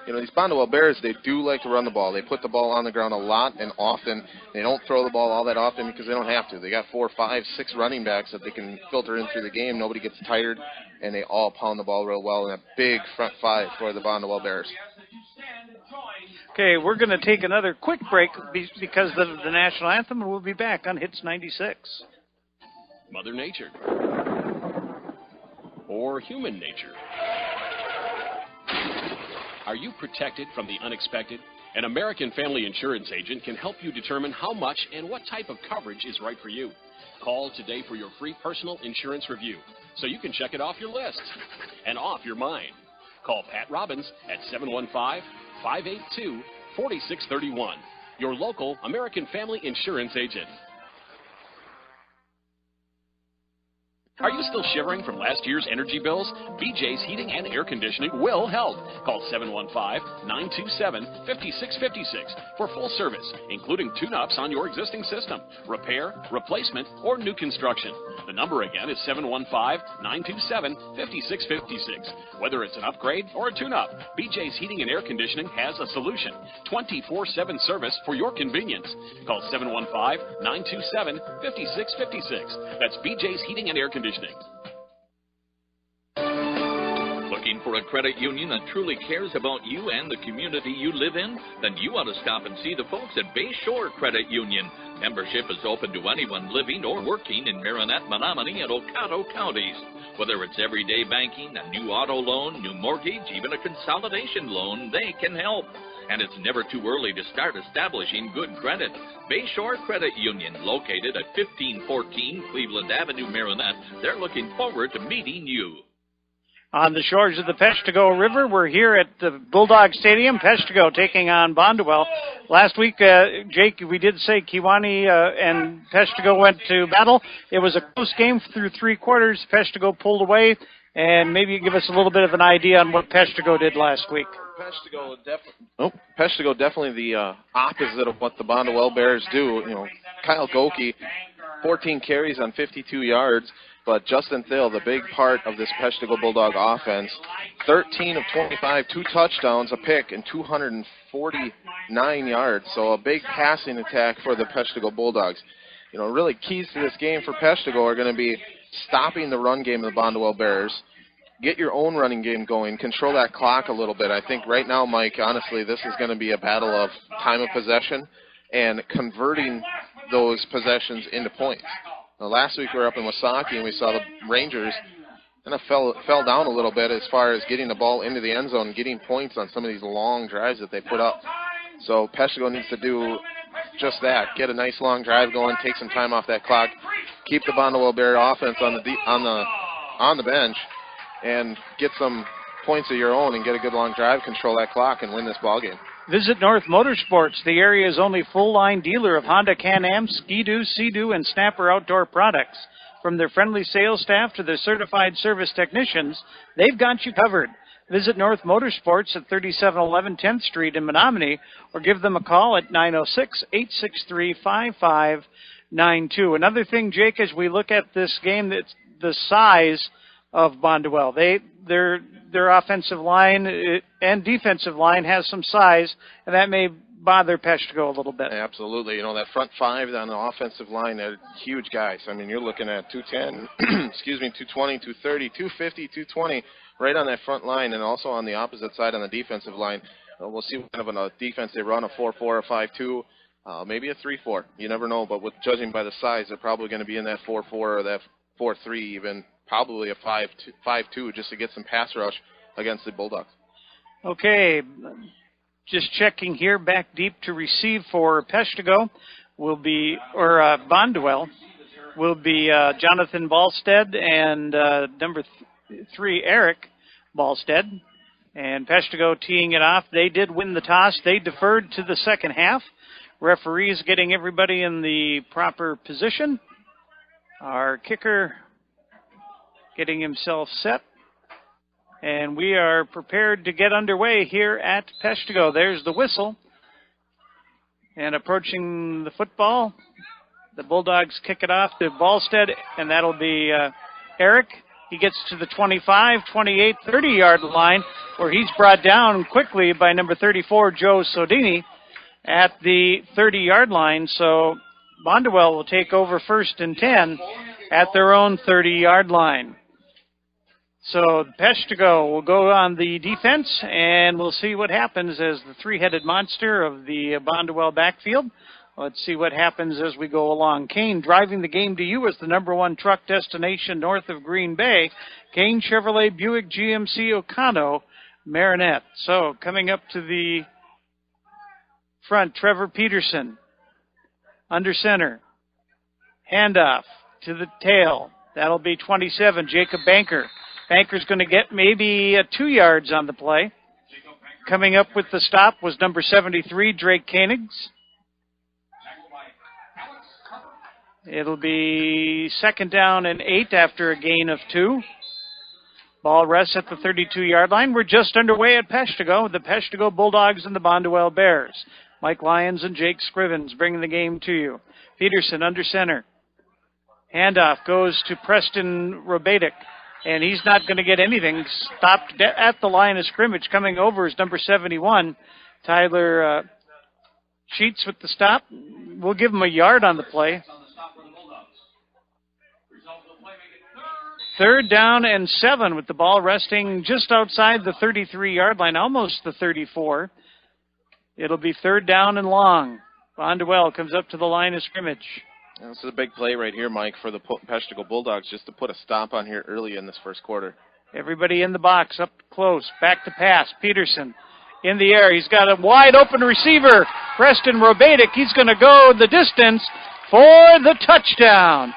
These Bonduel Bears, they do like to run the ball. They put the ball on the ground a lot and often. They don't throw the ball all that often because they don't have to. They got 4, 5, 6 running backs that they can filter in through the game. Nobody gets tired, and they all pound the ball real well in a big front five for the Bonduel Bears. Okay, we're going to take another quick break because of the national anthem, and we'll be back on Hits 96. Mother Nature. Or human nature. Are you protected from the unexpected? An American Family Insurance agent can help you determine how much and what type of coverage is right for you. Call today for your free personal insurance review so you can check it off your list and off your mind. Call Pat Robbins at 715-582-4631. Your local American Family Insurance agent. Are you still shivering from last year's energy bills? BJ's Heating and Air Conditioning will help. Call 715-927-5656 for full service, including tune-ups on your existing system, repair, replacement, or new construction. The number again is 715-927-5656. Whether it's an upgrade or a tune-up, BJ's Heating and Air Conditioning has a solution. 24/7 service for your convenience. Call 715-927-5656. That's BJ's Heating and Air Conditioning. Looking for a credit union that truly cares about you and the community you live in? Then you ought to stop and see the folks at Bayshore Credit Union. Membership is open to anyone living or working in Marinette, Menominee, and Ocado counties. Whether it's everyday banking, a new auto loan, new mortgage, even a consolidation loan, they can help. And it's never too early to start establishing good credit. Bayshore Credit Union, located at 1514 Cleveland Avenue, Marinette. They're looking forward to meeting you. On the shores of the Peshtigo River, we're here at the Bulldog Stadium. Peshtigo taking on Bonduel. Last week, Jake, we did say Kewanee and Peshtigo went to battle. It was a close game through 3 quarters. Peshtigo pulled away, and maybe you give us a little bit of an idea on what Peshtigo did last week. Peshtigo definitely the opposite of what the Bonduel Bears do. Kyle Goki, 14 carries on 52 yards. But Justin Thill, the big part of this Peshtigo Bulldog offense, 13 of 25, 2 touchdowns, a pick, and 249 yards. So a big passing attack for the Peshtigo Bulldogs. Really keys to this game for Peshtigo are going to be stopping the run game of the Bonduel Bears. Get your own running game going. Control that clock a little bit. I think right now, Mike, honestly, this is going to be a battle of time of possession and converting those possessions into points. Now, last week we were up in Wasaki and we saw the Rangers kind of fell down a little bit as far as getting the ball into the end zone and getting points on some of these long drives that they put up. So Peshtigo needs to do just that. Get a nice long drive going, take some time off that clock, keep the Bonduel Bear offense on the bench, and get some points of your own and get a good long drive, control that clock, and win this ball game. Visit North Motorsports, the area's only full-line dealer of Honda, Can-Am, Ski-Doo, Sea-Doo, and Snapper outdoor products. From their friendly sales staff to their certified service technicians, they've got you covered. Visit North Motorsports at 3711 10th Street in Menominee, or give them a call at 906-863-5592. Another thing, Jake, as we look at this game, it's the size of Bonduel. Their offensive line and defensive line has some size, and that may bother Peshtigo a little bit. Absolutely. That front five on the offensive line, they're huge guys. I mean, you're looking at 210, 220, 230, 250, 220 right on that front line, and also on the opposite side on the defensive line. We'll see what kind of a defense they run, a 4-4, a 5-2, maybe a 3-4. You never know, but judging by the size, they're probably going to be in that 4-4 or that 4-3 even. Probably a 5-2 just to get some pass rush against the Bulldogs. Okay, just checking here, back deep to receive for Peshtigo Bonduel will be Jonathan Ballstead and number 3, Eric Ballstead. And Peshtigo teeing it off. They did win the toss. They deferred to the second half. Referees getting everybody in the proper position. Our kicker getting himself set. And we are prepared to get underway here at Peshtigo. There's the whistle. And approaching the football, the Bulldogs kick it off to Ballstead, and that'll be Eric. He gets to the 25, 28, 30-yard line, where he's brought down quickly by number 34, Joe Sodini, at the 30-yard line. So Bonduel will take over 1st and 10 at their own 30-yard line. So Peshtigo will go on the defense, and we'll see what happens as the three-headed monster of the Bonduel backfield. Let's see what happens as we go along. Kane driving the game to you as the #1 truck destination north of Green Bay. Kane Chevrolet Buick GMC Ocano Marinette. So coming up to the front, Trevor Peterson under center. Handoff to the tail. That'll be 27, Jacob Banker. Banker's going to get maybe 2 yards on the play. Coming up with the stop was number 73, Drake Koenigs. It'll be 2nd down and 8 after a gain of 2. Ball rests at the 32-yard line. We're just underway at Peshtigo. The Peshtigo Bulldogs and the Bonduel Bears. Mike Lyons and Jake Scrivens bringing the game to you. Peterson under center. Handoff goes to Preston Robatic, and he's not going to get anything. Stopped at the line of scrimmage. Coming over is number 71, Tyler Sheets with the stop. We'll give him a yard on the play. 3rd down and 7 with the ball resting just outside the 33-yard line, almost the 34. It'll be 3rd down and long. Bonduel comes up to the line of scrimmage. This is a big play right here, Mike, for the Peshtigo Bulldogs, just to put a stop on here early in this first quarter. Everybody in the box, up close, back to pass. Peterson in the air. He's got a wide open receiver, Preston Robatic. He's going to go the distance for the touchdown.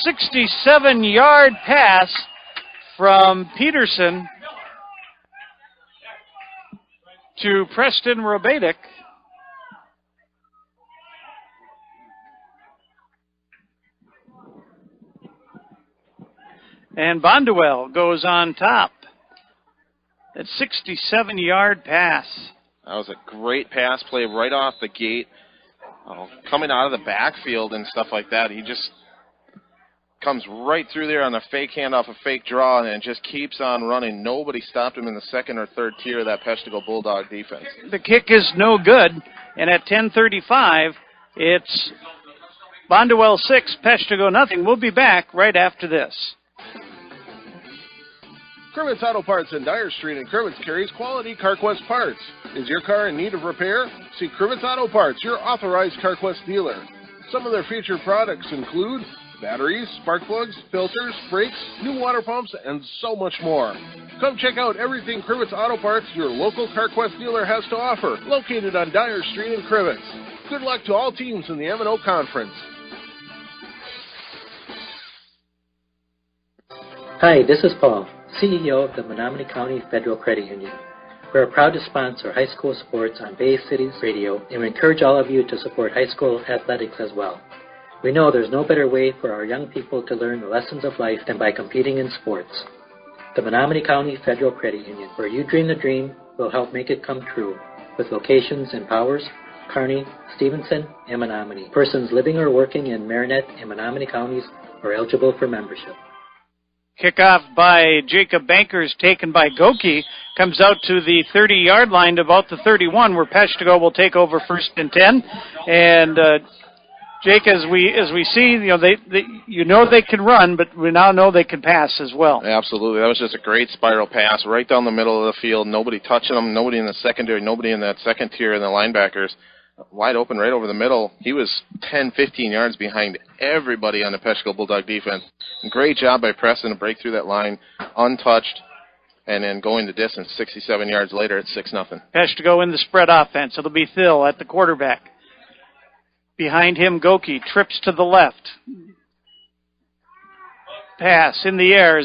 67-yard pass from Peterson to Preston Robatic. And Bonduel goes on top. That 67-yard pass. That was a great pass play right off the gate. Coming out of the backfield and stuff like that. He just comes right through there on a fake handoff, a fake draw, and just keeps on running. Nobody stopped him in the 2nd or 3rd tier of that Peshtigo Bulldog defense. The kick is no good, and at 10:35, it's Bonduel 6, Peshtigo nothing. We'll be back right after this. Cribbets Auto Parts in Dyer Street and Cribbets carries quality CarQuest parts. Is your car in need of repair? See Cribbets Auto Parts, your authorized CarQuest dealer. Some of their featured products include batteries, spark plugs, filters, brakes, new water pumps, and so much more. Come check out everything Cribbets Auto Parts, your local CarQuest dealer, has to offer, located on Dyer Street in Cribbets. Good luck to all teams in the M&O Conference. Hi, this is Paul, CEO of the Menominee County Federal Credit Union. We are proud to sponsor high school sports on Bay Cities Radio, and we encourage all of you to support high school athletics as well. We know there's no better way for our young people to learn the lessons of life than by competing in sports. The Menominee County Federal Credit Union, where you dream the dream, will help make it come true, with locations in Powers, Kearney, Stevenson, and Menominee. Persons living or working in Marinette and Menominee counties are eligible for membership. Kickoff by Jacob Bankers, taken by Goki, comes out to the 30-yard line to about the 31, where Peshtigo will take over 1st and 10. And Jake, as we see, they can run, but we now know they can pass as well. Absolutely. That was just a great spiral pass right down the middle of the field. Nobody touching them, nobody in the secondary, nobody in that 2nd tier, and the linebackers wide open right over the middle. He was 10, 15 yards behind everybody on the Peshtigo Bulldog defense. Great job by Preston to break through that line untouched, and then going the distance 67 yards later, it's 6-0. Peshtigo in the spread offense. It'll be Phil at the quarterback. Behind him, Goki trips to the left. Pass in the air.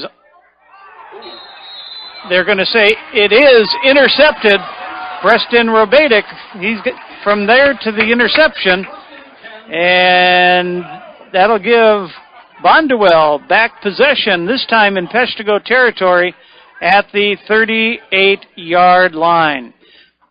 They're going to say it is intercepted. Preston Robatic, he's from there to the interception, and that'll give Bonduel back possession, this time in Peshtigo territory at the 38-yard line.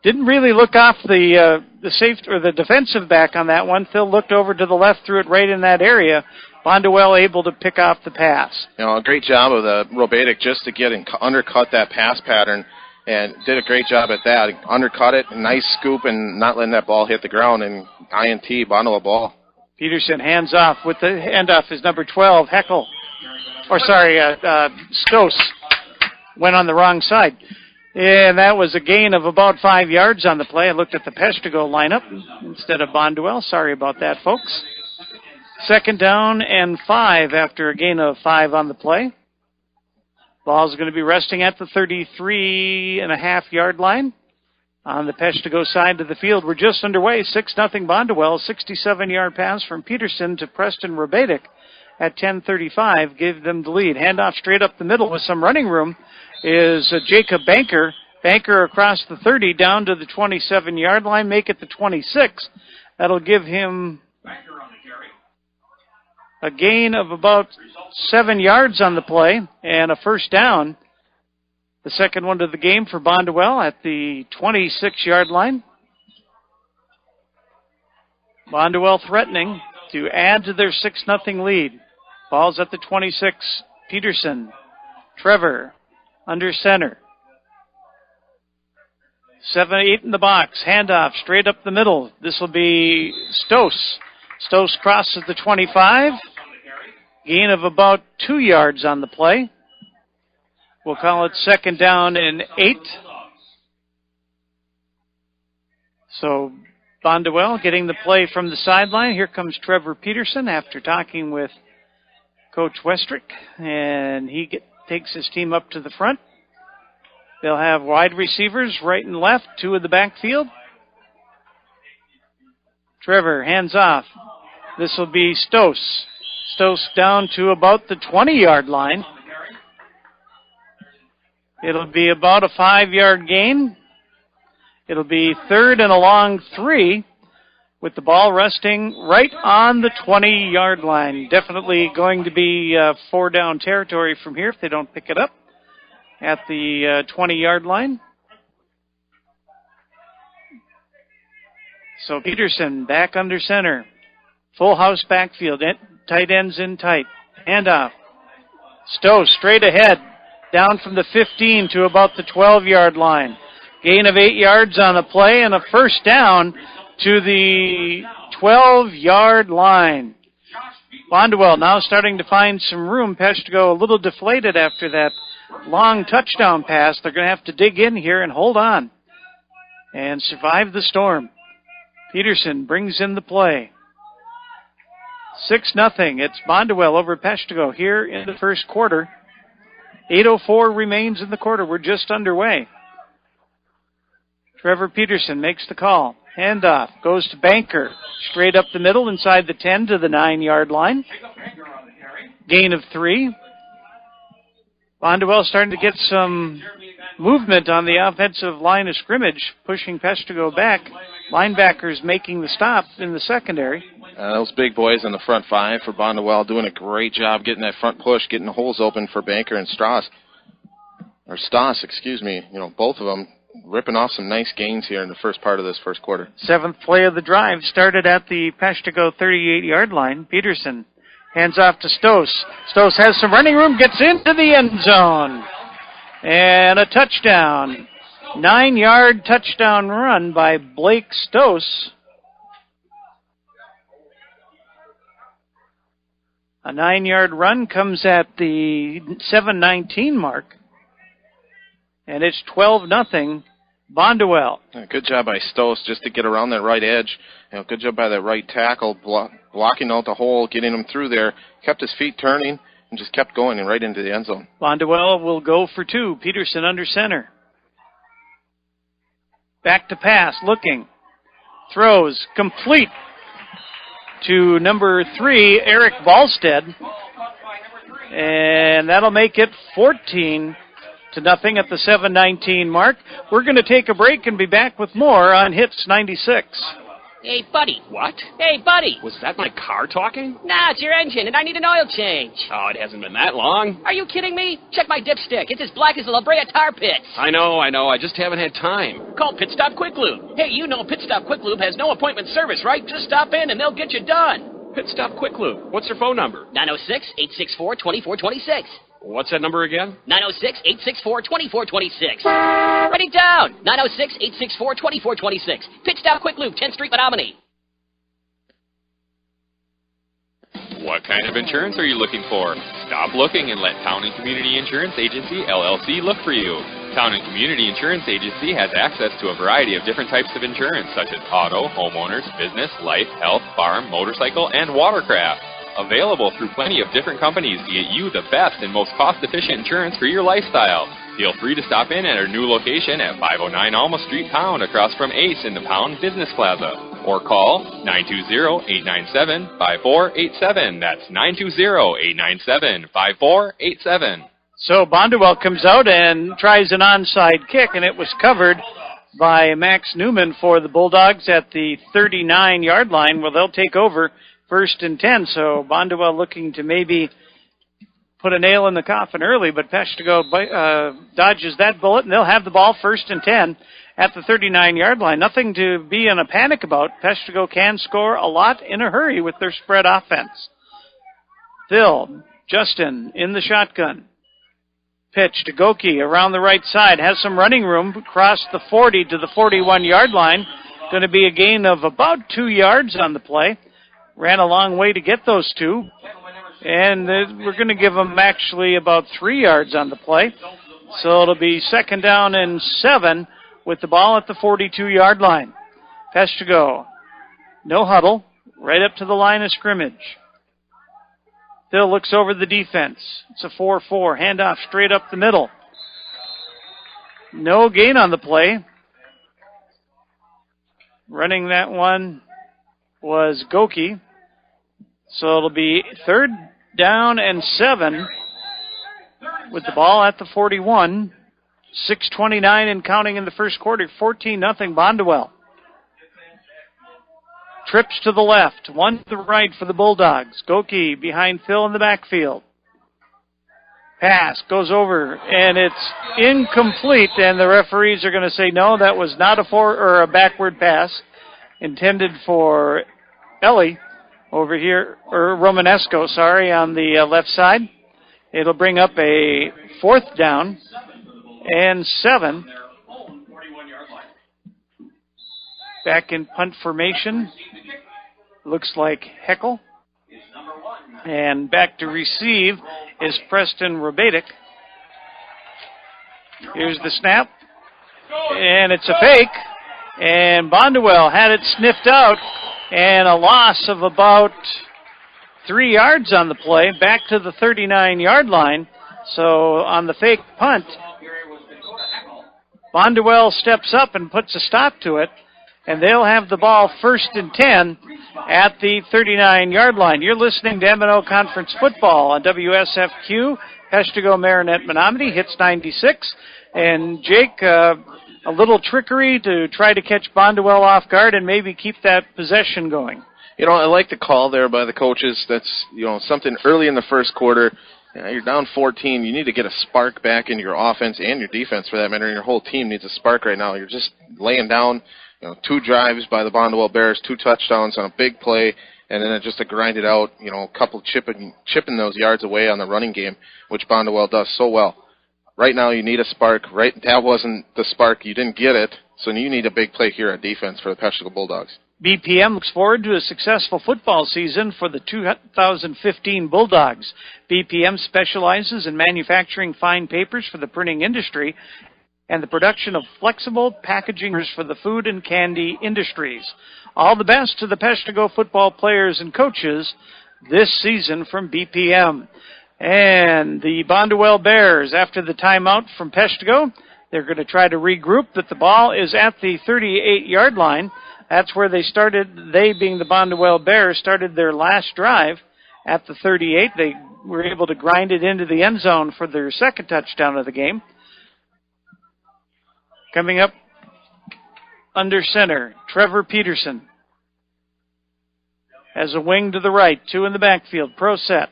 Didn't really look off the safety or the defensive back on that one. Phil looked over to the left, threw it right in that area. Bonduel able to pick off the pass. A great job of the Robatic just to get and undercut that pass pattern, and did a great job at that. Undercut it, nice scoop, and not letting that ball hit the ground, and INT, Bonduel ball. Peterson hands off. With the handoff is number 12, Heckel. Stos went on the wrong side. And that was a gain of about 5 yards on the play. I looked at the Peshtigo lineup instead of Bonduel. Sorry about that, folks. 2nd down and 5 after a gain of 5 on the play. Ball's going to be resting at the 33.5-yard line. On the Peshtigo side of the field, we're just underway. 6-0 Bonduel. 67-yard pass from Peterson to Preston Robatic at 10:35. Gave them the lead. Handoff straight up the middle with some running room is Jacob Banker. Banker across the 30 down to the 27-yard line. Make it the 26. That'll give him a gain of about 7 yards on the play and a 1st down. The second one of the game for Bonduel at the 26-yard line. Bonduel threatening to add to their 6-0 lead. Ball's at the 26. Peterson. Trevor under center. 7-8 in the box. Handoff straight up the middle. This will be Stos. Stos crosses the 25. Gain of about 2 yards on the play. We'll call it 2nd down and 8. So Bonduel getting the play from the sideline. Here comes Trevor Peterson after talking with Coach Westrick, and he takes his team up to the front. They'll have wide receivers right and left, 2 in the backfield. Trevor hands off. This will be Stos. Stos down to about the 20-yard line. It'll be about a 5-yard gain. It'll be 3rd and a long 3 with the ball resting right on the 20-yard line. Definitely going to be 4-down territory from here if they don't pick it up at the 20-yard line. So Peterson back under center. Full house backfield. Tight ends in tight. Handoff. Stos straight ahead. Down from the 15 to about the 12-yard line. Gain of 8 yards on the play and a 1st down to the 12-yard line. Bonduel now starting to find some room. Peshtigo a little deflated after that long touchdown pass. They're going to have to dig in here and hold on and survive the storm. Peterson brings in the play. 6-0. It's Bonduel over Peshtigo here in the first quarter. 8:04 remains in the quarter. We're just underway. Trevor Peterson makes the call. Handoff goes to Banker. Straight up the middle inside the 10 to the 9-yard line. Gain of 3. Bonduel starting to get some movement on the offensive line of scrimmage, pushing Peshtigo back. Linebackers making the stop in the secondary. Those big boys in the front 5 for Bonduel doing a great job getting that front push, getting the holes open for Banker and Stas, excuse me. Both of them ripping off some nice gains here in the first part of this first quarter. 7th play of the drive started at the Peshtigo 38-yard line. Peterson hands off to Stos. Stos has some running room, gets into the end zone. And a touchdown. 9-yard touchdown run by Blake Stos. A 9-yard run comes at the 7:19 mark. And it's 12-0 Bonduel. Good job by Stos just to get around that right edge. Good job by that right tackle, blocking out the hole, getting him through there. Kept his feet turning and just kept going and right into the end zone. Bonduel will go for 2. Peterson under center. Back to pass, looking. Throws, complete to number 3, Eric Ballstead. And that'll make it 14-0 at the 7:19 mark. We're going to take a break and be back with more on Hits 96. Hey, buddy. What? Hey, buddy. Was that my car talking? Nah, it's your engine, and I need an oil change. Oh, it hasn't been that long. Are you kidding me? Check my dipstick. It's as black as the La Brea tar pits. I know. I just haven't had time. Call Pit Stop Quick Lube. Hey, you know Pit Stop Quick Lube has no appointment service, right? Just stop in, and they'll get you done. Pit Stop Quick Lube. What's their phone number? 906-864-2426. What's that number again? 906-864-2426. Write it down. 906-864-2426. Pit Stop Quick Lube, 10th Street, Menominee. What kind of insurance are you looking for? Stop looking and let Town and Community Insurance Agency, LLC, look for you. Town and Community Insurance Agency has access to a variety of different types of insurance, such as auto, homeowners, business, life, health, farm, motorcycle, and watercraft. Available through plenty of different companies to get you the best and most cost-efficient insurance for your lifestyle. Feel free to stop in at our new location at 509 Alma Street, Pound, across from Ace in the Pound Business Plaza. Or call 920-897-5487. That's 920-897-5487. So Bonduel comes out and tries an onside kick, and it was covered by Max Newman for the Bulldogs at the 39-yard line. Well, they'll take over 1st and 10. So Bonduel looking to maybe put a nail in the coffin early, but Peshtigo dodges that bullet, and they'll have the ball 1st and 10 at the 39-yard line. Nothing to be in a panic about. Peshtigo can score a lot in a hurry with their spread offense. Phil, Justin in the shotgun. Pitch to Goki around the right side. Has some running room across the 40 to the 41-yard line. Going to be a gain of about 2 yards on the play. Ran a long way to get those 2. And we're going to give them actually about 3 yards on the play. So it'll be 2nd down and 7 with the ball at the 42-yard line. Peshtigo, no huddle, right up to the line of scrimmage. Phil looks over the defense. It's a 4-4. Handoff straight up the middle. No gain on the play. Running that one was Goki. So it'll be 3rd down and 7 with the ball at the 41. 6:29 and counting in the first quarter. 14-0 Bonduel. Trips to the left, one to the right for the Bulldogs. Goki behind Phil in the backfield. Pass goes over, and it's incomplete, and the referees are going to say, no, that was not a backward pass intended for Ellie over here, or Romanesco, on the left side. It'll bring up a 4th down and 7. Back in punt formation. Looks like Heckel. And back to receive is Preston Robatic. Here's the snap. And it's a fake. And Bonduel had it sniffed out. And a loss of about 3 yards on the play. Back to the 39-yard line. So on the fake punt, Bonduel steps up and puts a stop to it. And they'll have the ball 1st and 10 at the 39-yard line. You're listening to M&O Conference Football on WSFQ. Peshtigo Marinette Menominee hits 96. And Jake, a little trickery to try to catch Bonduel off guard and maybe keep that possession going. You know, I like the call there by the coaches. That's, something early in the first quarter. You're down 14. You need to get a spark back in your offense and your defense, for that matter. Your whole team needs a spark right now. You're just laying down 2 drives by the Bonduel Bears, 2 touchdowns on a big play, and then just to grind it out, a couple chipping those yards away on the running game, which Bonduel does so well. Right now you need a spark. That wasn't the spark. You didn't get it, so you need a big play here on defense for the Peshtigo Bulldogs. BPM looks forward to a successful football season for the 2015 Bulldogs. BPM specializes in manufacturing fine papers for the printing industry and the production of flexible packaging for the food and candy industries. All the best to the Peshtigo football players and coaches this season from BPM. And the Bonduel Bears, after the timeout from Peshtigo, they're going to try to regroup, but the ball is at the 38-yard line. That's where they started. They, being the Bonduel Bears, started their last drive at the 38. They were able to grind it into the end zone for their 2nd touchdown of the game. Coming up under center, Trevor Peterson has a wing to the right, 2 in the backfield, pro set.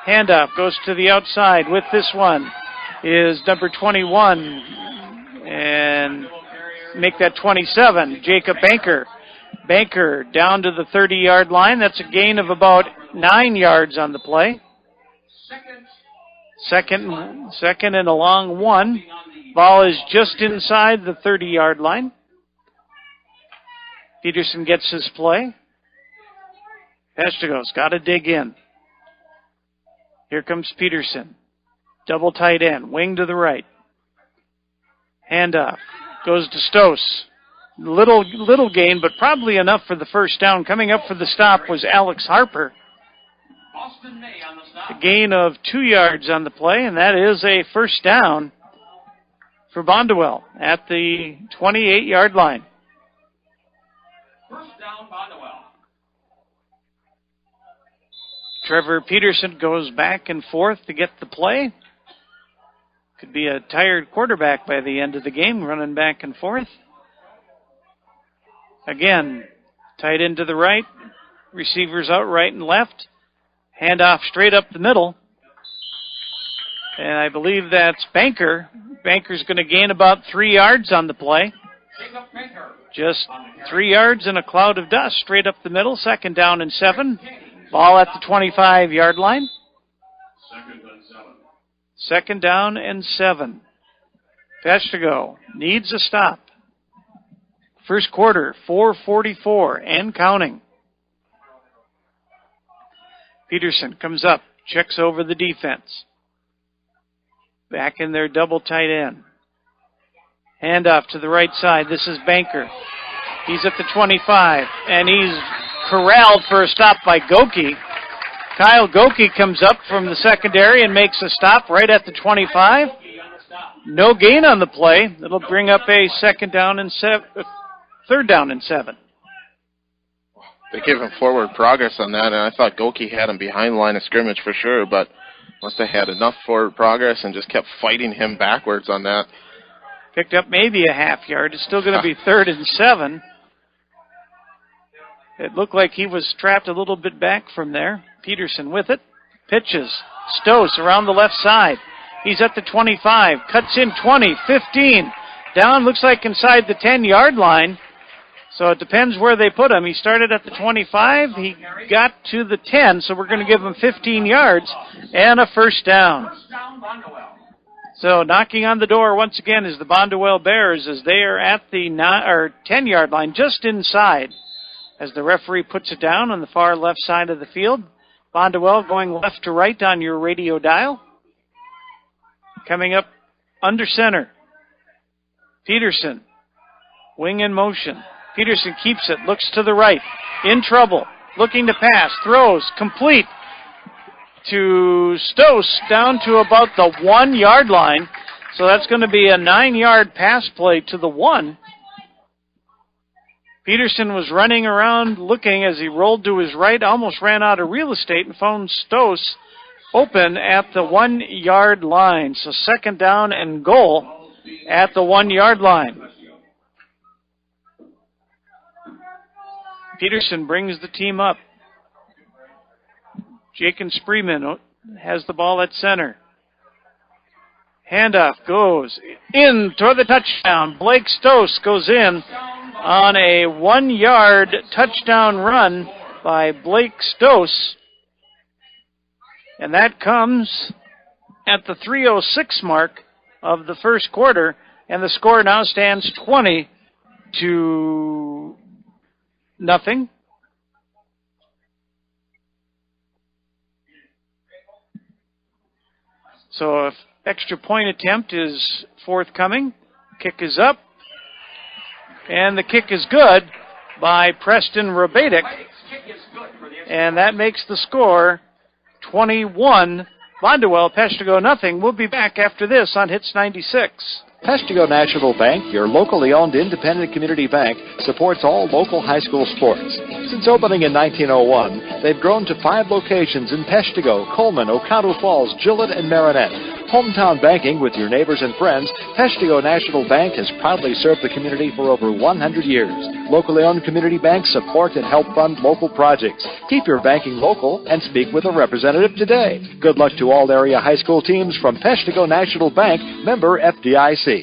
Handoff goes to the outside with this one is number 21 and make that 27, Jacob Banker. Banker down to the 30-yard line. That's a gain of about 9 yards on the play. Second and a long 1. Ball is just inside the 30-yard line. Peterson gets his play. Peshtigo's got to dig in. Here comes Peterson. Double tight end. Wing to the right. Handoff. Goes to Stos. Little gain, but probably enough for the first down. Coming up for the stop was Alex Harper. A gain of 2 yards on the play, and that is a first down for Bonduel at the 28-yard line. First down, Bonduel. Trevor Peterson goes back and forth to get the play. Could be a tired quarterback by the end of the game, running back and forth. Again, tight end to the right, receivers out right and left. Handoff straight up the middle. And I believe that's Banker. Banker's going to gain about 3 yards on the play. Just 3 yards in a cloud of dust straight up the middle. Second down and 7. Ball at the 25-yard line. Second down and 7. Peshtigo needs a stop. First quarter, 4:44 and counting. Peterson comes up, checks over the defense. Back in their double tight end. Handoff to the right side. This is Banker. He's at the 25, and he's corralled for a stop by Goki. Kyle Goki comes up from the secondary and makes a stop right at the 25. No gain on the play. It'll bring up a third down and 7. They gave him forward progress on that, and I thought Goki had him behind the line of scrimmage for sure, but must have had enough forward progress and just kept fighting him backwards on that. Picked up maybe a half yard. It's still going to be 3rd and 7. It looked like he was trapped a little bit back from there. Peterson with it. Pitches. Stos around the left side. He's at the 25. Cuts in 20, 15. Down, looks like inside the 10-yard line. So it depends where they put him. He started at the 25. He got to the 10, so we're going to give him 15 yards and a first down. So knocking on the door once again is the Bonduel Bears as they are at the 10-yard line, just inside, as the referee puts it down on the far left side of the field. Bonduel going left to right on your radio dial. Coming up under center. Peterson, wing in motion. Peterson keeps it, looks to the right, in trouble, looking to pass, throws, complete to Stos down to about the 1-yard line. So that's going to be a 9-yard pass play to the 1. Peterson was running around looking as he rolled to his right, almost ran out of real estate and found Stos open at the 1-yard line. So second down and goal at the 1-yard line. Peterson brings the team up. Jacob Spreeman has the ball at center. Handoff goes in toward the touchdown. Blake Stos goes in on a 1-yard touchdown run by Blake Stos. And that comes at the 3:06 mark of the first quarter. And the score now stands 20-0. So if extra point attempt is forthcoming, kick is up, and the kick is good by Preston Rabadic, and that makes the score 21. Bonduel, Peshtigo nothing. We'll be back after this on Hits 96. Peshtigo National Bank, your locally owned independent community bank, supports all local high school sports. Since opening in 1901, they've grown to 5 locations in Peshtigo, Coleman, Oconto Falls, Gillett, and Marinette. Hometown banking with your neighbors and friends, Peshtigo National Bank has proudly served the community for over 100 years. Locally owned community banks support and help fund local projects. Keep your banking local and speak with a representative today. Good luck to all area high school teams from Peshtigo National Bank, member FDIC.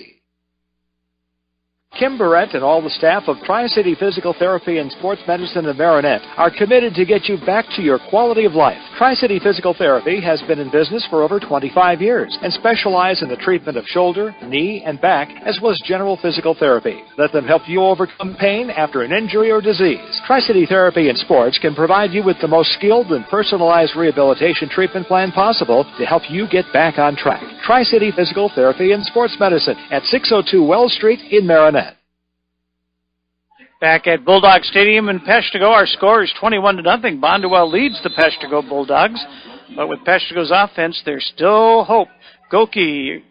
Kim Barrett and all the staff of Tri-City Physical Therapy and Sports Medicine of Marinette are committed to get you back to your quality of life. Tri-City Physical Therapy has been in business for over 25 years and specialize in the treatment of shoulder, knee, and back, as well as general physical therapy. Let them help you overcome pain after an injury or disease. Tri-City Therapy and Sports can provide you with the most skilled and personalized rehabilitation treatment plan possible to help you get back on track. Tri-City Physical Therapy and Sports Medicine at 602 Wells Street in Marinette. Back at Bulldog Stadium in Peshtigo, our score is 21-0. Bonduel leads the Peshtigo Bulldogs, but with Peshtigo's offense, there's still hope. Goki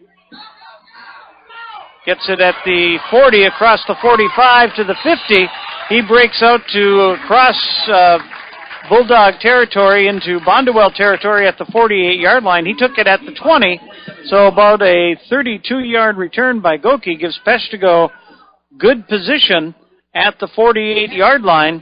gets it at the 40, across the 45 to the 50. He breaks out to cross Bulldog territory into Bonduel territory at the 48-yard line. He took it at the 20, so about a 32-yard return by Goki gives Peshtigo good position at the 48-yard line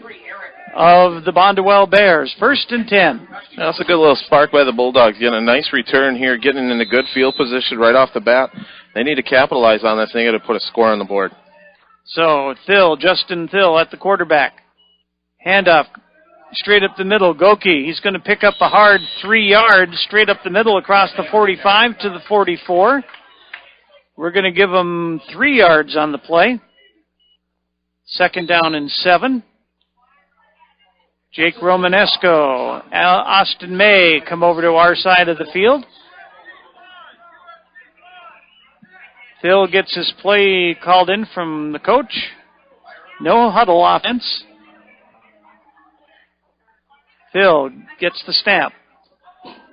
of the Bonduel Bears. 1st and 10. That's a good little spark by the Bulldogs. Getting a nice return here, getting in a good field position right off the bat. They need to capitalize on this. They got to put a score on the board. So Justin Thill at the quarterback. Handoff straight up the middle. Goki, he's going to pick up a hard 3 yards straight up the middle across the 45 to the 44. We're going to give him 3 yards on the play. 2nd down and 7. Jake Romanesco, Austin May come over to our side of the field. Phil gets his play called in from the coach. No huddle offense. Phil gets the snap.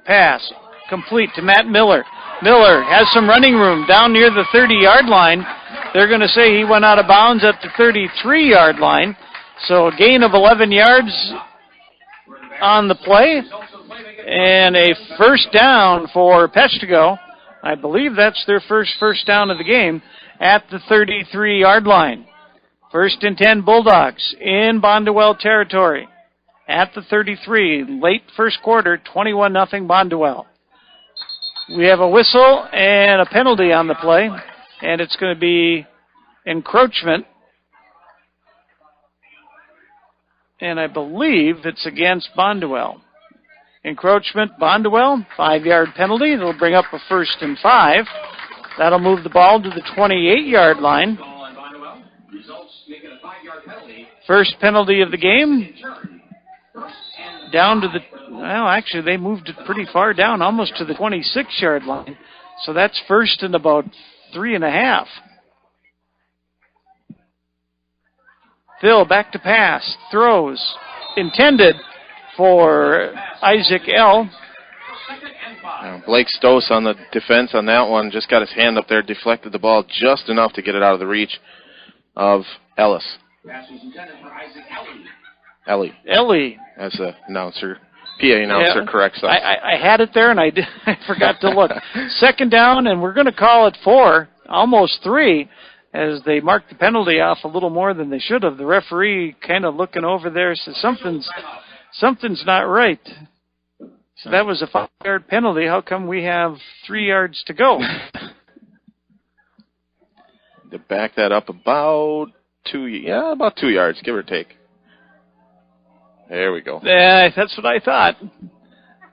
Pass complete to Matt Miller. Miller has some running room down near the 30-yard line. They're going to say he went out of bounds at the 33-yard line. So a gain of 11 yards on the play. And a 1st down for Peshtigo. I believe that's their first down of the game at the 33-yard line. 1st and 10 Bulldogs in Bonduel territory at the 33. Late first quarter, 21-0 Bonduel. We have a whistle and a penalty on the play, and it's going to be encroachment. And I believe it's against Bonduel. Encroachment, Bonduel, 5-yard penalty. It'll bring up a 1st and 5. That'll move the ball to the 28-yard line. First penalty of the game. Down to the, well, actually, they moved it pretty far down, almost to the 26-yard line. So that's 1st and about 3.5. Phil back to pass, throws, intended for Isaac L. Blake Stoss on the defense on that one, just got his hand up there, deflected the ball just enough to get it out of the reach of Ellis. Ellie, as the announcer, PA announcer corrects us. I had it there and I forgot to look. 2nd down, and we're going to call it 4, almost 3, as they marked the penalty off a little more than they should have. The referee kind of looking over there says something's not right. So that was a 5-yard penalty. How come we have 3 yards to go? To back that up about 2 yards, give or take. There we go. Yeah, that's what I thought.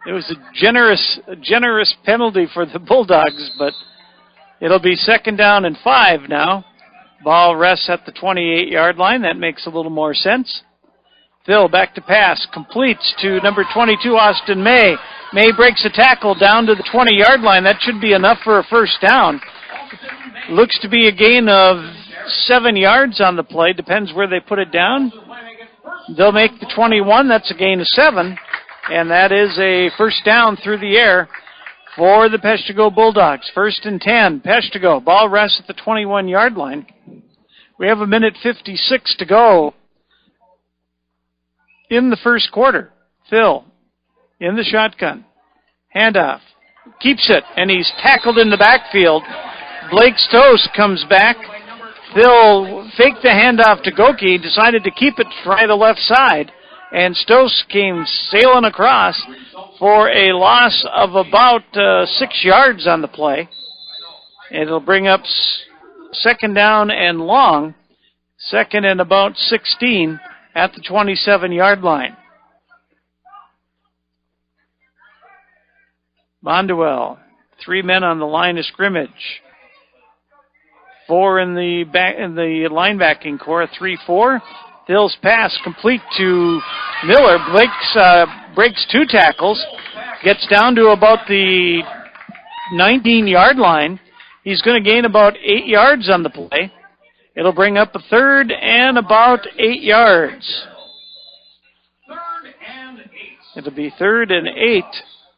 It was a generous penalty for the Bulldogs, but it'll be 2nd down and 5 now. Ball rests at the 28-yard line. That makes a little more sense. Phil back to pass, completes to number 22, Austin May. May breaks a tackle down to the 20-yard line. That should be enough for a 1st down. Looks to be a gain of 7 yards on the play. Depends where they put it down. They'll make the 21. That's a gain of 7. And that is a 1st down through the air for the Peshtigo Bulldogs. 1st and 10. Peshtigo. Ball rests at the 21-yard line. We have 1:56 to go in the first quarter. Phil in the shotgun. Handoff. Keeps it, and he's tackled in the backfield. Blake Stoss comes back. Phil faked the handoff to Goki, decided to keep it to try the left side, and Stoss came sailing across for a loss of about 6 yards on the play. It'll bring up 2nd down and long Second and about 16 at the 27-yard line. Bonduel, 3 men on the line of scrimmage. 4 in the linebacking core, 3-4. Thill's pass complete to Miller. Breaks 2 tackles. Gets down to about the 19-yard line. He's going to gain about 8 yards on the play. It'll bring up a 3rd and about 8 yards. It'll be 3rd and 8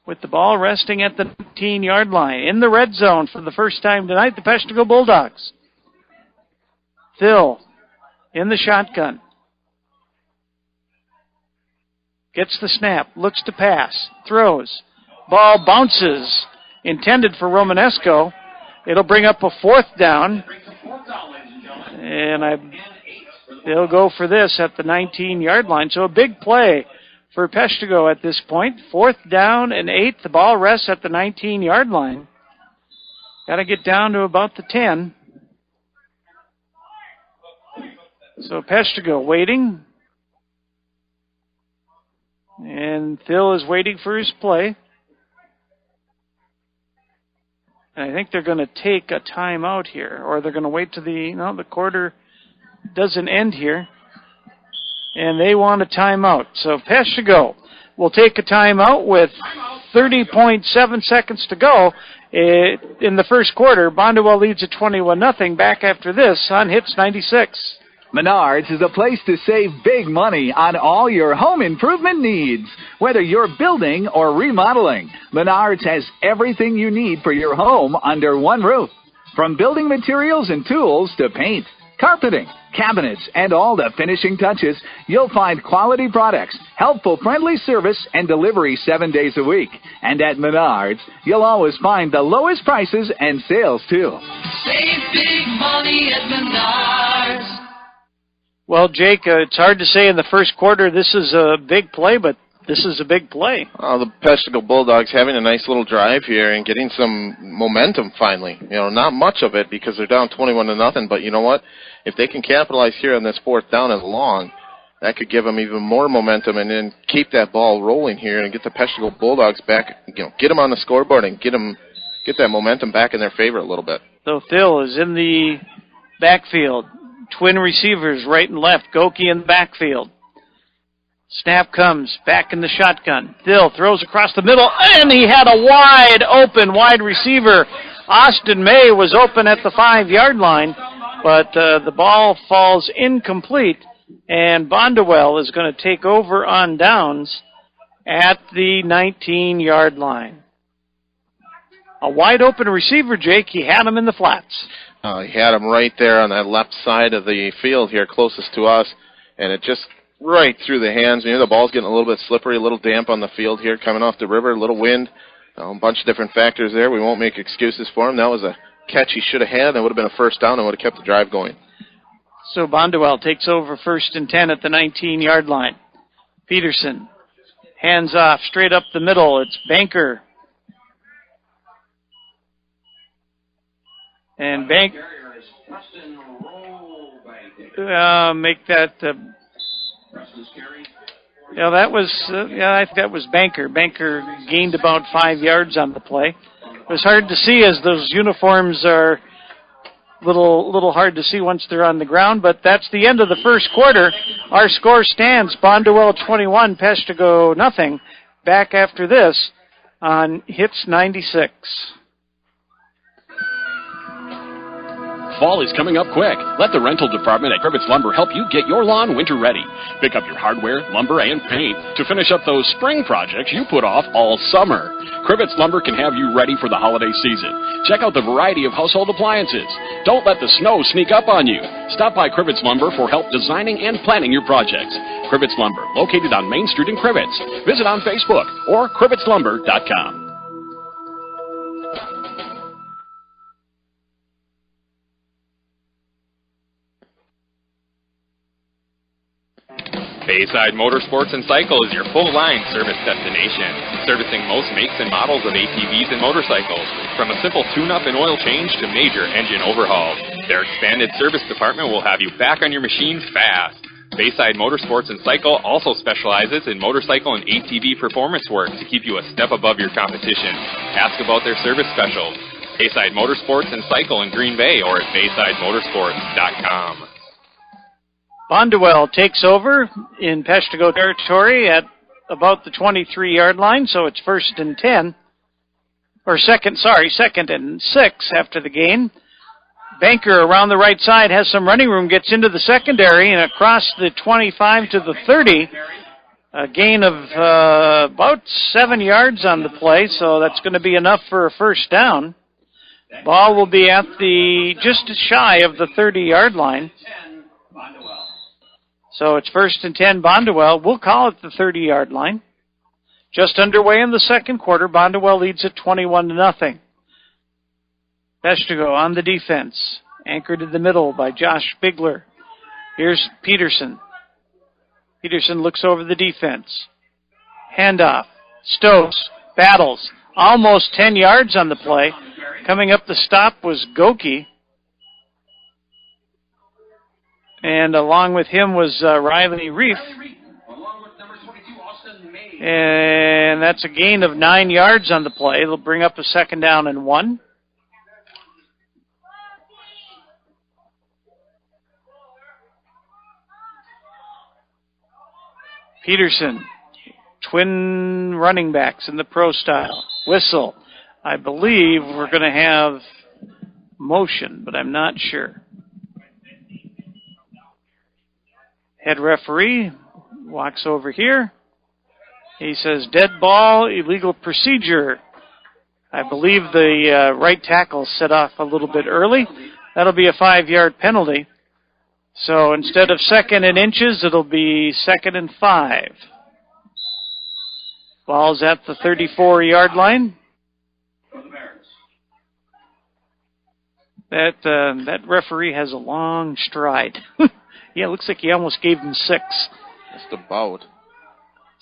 with the ball resting at the 19-yard line. In the red zone for the first time tonight, the Peshtigo Bulldogs. Thill in the shotgun. Gets the snap, looks to pass, throws. Ball bounces, intended for Romanesco. It'll bring up a 4th down. And they'll go for this at the 19-yard line. So a big play for Peshtigo at this point. 4th down and 8. The ball rests at the 19-yard line. Got to get down to about the 10. So Peshtigo waiting. And Thill is waiting for his play. And I think they're going to take a timeout here. Or they're going to wait to the quarter doesn't end here. And they want a timeout. So Peshtigo will take a timeout with 30.7 seconds to go in the first quarter. Bonduel leads at 21-0. Back after this on Hits 96. Menards is a place to save big money on all your home improvement needs. Whether you're building or remodeling, Menards has everything you need for your home under one roof. From building materials and tools to paint, carpeting, cabinets, and all the finishing touches, you'll find quality products, helpful, friendly service, and delivery 7 days a week. And at Menards, you'll always find the lowest prices and sales, too. Save big money at Menards. Well, Jake, it's hard to say in the first quarter this is a big play, but this is a big play. The Peshtigo Bulldogs having a nice little drive here and getting some momentum finally. Not much of it because they're down 21-0, but you know what? If they can capitalize here on this 4th down and long, that could give them even more momentum and then keep that ball rolling here and get the Peshtigo Bulldogs back, get them on the scoreboard and get that momentum back in their favor a little bit. So Thill is in the backfield. Twin receivers right and left. Goki in the backfield. Snap comes back in the shotgun. Thill throws across the middle, and he had a wide receiver. Austin May was open at the 5-yard line, but the ball falls incomplete, and Bonduel is going to take over on downs at the 19-yard line. A wide open receiver, Jake. He had him in the flats. He had him right there on that left side of the field here, closest to us, and it just right through the hands. The ball's getting a little bit slippery, a little damp on the field here, coming off the river, a little wind, a bunch of different factors there. We won't make excuses for him. That was a catch he should have had. That would have been a first down and would have kept the drive going. So Bonduel takes over 1st and 10 at the 19-yard line. Peterson, hands off, straight up the middle. It's Banker. And make that. That was. I think that was Banker. Banker gained about 5 yards on the play. It was hard to see as those uniforms are little hard to see once they're on the ground. But that's the end of the first quarter. Our score stands: Bonduel 21, Peshtigo 0. Back after this on Hits 96. Fall is coming up quick. Let the rental department at Crivets Lumber help you get your lawn winter ready. Pick up your hardware, lumber, and paint to finish up those spring projects you put off all summer. Crivets Lumber can have you ready for the holiday season. Check out the variety of household appliances. Don't let the snow sneak up on you. Stop by Crivets Lumber for help designing and planning your projects. Crivets Lumber, located on Main Street in Crivets. Visit on Facebook or crivetslumber.com. Bayside Motorsports and Cycle is your full-line service destination, servicing most makes and models of ATVs and motorcycles, from a simple tune-up and oil change to major engine overhauls. Their expanded service department will have you back on your machines fast. Bayside Motorsports and Cycle also specializes in motorcycle and ATV performance work to keep you a step above your competition. Ask about their service specials. Bayside Motorsports and Cycle in Green Bay or at BaysideMotorsports.com. Bonduel takes over in Peshtigo territory at about the 23-yard line, so it's 1st and 10. Or second and 6 after the gain. Banker around the right side has some running room, gets into the secondary and across the 25 to the 30. A gain of about 7 yards on the play, so that's going to be enough for a first down. Ball will be at the just shy of the 30-yard line. So it's 1st and 10 Bonduel. We'll call it the 30-yard line. Just underway in the second quarter. Bonduel leads at 21-0. Peshtigo on the defense. Anchored in the middle by Josh Bigler. Here's Peterson. Peterson looks over the defense. Handoff. Stokes battles. Almost 10 yards on the play. Coming up the stop was Goki. And along with him was Riley Reef. And that's a gain of 9 yards on the play. They'll bring up a 2nd down and 1. Peterson, twin running backs in the pro style. Whistle. I believe we're going to have motion, but I'm not sure. Head referee walks over here. He says, dead ball, illegal procedure. I believe the right tackle set off a little bit early. That'll be a 5-yard penalty. So instead of 2nd and inches, it'll be 2nd and 5. Ball's at the 34-yard line. That referee has a long stride. Yeah, it looks like he almost gave him 6. Just about.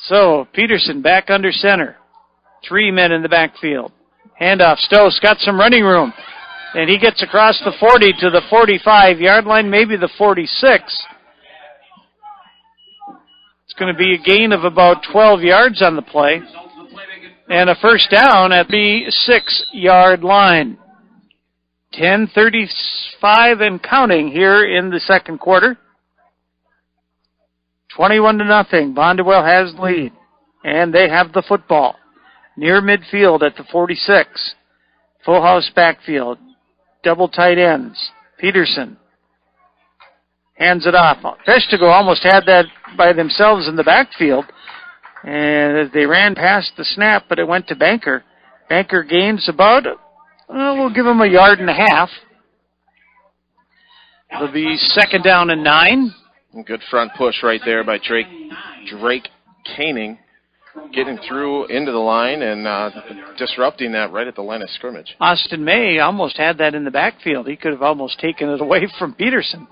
So, Peterson back under center. 3 men in the backfield. Handoff. Stowe's got some running room. And he gets across the 40 to the 45-yard line, maybe the 46. It's going to be a gain of about 12 yards on the play. And a first down at the 6-yard line. 10:35 and counting here in the second quarter. 21-0. Bonduel has lead. And they have the football. Near midfield at the 46. Full house backfield. Double tight ends. Peterson hands it off. Peshtigo almost had that by themselves in the backfield. And they ran past the snap, but it went to Banker. Banker gains about, we'll give him 1.5 yards. It'll be 2nd down and 9. Good front push right there by Drake Koenig, getting through into the line and disrupting that right at the line of scrimmage. Austin May almost had that in the backfield. He could have almost taken it away from Peterson.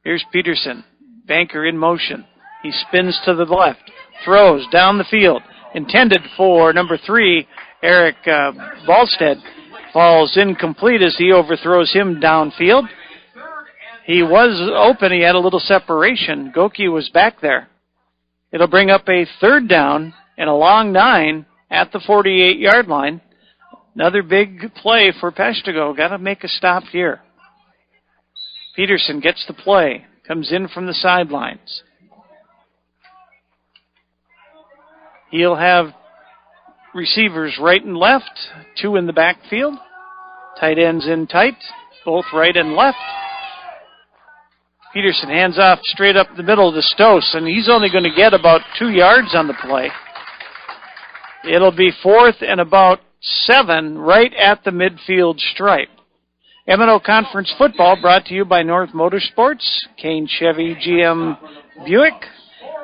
Here's Peterson. Banker in motion. He spins to the left. Throws down the field. Intended for number 3, Eric Balstead. Falls incomplete as he overthrows him downfield. He was open. He had a little separation. Goki was back there. It'll bring up a 3rd down and a long 9 at the 48-yard line. Another big play for Peshtigo. Got to make a stop here. Peterson gets the play. Comes in from the sidelines. He'll have receivers right and left. 2 in the backfield. Tight ends in tight. Both right and left. Peterson hands off straight up the middle to Stoss, and he's only going to get about 2 yards on the play. It'll be 4th and about 7 right at the midfield stripe. M&O Conference Football brought to you by North Motorsports, Kane Chevy GM Buick,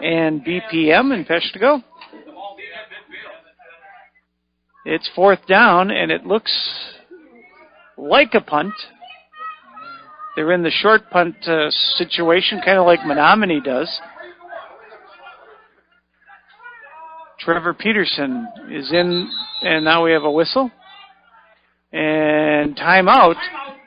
and BPM in Peshtigo. It's 4th down, and it looks like a punt. They're in the short punt situation, kind of like Menominee does. Trevor Peterson is in, and now we have a whistle. And timeout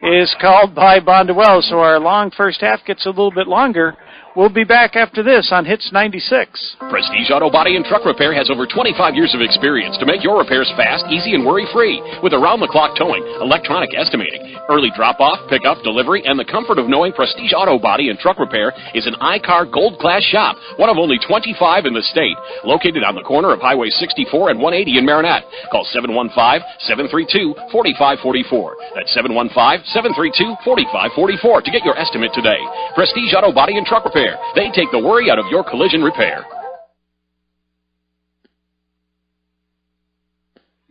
is called by Bonduel, so our long first half gets a little bit longer. We'll be back after this on Hits 96. Prestige Auto Body and Truck Repair has over 25 years of experience to make your repairs fast, easy, and worry-free. With around-the-clock towing, electronic estimating, early drop-off, pickup, delivery, and the comfort of knowing Prestige Auto Body and Truck Repair is an iCar Gold Class shop, one of only 25 in the state. Located on the corner of Highway 64 and 180 in Marinette. Call 715-732-4544. That's 715-732-4544 to get your estimate today. Prestige Auto Body and Truck Repair. They take the worry out of your collision repair.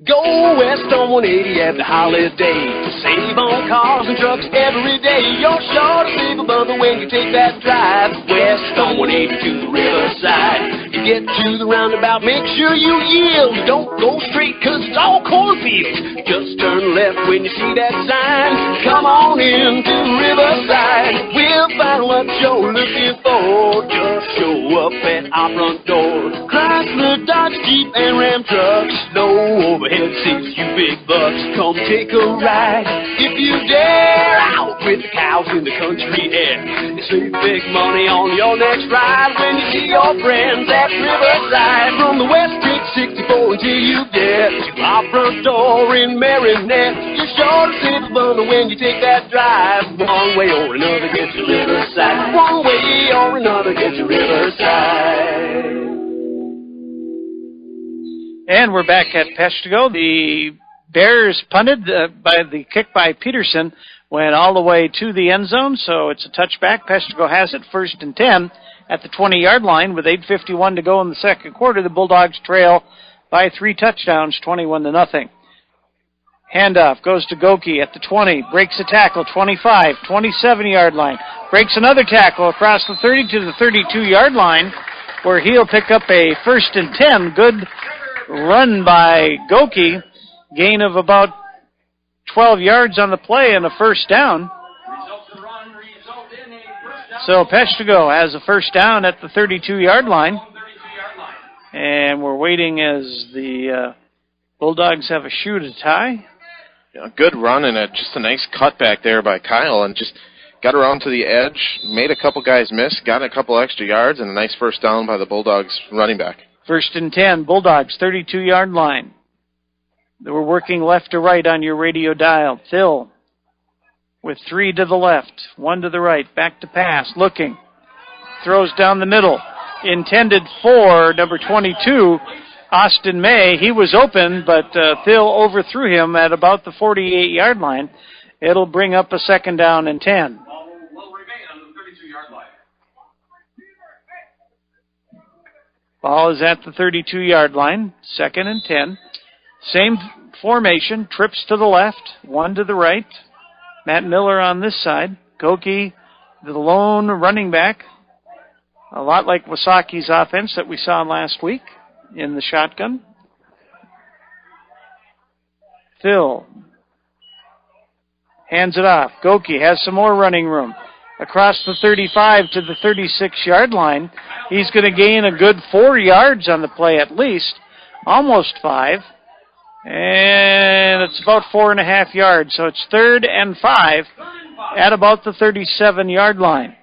Go west on 180 at the holiday. Save on cars and trucks every day. You're sure to save a bundle when you take that drive west on 180 to the riverside. You get to the roundabout, make sure you yield. Don't go straight, cause it's all cornfields. Just turn left when you see that sign. Come on in to the riverside. We'll find what you're looking for. Just show up at our front door. Chrysler, Dodge, Jeep, and Ram trucks. No overhead seats, you big bucks. Come take a ride if you dare. Out with the cows in the country air. You save big money on your next ride when you see your friends at Riverside. From the West Creek 64 until you get to our front door in Marinette. You're sure to save a bundle when you take that drive. One way or another, get to Riverside. One way or another, get to Riverside. And we're back at Peshtigo. The Bears punted by the kick by Peterson, went all the way to the end zone, so it's a touchback. Peshtigo has it, 1st and 10 at the 20-yard line with 8:51 to go in the second quarter. The Bulldogs trail by 3 touchdowns, 21-0. Handoff goes to Goki at the 20, breaks a tackle, 25, 27-yard line, breaks another tackle across the 30 to the 32-yard line, where he'll pick up a 1st and 10. Good run by Goki, gain of about 12 yards on the play and a first down. So Peshtigo has a first down at the 32-yard line. And we're waiting as the Bulldogs have a shoe to tie. Yeah, good run and just a nice cutback there by Kyle, and just got around to the edge, made a couple guys miss, got a couple extra yards, and a nice first down by the Bulldogs running back. 1st and 10, Bulldogs, 32-yard line. We're working left to right on your radio dial. Thill with 3 to the left, 1 to the right, back to pass, looking. Throws down the middle. Intended for number 22, Austin May. He was open, but Thill overthrew him at about the 48-yard line. It'll bring up a 2nd down and 10. Ball is at the 32-yard line, 2nd and 10. Same formation, trips to the left, 1 to the right. Matt Miller on this side. Goki, the lone running back. A lot like Wasaki's offense that we saw last week in the shotgun. Phil hands it off. Goki has some more running room. Across the 35 to the 36-yard line. He's going to gain a good 4 yards on the play at least. Almost 5. And it's about 4.5 yards. So it's 3rd and 5 at about the 37-yard line.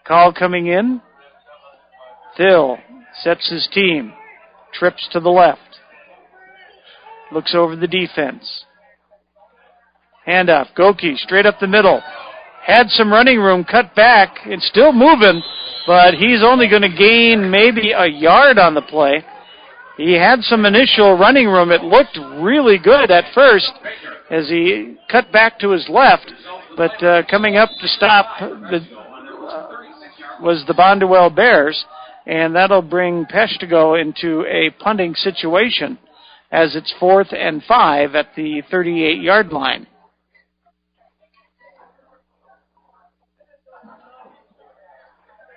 Call coming in. Thill sets his team. Trips to the left. Looks over the defense. Handoff. Goki straight up the middle. Had some running room, cut back, and still moving, but he's only going to gain maybe a yard on the play. He had some initial running room. It looked really good at first as he cut back to his left, but coming up to stop was the Bonduel Bears, and that'll bring Peshtigo into a punting situation as it's 4th and 5 at the 38-yard line.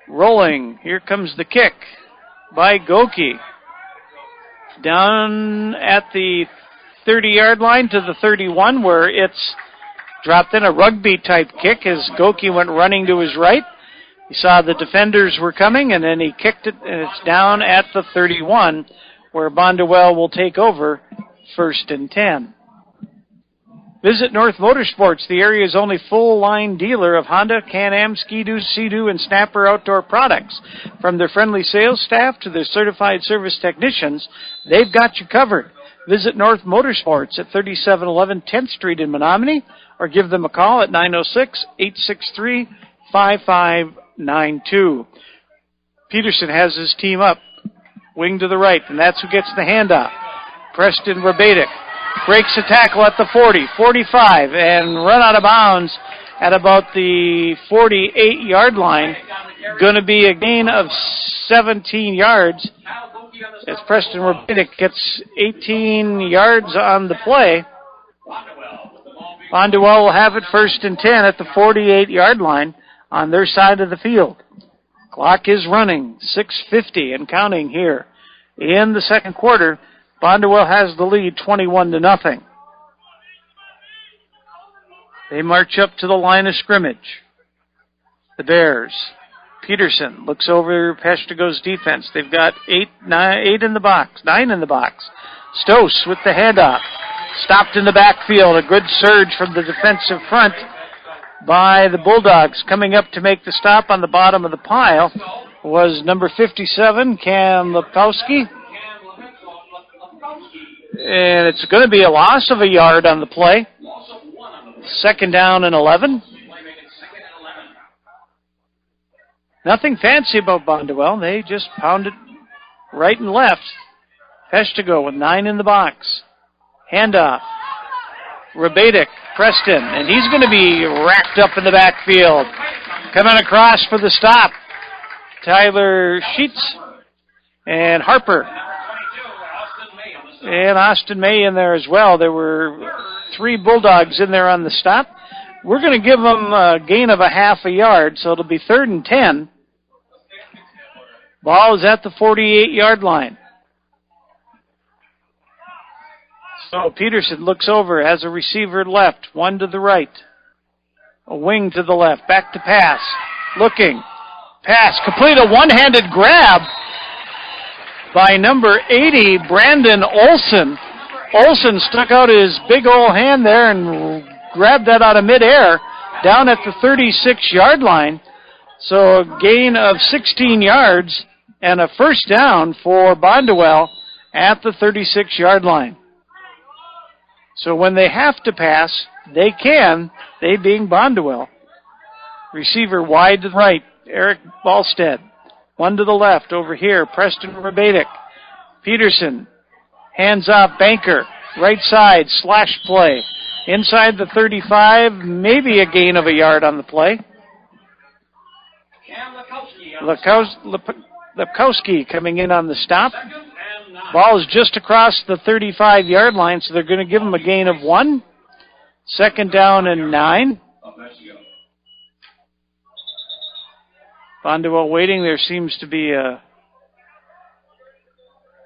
Rolling. Here comes the kick by Goki. Down at the 30-yard line to the 31 where it's dropped in a rugby-type kick as Goki went running to his right. He saw the defenders were coming, and then he kicked it, and it's down at the 31 where Bonduel will take over 1st and 10. Visit North Motorsports, the area's only full-line dealer of Honda, Can-Am, Ski-Doo, Sea-Doo, and Snapper outdoor products. From their friendly sales staff to their certified service technicians, they've got you covered. Visit North Motorsports at 3711 10th Street in Menominee, or give them a call at 906-863-5592. Peterson has his team up, wing to the right, and that's who gets the handoff. Preston Rabadic breaks a tackle at the 40, 45, and run out of bounds at about the 48-yard line. Going to be a gain of 17 yards as Preston Rabadic gets 18 yards on the play. Bonduel will have it 1st and 10 at the 48-yard line on their side of the field. Clock is running, 6:50 and counting here. In the second quarter, Bonduel has the lead 21-0. They march up to the line of scrimmage. The Bears. Peterson looks over Peshtigo's defense. They've got 9 in the box. Stos with the handoff. Stopped in the backfield. A good surge from the defensive front by the Bulldogs. Coming up to make the stop on the bottom of the pile was number 57, Cam Lepkowski. And it's going to be a loss of a yard on the play. 2nd down and 11. Nothing fancy about Bonduel. They just pound it right and left. Peshtigo with 9 in the box. Handoff. Rabadic, Preston, and he's going to be racked up in the backfield. Coming across for the stop. Tyler Sheets and Harper. And Austin May in there as well. There were 3 Bulldogs in there on the stop. We're going to give them a gain of a half a yard, so it'll be 3rd and 10. Ball is at the 48-yard line. So Peterson looks over, has a receiver left, 1 to the right. A wing to the left, back to pass. Looking. Pass, complete, a one-handed grab by number 80, Brandon Olson. Olson stuck out his big old hand there and grabbed that out of midair down at the 36-yard line. So a gain of 16 yards and a 1st down for Bonduel at the 36-yard line. So when they have to pass, they can, they being Bonduel. Receiver wide to the right, Eric Ballstead. 1 to the left over here, Preston Rabadic. Peterson, hands off Banker, right side, slash play. Inside the 35, maybe a gain of a yard on the play. Lepkowski coming in on the stop. Ball is just across the 35-yard line, so they're going to give him a gain of 1. 2nd down and 9. Bonduel waiting. There seems to be a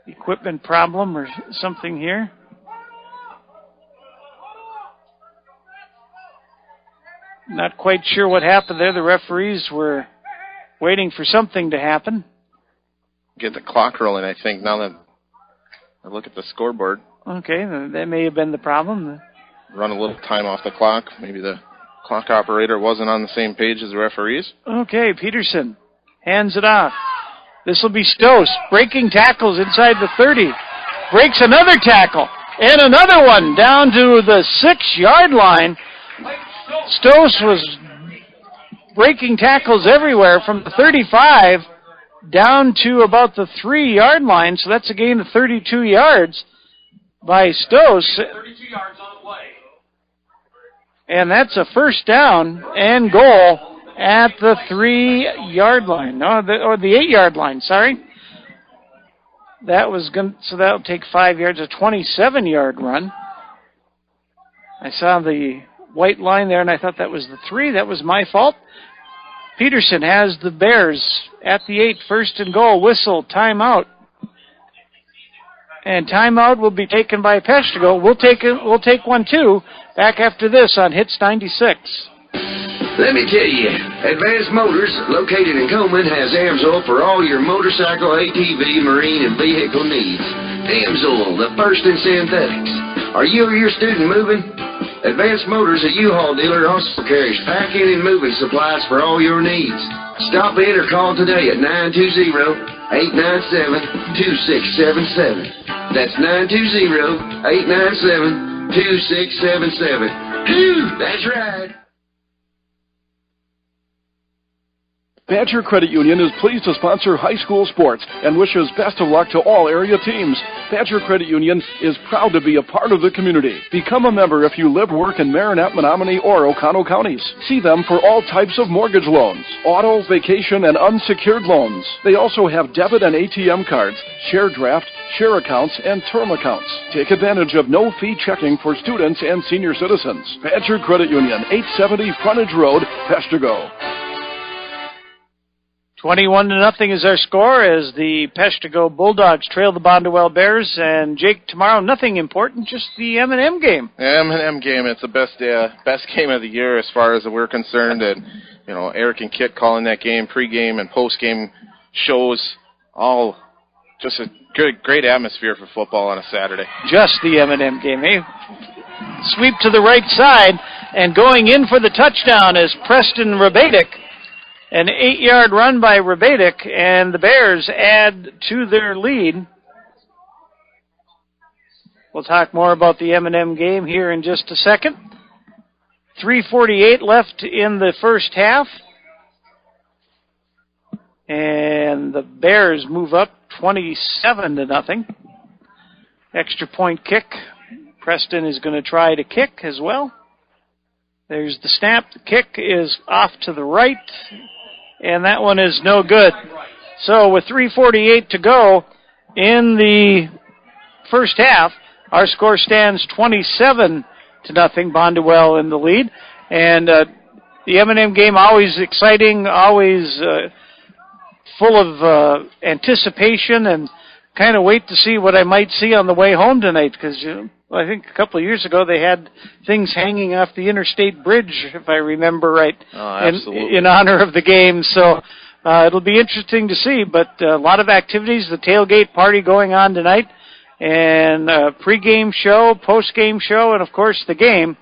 equipment problem or something here. Not quite sure what happened there. The referees were waiting for something to happen. Get the clock rolling, I think, now that I look at the scoreboard. Okay, that may have been the problem. Run a little time off the clock. Maybe the clock operator wasn't on the same page as the referees. Okay, Peterson hands it off. This will be Stos breaking tackles inside the 30. Breaks another tackle and another one down to the 6-yard line. Stos was breaking tackles everywhere from the 35 down to about the 3-yard line, so that's a gain of 32 yards by Stos. 32 yards on the play. And that's a 1st down and goal at the 3-yard line. No, or the 8-yard line, sorry. That was so that'll take 5 yards, a 27-yard run. I saw the white line there, and I thought that was the 3. That was my fault. Peterson has the Bears at the 8, 1st and goal. Whistle, timeout. And timeout will be taken by Peshtigo. We'll take one too. Back after this on Hits 96. Let me tell you, Advanced Motors, located in Coleman, has AMSOIL for all your motorcycle, ATV, marine, and vehicle needs. Amsoil, the first in synthetics. Are you or your student moving? Advanced Motors, a U-Haul dealer, also carries packing and moving supplies for all your needs. Stop in or call today at 920-897-2677. That's 920-897-2677. Whew, that's right. Badger Credit Union is pleased to sponsor high school sports and wishes best of luck to all area teams. Badger Credit Union is proud to be a part of the community. Become a member if you live, work in Marinette, Menominee, or Oconto counties. See them for all types of mortgage loans, auto, vacation, and unsecured loans. They also have debit and ATM cards, share draft, share accounts, and term accounts. Take advantage of no-fee checking for students and senior citizens. Badger Credit Union, 870 Frontage Road, Peshtigo. 21-0 is our score as the Peshtigo Bulldogs trail the Bonduel Bears. And, Jake, tomorrow nothing important, just the M&M game. M&M game. It's the best game of the year as far as we're concerned. And, Eric and Kit calling that game, pregame and postgame shows, all just a great atmosphere for football on a Saturday. Just the M&M game, eh? Sweep to the right side, and going in for the touchdown is Preston Rabadic. An 8-yard run by Rabadic, and the Bears add to their lead. We'll talk more about the M&M game here in just a second. 3:48 left in the first half. And the Bears move up 27-0. Extra point kick. Preston is going to try to kick as well. There's the snap. The kick is off to the right. And that one is no good. So with 3:48 to go in the first half, our score stands 27-0, Bonduel in the lead. And the M&M game, always exciting, always full of anticipation, and kind of wait to see what I might see on the way home tonight, because I think a couple of years ago they had things hanging off the interstate bridge, if I remember right, in honor of the game. So it'll be interesting to see, but a lot of activities, the tailgate party going on tonight, and pregame show, postgame show, and of course the game,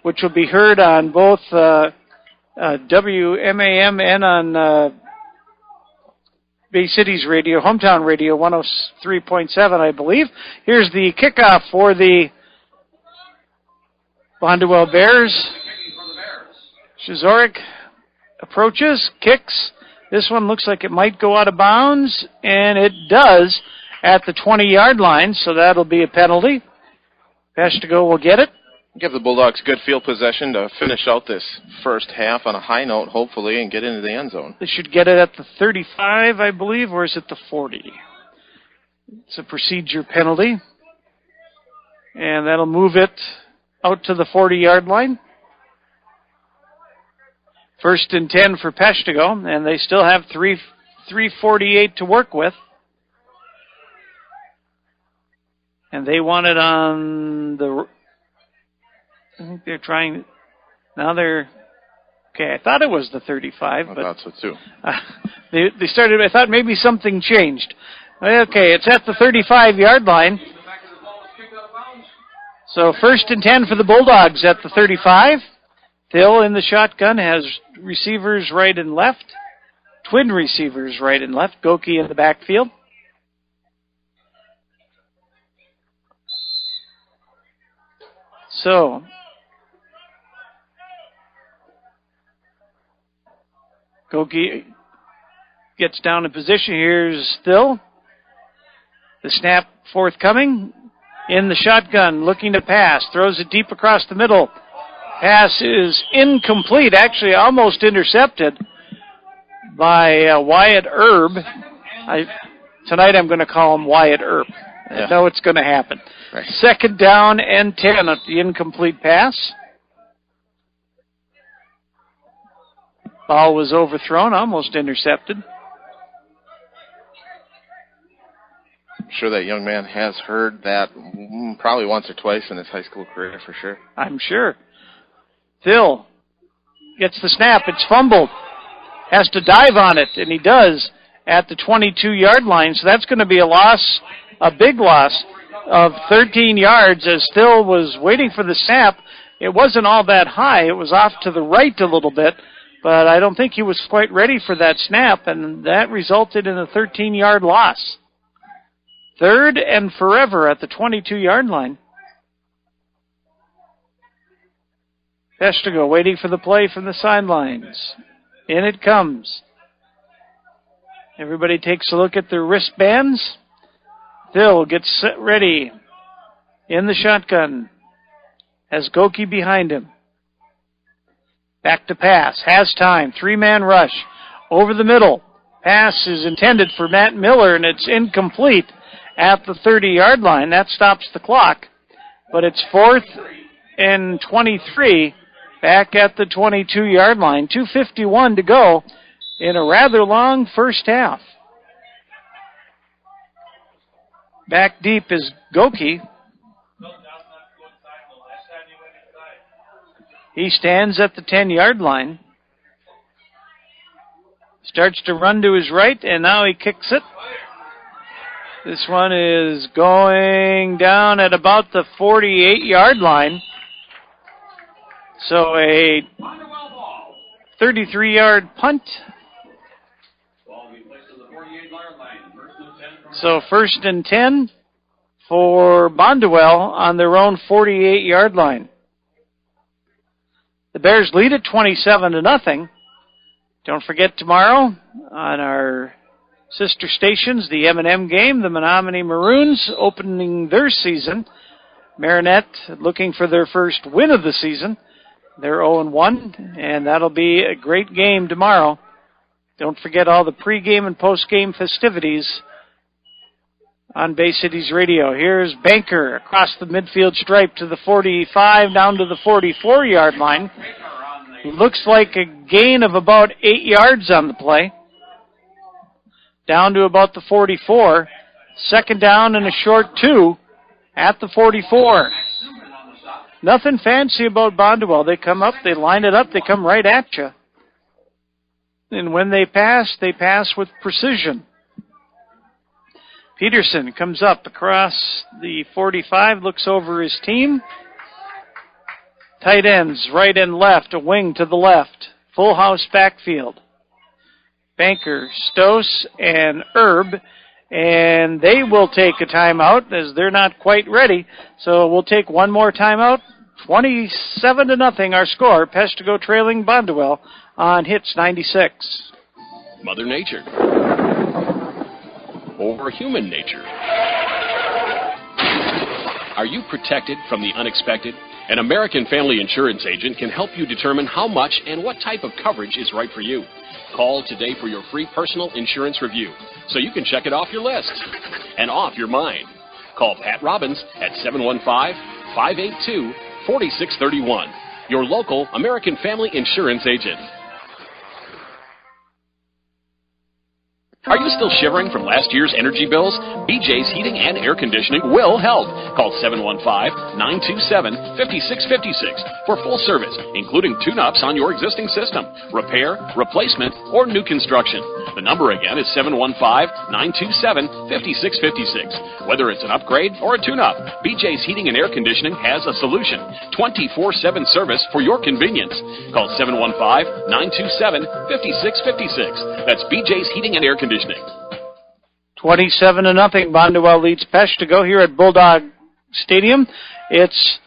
which will be heard on both WMAM and on Bay Cities Radio, Hometown Radio, 103.7, I believe. Here's the kickoff for the Bonduel Bears. Shazorik approaches, kicks. This one looks like it might go out of bounds, and it does at the 20-yard line, so that'll be a penalty. Peshtigo will get it. Give the Bulldogs good field possession to finish out this first half on a high note, hopefully, and get into the end zone. They should get it at the 35, I believe, or is it the 40? It's a procedure penalty. And that'll move it out to the 40-yard line. 1st and 10 for Peshtigo, and they still have 3:48 to work with. And they want it on the... I think they're trying... Now they're... Okay, I thought it was the 35, but... I thought so, too. They started... I thought maybe something changed. Okay, it's at the 35-yard line. So 1st and 10 for the Bulldogs at the 35. Thill in the shotgun has receivers right and left. Twin receivers right and left. Goki in the backfield. So... Goki gets down in position. Here's Thill. The snap forthcoming. In the shotgun, looking to pass. Throws it deep across the middle. Pass is incomplete. Actually, almost intercepted by Wyatt Erb. Tonight I'm going to call him Wyatt Erb. I know it's going to happen. Right. 2nd down and 10 at the incomplete pass. Ball was overthrown, almost intercepted. I'm sure that young man has heard that probably once or twice in his high school career, for sure. I'm sure. Thill gets the snap. It's fumbled. Has to dive on it, and he does at the 22-yard line. So that's going to be a loss a big loss of 13 yards as Still was waiting for the snap. It wasn't all that high. It was off to the right a little bit, but I don't think he was quite ready for that snap, and that resulted in a 13-yard loss. 3rd and forever at the 22-yard line. Peshtigo waiting for the play from the sidelines. In it comes. Everybody takes a look at their wristbands. Still gets set ready in the shotgun. Has Goki behind him. Back to pass. Has time. 3-man rush. Over the middle. Pass is intended for Matt Miller, and it's incomplete at the 30-yard line. That stops the clock. But it's 4th and 23 back at the 22-yard line. 2:51 to go in a rather long first half. Back deep is Goki. He stands at the 10-yard line. Starts to run to his right, and now he kicks it. This one is going down at about the 48-yard line. So a 33-yard punt. So 1st and 10 for Bonduel on their own 48-yard line. The Bears lead at 27-0. Don't forget tomorrow on our sister stations, the M&M game, the Menominee Maroons opening their season. Marinette looking for their first win of the season. They're 0-1, and that'll be a great game tomorrow. Don't forget all the pregame and postgame festivities on Bay Cities Radio. Here's Banker across the midfield stripe to the 45, down to the 44-yard line. Looks like a gain of about 8 yards on the play. Down to about the 44. 2nd down and a short 2 at the 44. Nothing fancy about Bonduel. They come up, they line it up, they come right at you. And when they pass with precision. Peterson comes up across the 45, looks over his team. Tight ends, right and left, a wing to the left. Full house backfield. Banker, Stos, and Herb, and they will take a timeout as they're not quite ready. So we'll take one more timeout. 27-0 our score. Peshtigo trailing Bonduel on Hits 96. Mother Nature. Or human nature. Are you protected from the unexpected? An American Family Insurance agent can help you determine how much and what type of coverage is right for you. Call today for your free personal insurance review so you can check it off your list and off your mind. Call Pat Robbins at 715-582-4631. Your local American Family Insurance agent. Are you still shivering from last year's energy bills? BJ's Heating and Air Conditioning will help. Call 715-927-5656 for full service, including tune-ups on your existing system, repair, replacement, or new construction. The number again is 715-927-5656. Whether it's an upgrade or a tune-up, BJ's Heating and Air Conditioning has a solution. 24/7 service for your convenience. Call 715-927-5656. That's BJ's Heating and Air Conditioning. 27-0. Bonduel leads Peshtigo here at Bulldog Stadium. It's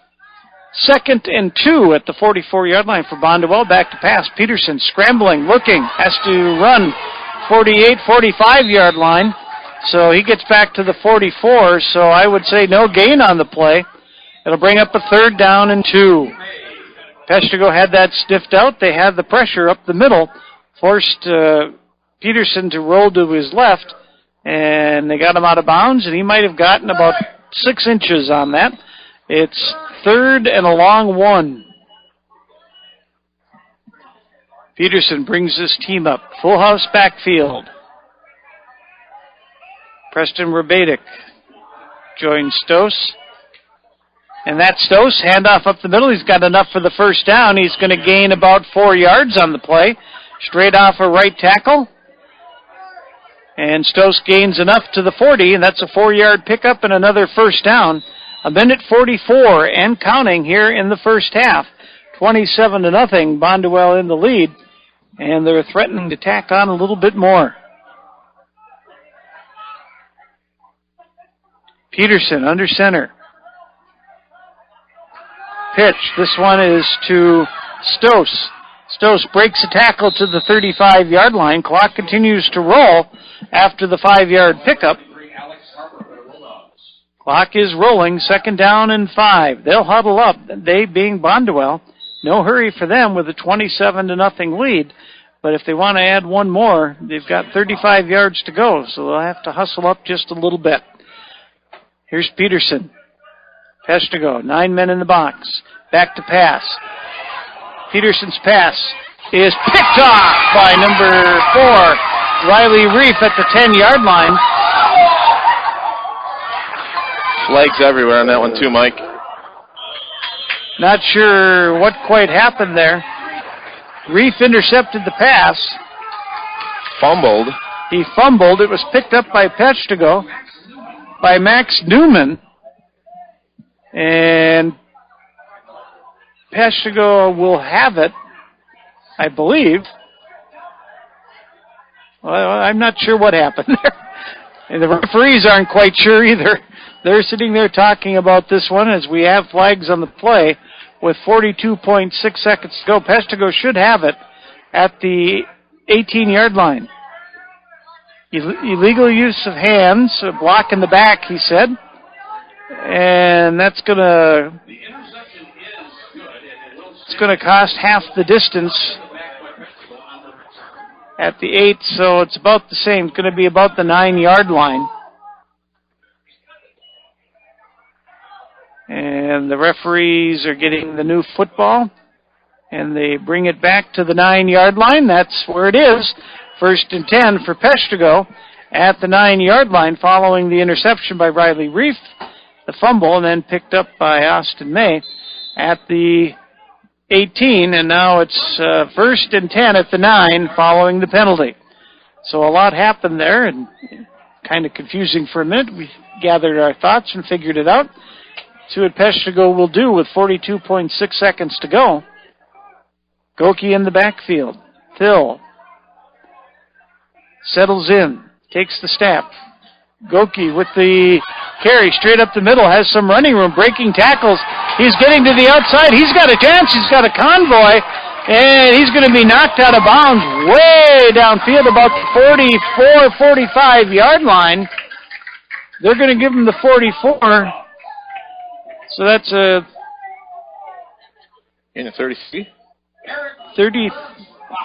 2nd and 2 at the 44-yard line for Bonduel. Back to pass. Peterson scrambling, looking, has to run 48, 45-yard line. So he gets back to the 44. So I would say no gain on the play. It'll bring up a 3rd down and 2. Peshtigo had that sniffed out. They had the pressure up the middle, forced Peterson to roll to his left, and they got him out of bounds, and he might have gotten about 6 inches on that. It's 3rd and a long 1. Peterson brings his team up. Full house backfield. Preston Rabadic joins Stos. And that's Stos. Handoff up the middle. He's got enough for the first down. He's going to gain about 4 yards on the play. Straight off a right tackle. And Stoss gains enough to the 40, and that's a 4-yard pickup and another first down. 1:44 and counting here in the first half. 27-0, Bonduel in the lead, and they're threatening to tack on a little bit more. Peterson under center. Pitch. This one is to Stoss. Stoss breaks a tackle to the 35-yard line. Clock continues to roll after the 5-yard pickup. Clock is rolling. 2nd down and 5. They'll huddle up, they being Bonduel. No hurry for them with a 27-0 lead. But if they want to add one more, they've got 35 yards to go, so they'll have to hustle up just a little bit. Here's Peterson. Peshtigo, 9 men in the box. Back to pass. Peterson's pass is picked off by number 4, Riley Reef at the 10-yard line. Flags everywhere on that one too, Mike. Not sure what quite happened there. Reef intercepted the pass. Fumbled. He fumbled. It was picked up by Peshtigo, by Max Newman. And Peshtigo will have it, I believe. Well, I'm not sure what happened there. And the referees aren't quite sure either. They're sitting there talking about this one as we have flags on the play with 42.6 seconds to go. Peshtigo should have it at the 18-yard line. Illegal use of hands, a block in the back, he said. And that's going to cost half the distance at the 8, so it's about the same. It's going to be about the 9-yard line. And the referees are getting the new football, and they bring it back to the 9-yard line. That's where it is. 1st and 10 for Peshtigo at the 9-yard line following the interception by Riley Reef, the fumble, and then picked up by Austin May at the 18, and now it's 1st and 10 at the 9 following the penalty. So a lot happened there, and kind of confusing for a minute. We gathered our thoughts and figured it out. See what Peshtigo will do with 42.6 seconds to go. Goki in the backfield. Thill settles in, takes the snap. Goki with the carry straight up the middle, has some running room, breaking tackles. He's getting to the outside. He's got a chance. He's got a convoy, and he's going to be knocked out of bounds way downfield about the 45-yard line. They're going to give him the 44. So that's a... In a 33?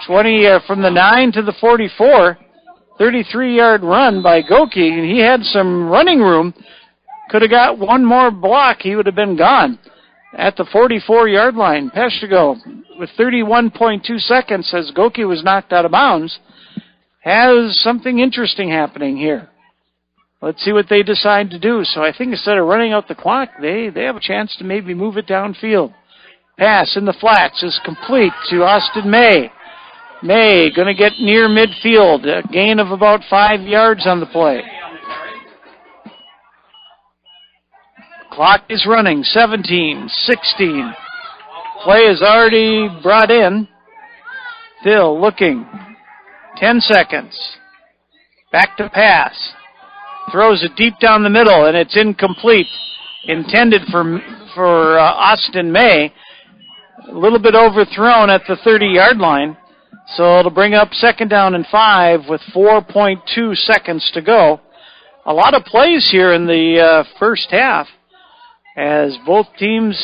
20 from the 9 to the 44. 33-yard run by Goki, and he had some running room. Could have got one more block. He would have been gone at the 44-yard line. Peshtigo, with 31.2 seconds, as Goki was knocked out of bounds, has something interesting happening here. Let's see what they decide to do. So I think instead of running out the clock, they have a chance to maybe move it downfield. Pass in the flats is complete to Austin May. May going to get near midfield, a gain of about 5 yards on the play. Clock is running, 17, 16. Play is already brought in. Thill looking, 10 seconds. Back to pass. Throws it deep down the middle, and it's incomplete. Intended for Austin May. A little bit overthrown at the 30-yard line. So it'll bring up 2nd down and 5 with 4.2 seconds to go. A lot of plays here in the first half, as both teams,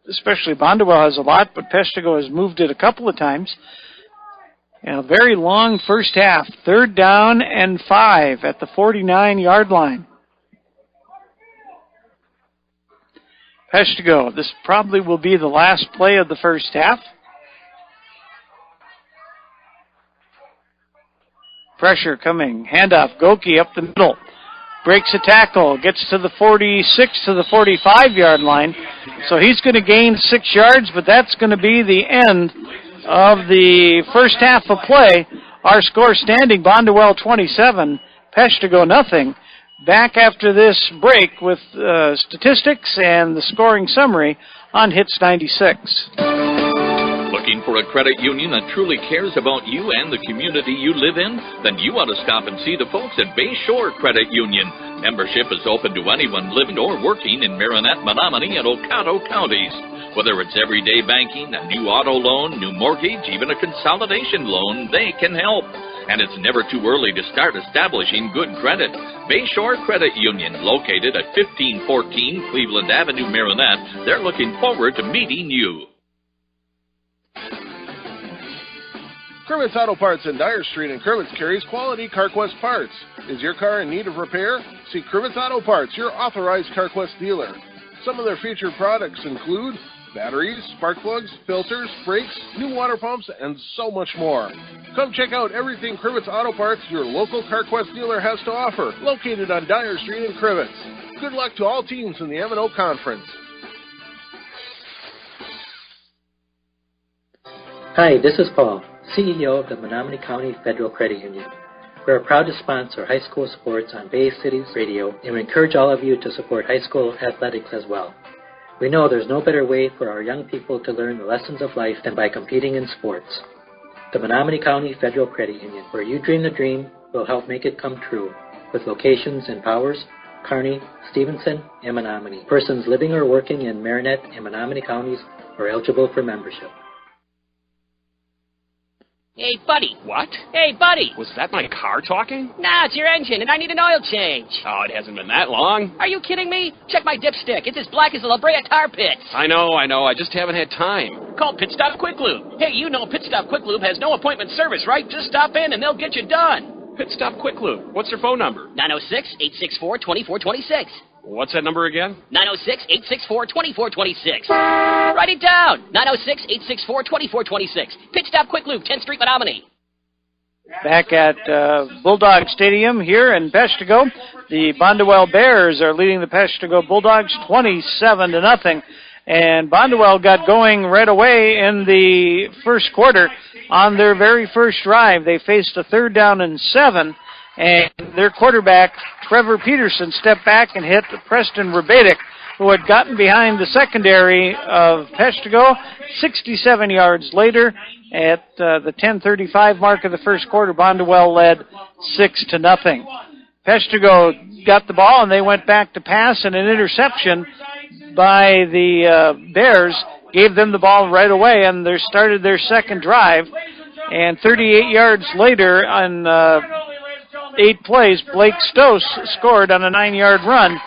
especially Bonduel has a lot, but Peshtigo has moved it a couple of times. And a very long first half. 3rd down and 5 at the 49-yard line. Peshtigo, this probably will be the last play of the first half. Pressure coming. Handoff. Goki up the middle. Breaks a tackle. Gets to the 46 to the 45-yard line. So he's going to gain 6 yards, but that's going to be the end of the first half of play. Our score standing, Bonduel 27, Peshtigo nothing. Back after this break with statistics and the scoring summary on Hits 96. Looking for a credit union that truly cares about you and the community you live in? Then you ought to stop and see the folks at Bayshore Credit Union. Membership is open to anyone living or working in Marinette, Menominee, and Oconto counties. Whether it's everyday banking, a new auto loan, new mortgage, even a consolidation loan, they can help. And it's never too early to start establishing good credit. Bayshore Credit Union, located at 1514 Cleveland Avenue, Marinette. They're looking forward to meeting you. Kermit's Auto Parts in Dyer Street and Kermit's carries quality CarQuest parts. Is your car in need of repair? See Kermit's Auto Parts, your authorized CarQuest dealer. Some of their featured products include batteries, spark plugs, filters, brakes, new water pumps, and so much more. Come check out everything Kermit's Auto Parts, your local CarQuest dealer, has to offer, located on Dyer Street in Kermit's. Good luck to all teams in the M&O Conference. Hi, this is Paul, CEO of the Menominee County Federal Credit Union. We are proud to sponsor high school sports on Bay Cities Radio, and we encourage all of you to support high school athletics as well. We know there's no better way for our young people to learn the lessons of life than by competing in sports. The Menominee County Federal Credit Union, where you dream the dream, will help make it come true, with locations in Powers, Kearney, Stevenson, and Menominee. Persons living or working in Marinette and Menominee counties are eligible for membership. Hey, buddy. What? Hey, buddy. Was that my car talking? Nah, it's your engine, and I need an oil change. Oh, it hasn't been that long. Are you kidding me? Check my dipstick. It's as black as the La Brea tar pits. I know. I just haven't had time. Call Pit Stop Quick Lube. Hey, you know Pit Stop Quick Lube has no appointment service, right? Just stop in, and they'll get you done. Pit Stop Quick Lube. What's their phone number? 906-864-2426. What's that number again? 906-864-2426. Write it down. 906-864-2426. Pit Stop Quick Lube, 10th Street, Menominee. Back at Bulldog Stadium here in Peshtigo, the Bonduel Bears are leading the Peshtigo Bulldogs 27-0. And Bonduel got going right away in the first quarter on their very first drive. They faced a 3rd down and 7, and their quarterback, Trevor Peterson, stepped back and hit Preston Rebatic, who had gotten behind the secondary of Peshtigo. 67 yards later, at the 10:35 mark of the first quarter, Bonduel led 6-0. Peshtigo got the ball, and they went back to pass, and an interception by the Bears gave them the ball right away, and they started their second drive. And 38 yards later, on 8 plays, Blake Stose scored on a 9-yard run.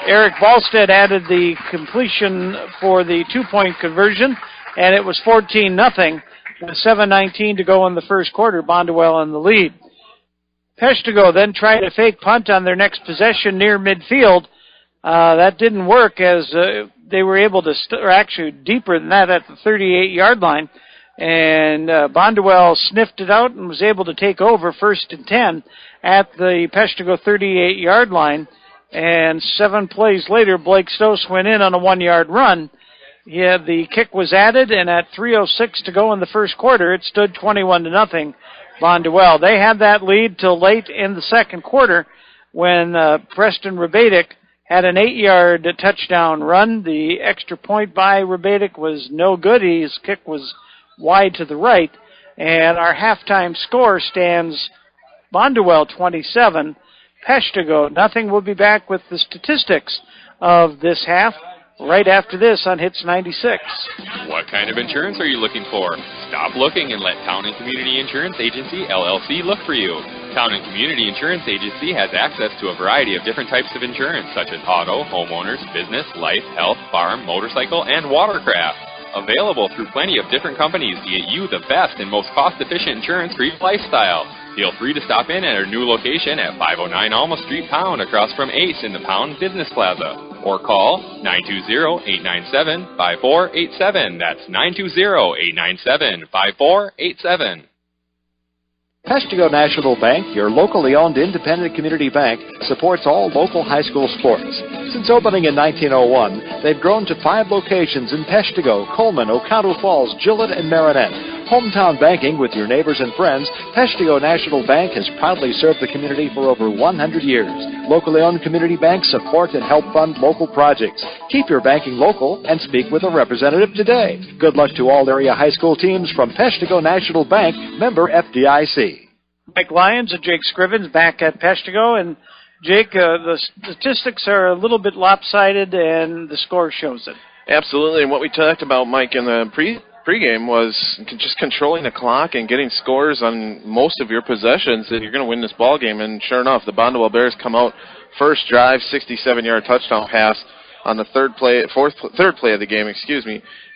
Eric Ballstead added the completion for the 2-point conversion, and it was 14-0 with 7:19 to go in the first quarter. Bonduel in the lead. Peshtigo then tried a fake punt on their next possession near midfield. That didn't work, as they were able to, or actually deeper than that, at the 38-yard line. And Bonduel sniffed it out and was able to take over 1st and 10 at the Peshtigo 38-yard line. And 7 plays later, Blake Stose went in on a 1-yard run. The kick was added, and at 3:06 to go in the first quarter, it stood 21-0 Bonduel. They had that lead till late in the second quarter when Preston Rebatic had an 8-yard touchdown run. The extra point by Rebatic was no good. His kick was wide to the right. And our halftime score stands Bonduel 27, Peshtigo nothing. We'll be back with the statistics of this half right after this on Hits 96. What kind of insurance are you looking for? Stop looking and let Town and Community Insurance Agency, LLC, look for you. Town and Community Insurance Agency has access to a variety of different types of insurance, such as auto, homeowners, business, life, health, farm, motorcycle, and watercraft. Available through plenty of different companies to get you the best and most cost-efficient insurance for your lifestyle. Feel free to stop in at our new location at 509 Alma Street, Pound, across from Ace in the Pound Business Plaza. Or call 920-897-5487. That's 920-897-5487. Peshtigo National Bank, your locally owned independent community bank, supports all local high school sports. Since opening in 1901, they've grown to 5 locations in Peshtigo, Coleman, Oconto Falls, Gillett, and Marinette. Hometown banking with your neighbors and friends, Peshtigo National Bank has proudly served the community for over 100 years. Locally owned community banks support and help fund local projects. Keep your banking local and speak with a representative today. Good luck to all area high school teams from Peshtigo National Bank, member FDIC. Mike Lyons and Jake Scrivens back at Peshtigo. And Jake, the statistics are a little bit lopsided, and the score shows it. Absolutely, and what we talked about, Mike, in the pregame was just controlling the clock and getting scores on most of your possessions, and you're going to win this ball game. And sure enough, the Bonduel Bears come out first drive, 67-yard touchdown pass on the third play of the game,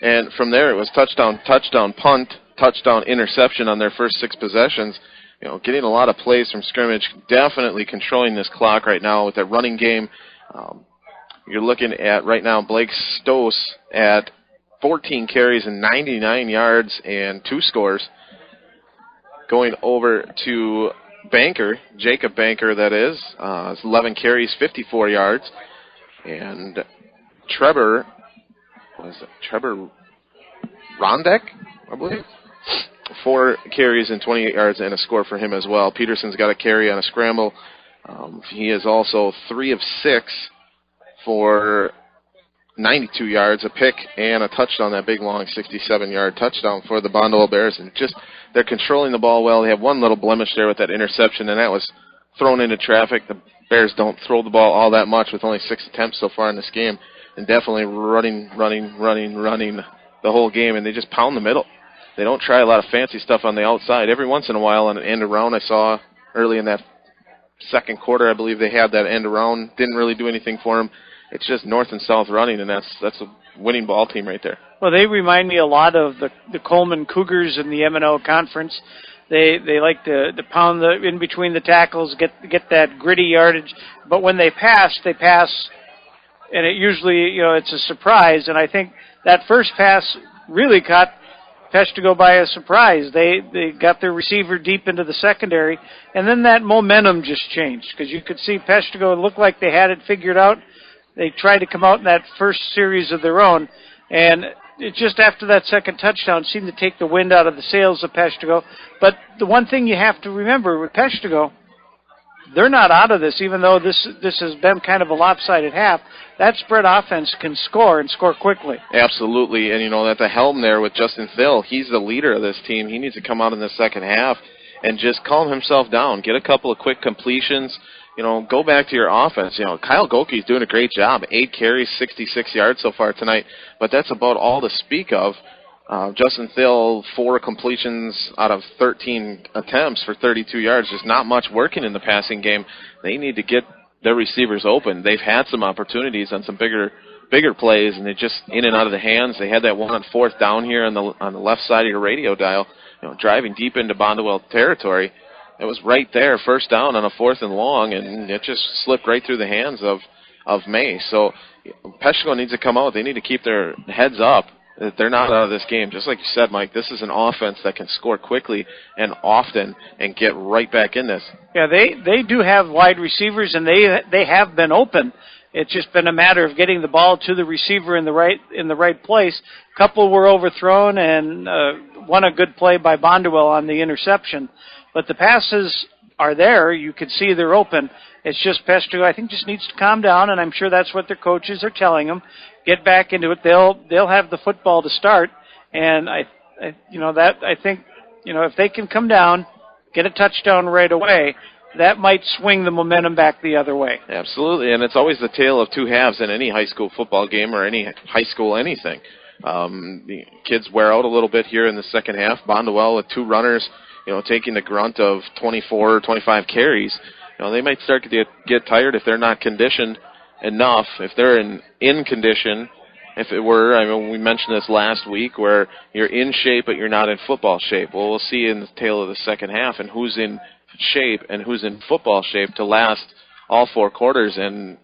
and from there it was touchdown, punt, touchdown, interception on their first 6 possessions. You know, getting a lot of plays from scrimmage, definitely controlling this clock right now with that running game. You're looking at right now Blake Stoss at 14 carries and 99 yards and 2 scores. Going over to Banker, Jacob Banker, that is, 11 carries, 54 yards. And Trevor Rondek, I believe? 4 carries and 28 yards and a score for him as well. Peterson's got a carry on a scramble. He is also 3 of 6 for 92 yards, a pick, and a touchdown, that big, long 67-yard touchdown for the Bonduel Bears. And just, they're controlling the ball well. They have one little blemish there with that interception, and that was thrown into traffic. The Bears don't throw the ball all that much with only 6 attempts so far in this game, and definitely running the whole game, and they just pound the middle. They don't try a lot of fancy stuff on the outside. Every once in a while on an end around, I saw early in that second quarter, I believe they had that end around. Didn't really do anything for them. It's just north and south running, and that's a winning ball team right there. Well, they remind me a lot of the Coleman Cougars in the M&O Conference. They like to pound in between the tackles, get that gritty yardage. But when they pass, and it usually, it's a surprise. And I think that first pass really caught Peshtigo by a surprise. They got their receiver deep into the secondary, and then that momentum just changed because you could see Peshtigo looked like they had it figured out. They tried to come out in that first series of their own, and it just after that second touchdown seemed to take the wind out of the sails of Peshtigo. But the one thing you have to remember with Peshtigo, they're not out of this, even though this has been kind of a lopsided half. That spread offense can score and score quickly. Absolutely, and at the helm there with Justin Thill, he's the leader of this team. He needs to come out in the second half and just calm himself down, get a couple of quick completions. Go back to your offense. Kyle Goelke's doing a great job. 8 carries, 66 yards so far tonight, but that's about all to speak of. Justin Thill, 4 completions out of 13 attempts for 32 yards. There's not much working in the passing game. They need to get their receivers open. They've had some opportunities on some bigger plays, and they're just in and out of the hands. They had that one on 4th down here on the left side of your radio dial, driving deep into Bonduel territory. It was right there, first down on a 4th and long, and it just slipped right through the hands of May. So Peshtigo needs to come out. They need to keep their heads up. They're not out of this game. Just like you said, Mike, this is an offense that can score quickly and often and get right back in this. Yeah, they do have wide receivers, and they have been open. It's just been a matter of getting the ball to the receiver in the right place. A couple were overthrown, and one a good play by Bonduel on the interception. But the passes are there. You can see they're open. It's just Peshtigo, I think, just needs to calm down, and I'm sure that's what their coaches are telling them. Get back into it. They'll have the football to start, and I think if they can come down, get a touchdown right away, that might swing the momentum back the other way. Absolutely, and it's always the tale of two halves in any high school football game or any high school anything. The kids wear out a little bit here in the second half. Bonduel with 2 runners, taking the grunt of 24 or 25 carries. They might start to get tired if they're not conditioned enough. If they're in condition, if it were, we mentioned this last week, where you're in shape but you're not in football shape. Well, we'll see in the tail of the second half and who's in shape and who's in football shape to last all 4 quarters, and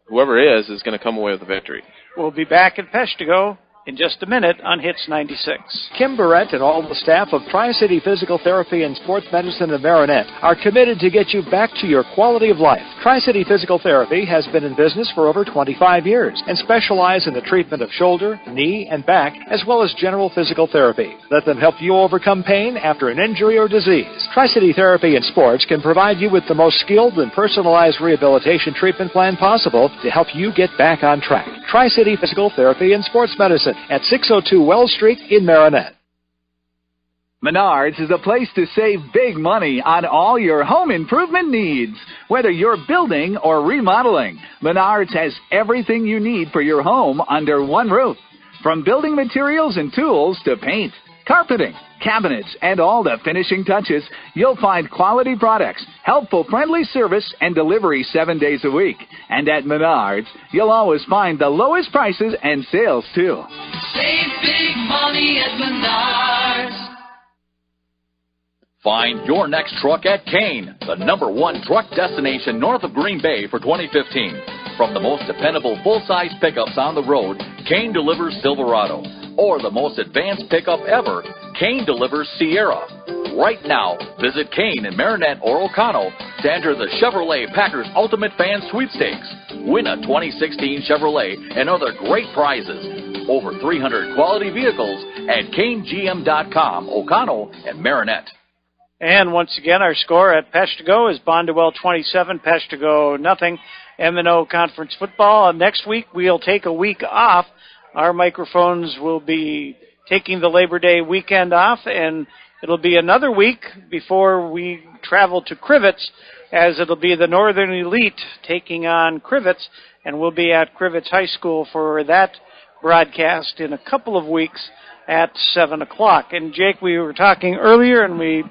whoever is going to come away with the victory. We'll be back at Peshtigo in just a minute on Hits 96. Kim Barrett and all the staff of Tri-City Physical Therapy and Sports Medicine of Marinette are committed to get you back to your quality of life. Tri-City Physical Therapy has been in business for over 25 years and specialize in the treatment of shoulder, knee, and back, as well as general physical therapy. Let them help you overcome pain after an injury or disease. Tri-City Therapy and Sports can provide you with the most skilled and personalized rehabilitation treatment plan possible to help you get back on track. Tri-City Physical Therapy and Sports Medicine at 602 Wells Street in Marinette. Menards is a place to save big money on all your home improvement needs. Whether you're building or remodeling, Menards has everything you need for your home under one roof. From building materials and tools to paint, carpeting, cabinets, and all the finishing touches, you'll find quality products, helpful, friendly service, and delivery 7 days a week. And at Menards, you'll always find the lowest prices and sales, too. Save big money at Menards. Find your next truck at Kane, the #1 truck destination north of Green Bay for 2015. From the most dependable full-size pickups on the road, Kane delivers Silverado. Or the most advanced pickup ever, Kane delivers Sierra. Right now, visit Kane in Marinette or O'Connell to enter the Chevrolet Packers Ultimate Fan Sweepstakes. Win a 2016 Chevrolet and other great prizes. Over 300 quality vehicles at KaneGM.com, O'Connell and Marinette. And once again, our score at Peshtigo is Bonduel 27, Peshtigo nothing. M&O Conference Football. Next week, we'll take a week off. Our microphones will be taking the Labor Day weekend off, and it'll be another week before we travel to Crivets, as it'll be the Northern Elite taking on Crivets, and we'll be at Crivets High School for that broadcast in a couple of weeks at 7 o'clock. And, Jake, we were talking earlier, and we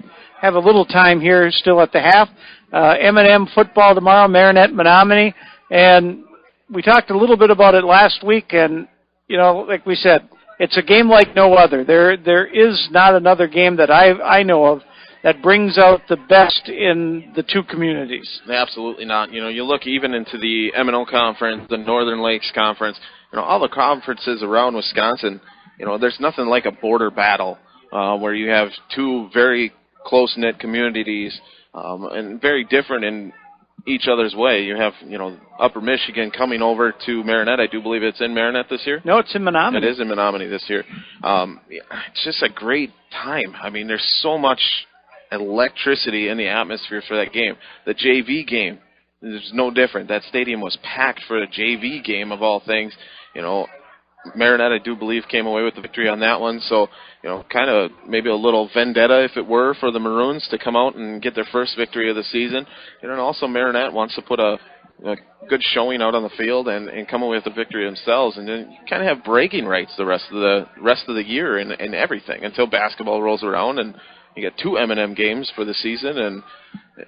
have a little time here still at the half. M&M football tomorrow, Marinette, Menominee, and we talked a little bit about it last week, and, you know, like we said, it's a game like no other. There is not another game that I know of that brings out the best in the two communities. Absolutely not. You know, you look even into the M&O Conference, the Northern Lakes Conference, you know, all the conferences around Wisconsin, you know, there's nothing like a border battle where you have two very close-knit communities and very different in each other's way. You have, you know, Upper Michigan coming over to Marinette. I do believe it's in Marinette this year. No, it's in Menominee. It is in Menominee this year. It's just a great time. I mean, there's so much electricity in the atmosphere for that game. The JV game is no different. That stadium was packed for the JV game of all things. You know, Marinette, I do believe, came away with the victory on that one. So, you know, kind of maybe a little vendetta, if it were, for the Maroons to come out and get their first victory of the season. You know, and also Marinette wants to put a good showing out on the field and come away with the victory themselves. And then you kind of have bragging rights the rest of the year and everything until basketball rolls around and you get two M&M games for the season, and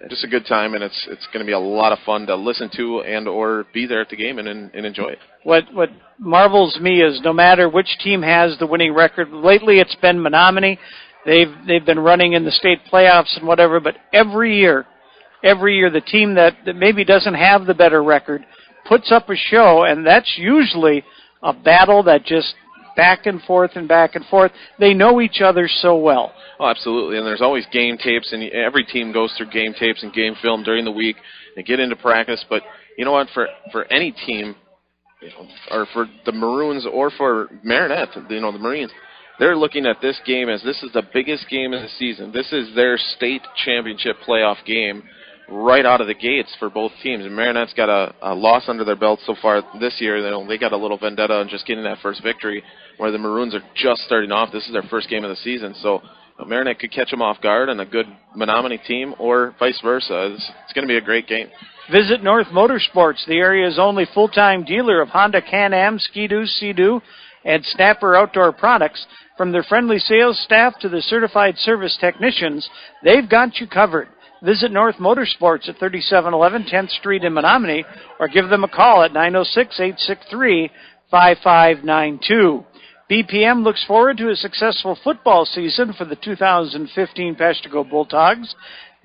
just a good time, and it's going to be a lot of fun to listen to and or be there at the game and enjoy it. What marvels me is no matter which team has the winning record, lately it's been Menominee. They've been running in the state playoffs and whatever, but every year the team that maybe doesn't have the better record puts up a show, and that's usually a battle that just back and forth and back and forth. They know each other so well. Oh, absolutely, and there's always game tapes, and every team goes through game tapes and game film during the week and get into practice. But you know what, for any team, you know, or for the Maroons or for Marinette, you know, the Marines, they're looking at this game as this is the biggest game of the season. This is their state championship playoff game right out of the gates for both teams. And Marinette's got a loss under their belt so far this year. They got a little vendetta on just getting that first victory, where the Maroons are just starting off. This is their first game of the season. So Marinette could catch them off guard, and a good Menominee team, or vice versa. It's going to be a great game. Visit North Motorsports, the area's only full-time dealer of Honda, Can-Am, Ski-Doo, Sea-Doo, and Snapper outdoor products. From their friendly sales staff to the certified service technicians, they've got you covered. Visit North Motorsports at 3711 10th Street in Menominee, or give them a call at 906-863-5592. BPM looks forward to a successful football season for the 2015 Peshtigo Bulldogs.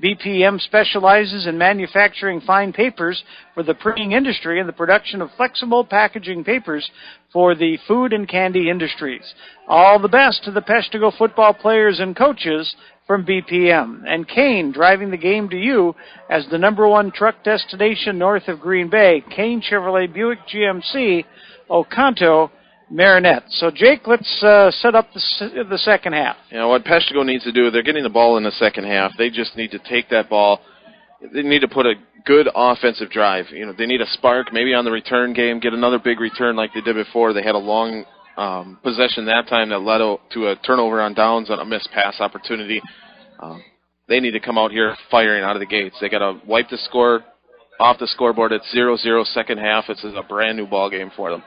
BPM specializes in manufacturing fine papers for the printing industry and the production of flexible packaging papers for the food and candy industries. All the best to the Peshtigo football players and coaches from BPM. And Kane driving the game to you as the #1 truck destination north of Green Bay. Kane Chevrolet Buick GMC, Oconto, Marinette. So, Jake, let's set up the second half. You know, what Peshtigo needs to do, they're getting the ball in the second half. They just need to take that ball. They need to put a good offensive drive. You know, they need a spark, maybe on the return game, get another big return like they did before. They had a long possession that time that led to a turnover on downs and a missed pass opportunity. They need to come out here firing out of the gates. They got to wipe the score off the scoreboard. It's 0-0 second half. It's a brand new ball game for them.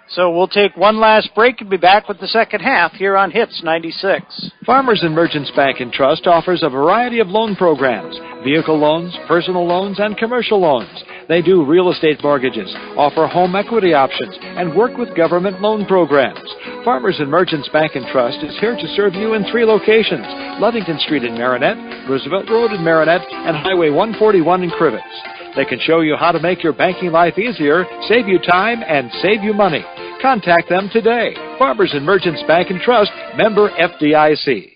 So we'll take one last break and be back with the second half here on Hits 96. Farmers and Merchants Bank and Trust offers a variety of loan programs, vehicle loans, personal loans, and commercial loans. They do real estate mortgages, offer home equity options, and work with government loan programs. Farmers and Merchants Bank and Trust is here to serve you in 3 locations: Ludington Street in Marinette, Roosevelt Road in Marinette, and Highway 141 in Crivets. They can show you how to make your banking life easier, save you time, and save you money. Contact them today. Farmers and Merchants Bank and Trust, member FDIC.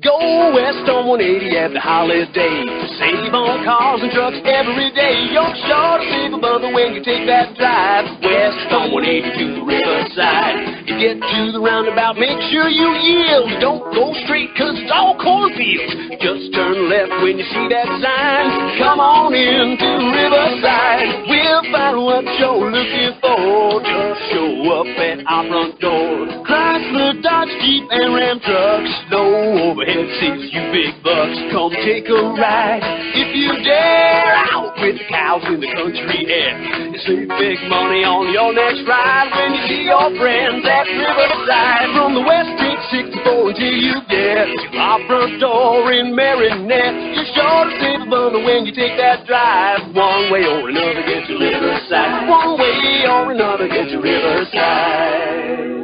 Go west on 180 at the holiday. Save on cars and trucks every day. You're sure to save a brother when you take that drive west on 180 to the riverside. You get to the roundabout, make sure you yield. Don't go straight, cause it's all cornfields. Just turn left when you see that sign. Come on in to the riverside. We'll find what you're looking for. Just show up at our front door. Chrysler, Dodge, Jeep, and Ram trucks. No overhead seats, you big bucks. Come take a ride. If you dare, out with the cows in the country air. You save big money on your next ride when you see your friends at Riverside. From the West Street 64 until you get to our front door in Marinette. You're sure to save a bundle when you take that drive. One way or another, get to Riverside. One way or another, get to Riverside.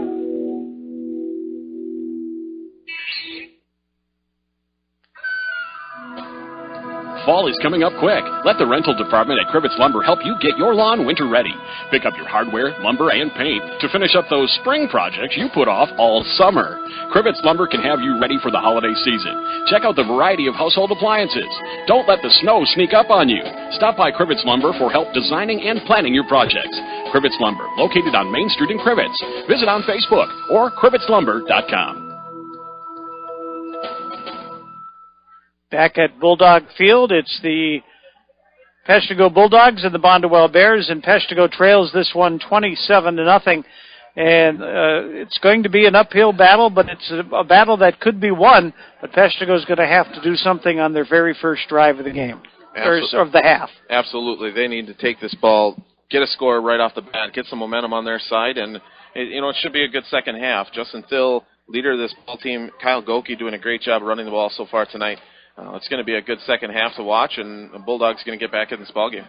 Fall is coming up quick. Let the rental department at Crivets Lumber help you get your lawn winter ready. Pick up your hardware, lumber, and paint to finish up those spring projects you put off all summer. Crivets Lumber can have you ready for the holiday season. Check out the variety of household appliances. Don't let the snow sneak up on you. Stop by Crivets Lumber for help designing and planning your projects. Crivets Lumber, located on Main Street in Crivets. Visit on Facebook or crivetslumber.com. Back at Bulldog Field, it's the Peshtigo Bulldogs and the Bonduel Bears, and Peshtigo trails this one 27-0. And it's going to be an uphill battle, but it's a battle that could be won. But Peshtigo's going to have to do something on their very first drive of the game, or of the half. Absolutely. They need to take this ball, get a score right off the bat, get some momentum on their side, and it should be a good second half. Justin Thill, leader of this ball team, Kyle Goki doing a great job running the ball so far tonight. It's going to be a good second half to watch, and the Bulldogs going to get back in this ball game.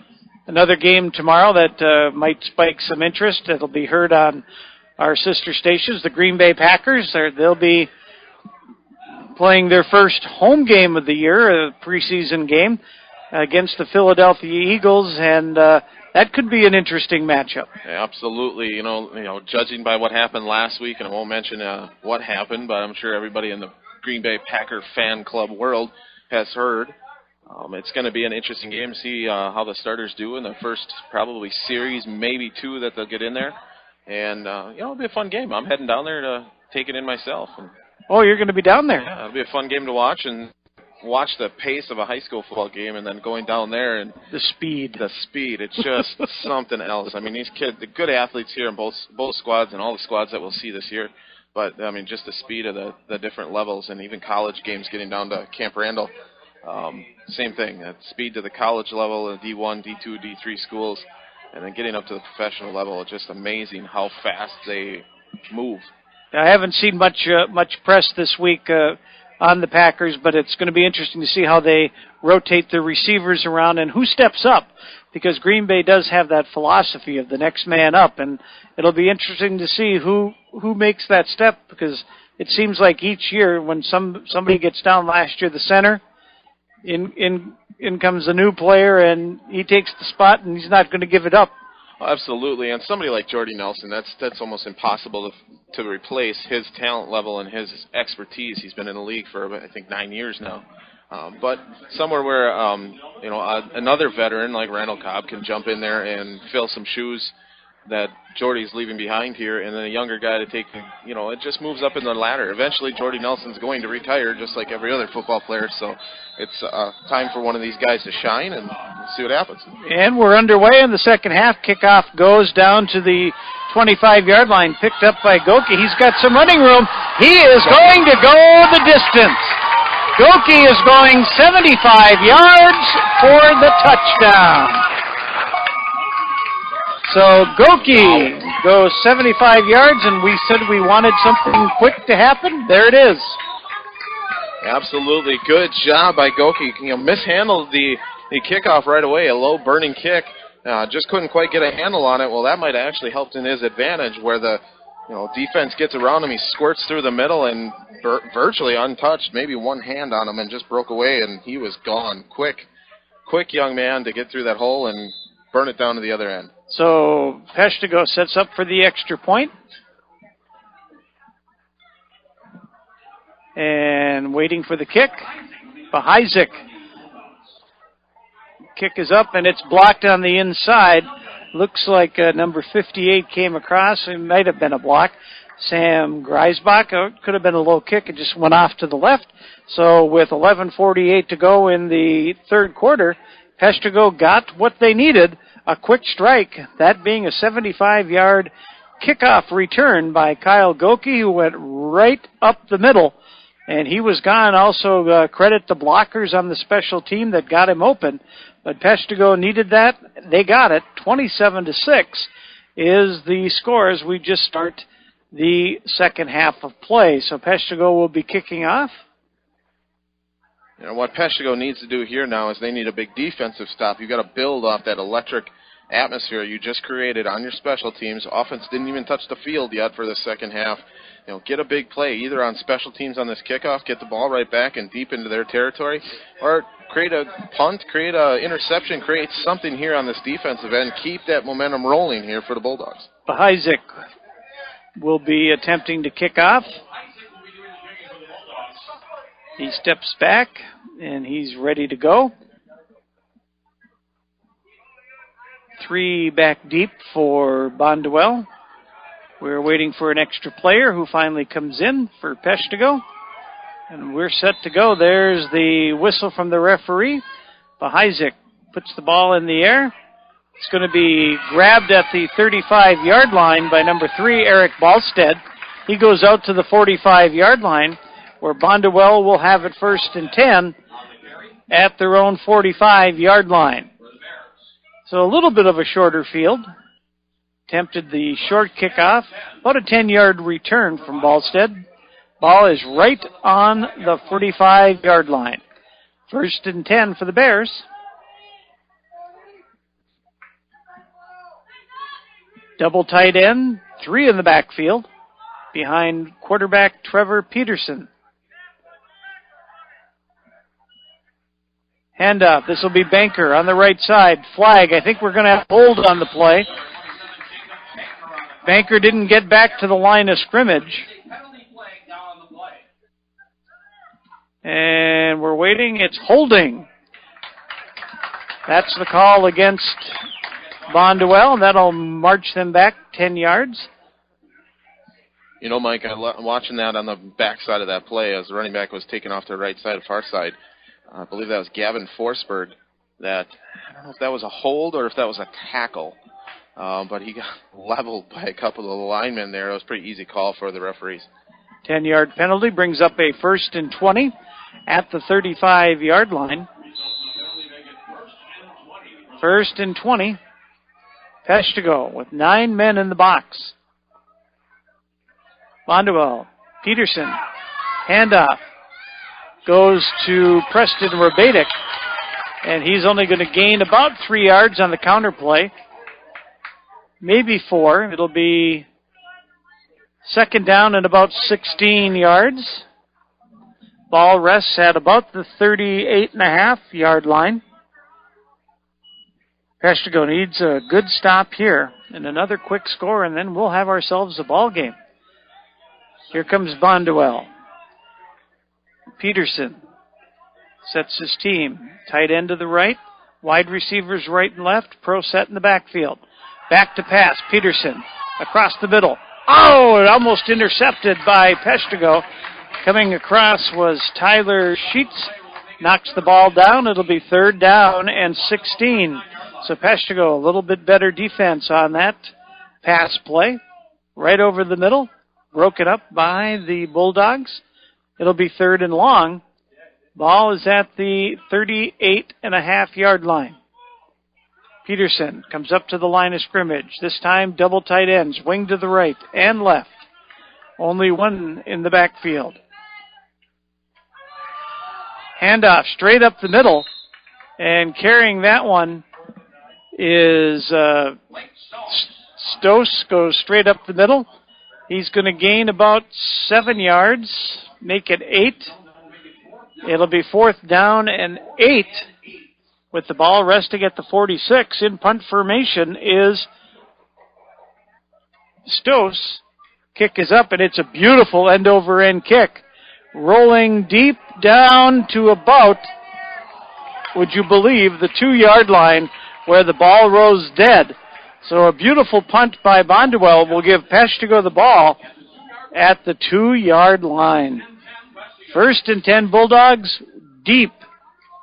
Another game tomorrow that might spike some interest. It'll be heard on our sister stations, the Green Bay Packers. They'll be playing their first home game of the year, a preseason game, against the Philadelphia Eagles, and that could be an interesting matchup. Yeah, absolutely. You know, judging by what happened last week, and I won't mention what happened, but I'm sure everybody in the Green Bay Packer fan club world has heard. It's going to be an interesting game to see how the starters do in the first probably series, maybe 2 that they'll get in there. And, it'll be a fun game. I'm heading down there to take it in myself. Oh, you're going to be down there? Yeah, it'll be a fun game to watch and watch the pace of a high school football game and then going down there. And the speed. It's just something else. I mean, these kids, the good athletes here in both squads and all the squads that we'll see this year. But, I mean, just the speed of the different levels, and even college games getting down to Camp Randall. Same thing, speed to the college level, D1, D2, D3 schools, and then getting up to the professional level. It's just amazing how fast they move. I haven't seen much press this week on the Packers, but it's going to be interesting to see how they rotate the receivers around and who steps up. because Green Bay does have that philosophy of the next man up, and it'll be interesting to see who makes that step, because it seems like each year when somebody gets down, last year the center, in comes a new player, and he takes the spot, and he's not going to give it up. Absolutely, and somebody like Jordy Nelson, that's almost impossible to replace his talent level and his expertise. He's been in the league for, I think, 9 years now. But somewhere where another veteran like Randall Cobb can jump in there and fill some shoes that Jordy's leaving behind here, and then a younger guy to take, it just moves up in the ladder. Eventually, Jordy Nelson's going to retire just like every other football player, so it's time for one of these guys to shine and see what happens. And we're underway in the second half. Kickoff goes down to the 25-yard line, picked up by Goki. He's got some running room. He is going to go the distance. Goki is going 75 yards for the touchdown. So Goki goes 75 yards, and we said we wanted something quick to happen. There it is. Absolutely. Good job by Goki. Mishandled the kickoff right away, a low burning kick. Just couldn't quite get a handle on it. Well, that might have actually helped in his advantage, where the defense gets around him. He squirts through the middle and virtually untouched, maybe one hand on him, and just broke away, and he was gone. Quick young man to get through that hole and burn it down to the other end. So Peshtigo sets up for the extra point. And waiting for the kick. Bahizik. Kick is up, and it's blocked on the inside. Looks like number 58 came across. It might have been a block. Sam Greisbach. It could have been a low kick. It just went off to the left. So with 11:48 to go in the third quarter, Peshtigo got what they needed. A quick strike, that being a 75-yard kickoff return by Kyle Goki, who went right up the middle, and he was gone. Also credit the blockers on the special team that got him open, but Peshtigo needed that. They got it. 27-6 is the score as we just start the second half of play. So Peshtigo will be kicking off. What Peshtigo needs to do here now is they need a big defensive stop. You've got to build off that electric atmosphere you just created on your special teams. Offense didn't even touch the field yet for the second half. Get a big play either on special teams on this kickoff, get the ball right back and deep into their territory, or create a punt, create an interception, create something here on this defensive end. Keep that momentum rolling here for the Bulldogs. Bahizik will be attempting to kick off. He steps back, and he's ready to go. 3 back deep for Bonduel. We're waiting for an extra player who finally comes in for Peshtigo. And we're set to go. There's the whistle from the referee. Bahizik puts the ball in the air. It's going to be grabbed at the 35-yard line by number 3, Eric Balstead. He goes out to the 45-yard line, where Bonduel will have it 1st and 10 at their own 45-yard line. So a little bit of a shorter field. Attempted the short kickoff. About a 10-yard return from Balstead. Ball is right on the 45-yard line. 1st and 10 for the Bears. Double tight end, 3 in the backfield, behind quarterback Trevor Peterson. Handoff. This will be Banker on the right side. Flag. I think we're going to have hold on the play. Banker didn't get back to the line of scrimmage. And we're waiting. It's holding. That's the call against Bonduel, and that'll march them back 10 yards. Mike, I'm watching that on the backside of that play as the running back was taken off to the right side, far side. I believe that was Gavin Forsberg. I don't know if that was a hold or if that was a tackle, but he got leveled by a couple of the linemen there. It was a pretty easy call for the referees. 10-yard penalty brings up a 1st and 20 at the 35-yard line. 1st and 20. Peshtigo with 9 men in the box. Bonduel, Peterson, handoff. Goes to Preston Rabatic. And he's only going to gain about 3 yards on the counter play. Maybe 4. It'll be second down and about 16 yards. Ball rests at about the 38.5-yard line. Peshtigo needs a good stop here and another quick score, and then we'll have ourselves a ball game. Here comes Bonduel. Peterson sets his team. Tight end to the right, wide receivers right and left, pro set in the backfield. Back to pass, Peterson across the middle. Oh, it almost intercepted by Peshtigo. Coming across was Tyler Sheets. Knocks the ball down. It'll be third down and 16. So Peshtigo, a little bit better defense on that pass play. Right over the middle. Broken up by the Bulldogs. It'll be third and long. Ball is at the 38.5-yard line. Peterson comes up to the line of scrimmage. This time double tight ends. Wing to the right and left. Only one in the backfield. Handoff straight up the middle. And carrying that one is Stos, goes straight up the middle. He's going to gain about 7 yards, make it 8. It'll be fourth down and 8 with the ball resting at the 46. In punt formation is Stos. Kick is up, and it's a beautiful end-over-end kick. Rolling deep down to about, would you believe, the 2-yard line where the ball rose dead. So a beautiful punt by Bonduel will give Peshtigo the ball at the 2-yard line. First and 10 Bulldogs deep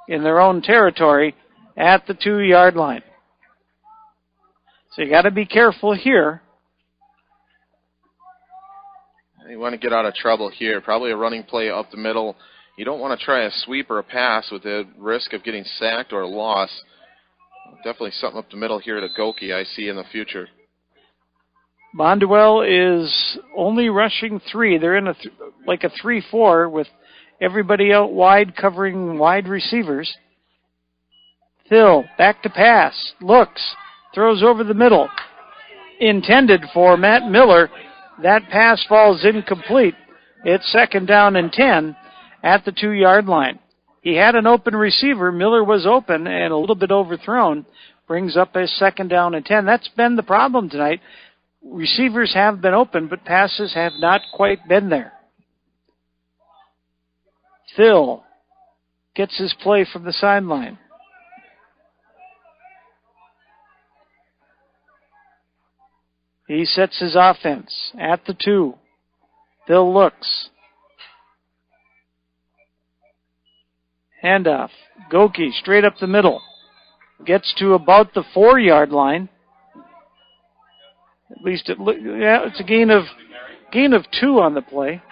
in their own territory at the 2-yard line. So you got to be careful here. You want to get out of trouble here. Probably a running play up the middle. You don't want to try a sweep or a pass with the risk of getting sacked or lost. Definitely something up the middle here to Goki I see in the future. Bonduel is only rushing 3. They're in like a 3-4 with everybody out wide covering wide receivers. Thill, back to pass, looks, throws over the middle. Intended for Matt Miller. That pass falls incomplete. It's second down and 10 at the 2-yard line. He had an open receiver. Miller was open and a little bit overthrown. Brings up a second down and 10. That's been the problem tonight. Receivers have been open, but passes have not quite been there. Phil gets his play from the sideline. He sets his offense at the 2. Phil looks. Handoff. Goki straight up the middle. Gets to about the 4-yard line. At least it's a gain of 2 on the play.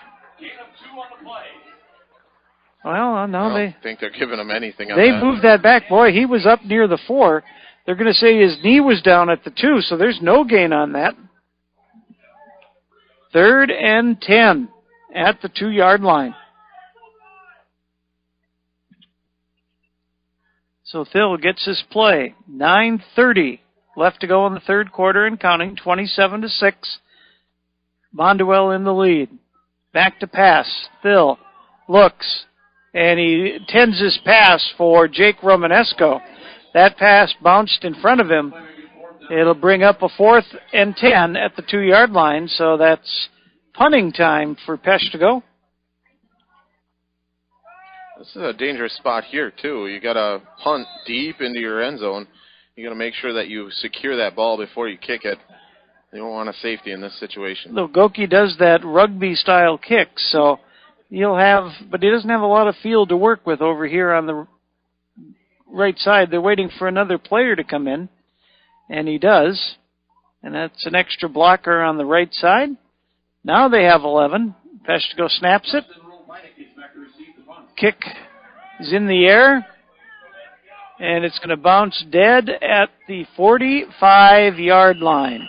Well, no, I don't think they're giving him anything on they that. moved that back. Boy, he was up near the 4. They're going to say his knee was down at the 2, so there's no gain on that. Third and 10 at the 2-yard line. So Thill gets his play. 9:30 left to go in the third quarter and counting. 27-6. Bonduel in the lead. Back to pass. Thill looks, and he tends his pass for Jake Romanesco. That pass bounced in front of him. It'll bring up a fourth and 10 at the 2-yard line, so that's punting time for Peshtigo. This is a dangerous spot here, too. You got to punt deep into your end zone. You got to make sure that you secure that ball before you kick it. You don't want a safety in this situation. Look, Goki does that rugby-style kick, so he'll have, but he doesn't have a lot of field to work with over here on the right side. They're waiting for another player to come in, and he does. And that's an extra blocker on the right side. Now they have 11. Peshtigo snaps it. Kick is in the air, and it's going to bounce dead at the 45-yard line.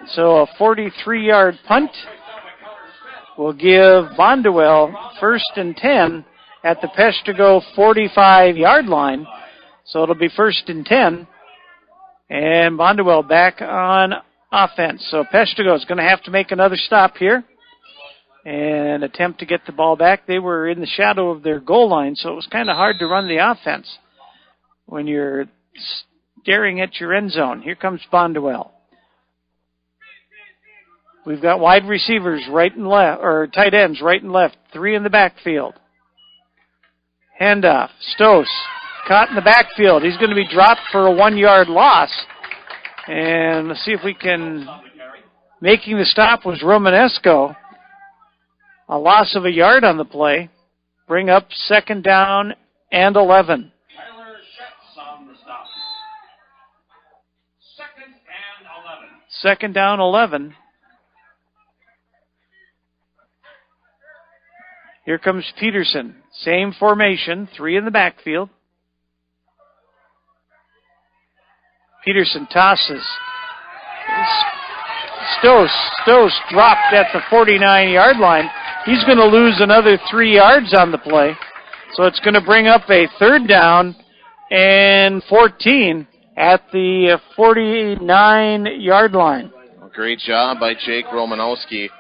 So a 43-yard punt will give Bonduel first and 10 at the Peshtigo 45-yard line. So it'll be 1st and 10. And Bonduel back on offense. So Peshtigo is going to have to make another stop here and attempt to get the ball back. They were in the shadow of their goal line, so it was kind of hard to run the offense when you're staring at your end zone. Here comes Bonduel. We've got wide receivers right and left, or tight ends right and left. 3 in the backfield. Handoff. Stos caught in the backfield. He's going to be dropped for a 1-yard loss. And let's see if we can... Making the stop was Romanesco. A loss of a yard on the play. Bring up 2nd down and 11. On the stop. 2nd down, 11. Here comes Peterson. Same formation, 3 in the backfield. Peterson tosses. Stos dropped at the 49-yard line. He's going to lose another 3 yards on the play. So it's going to bring up a 3rd down and 14 at the 49-yard line. Great job by Jake Romanesco,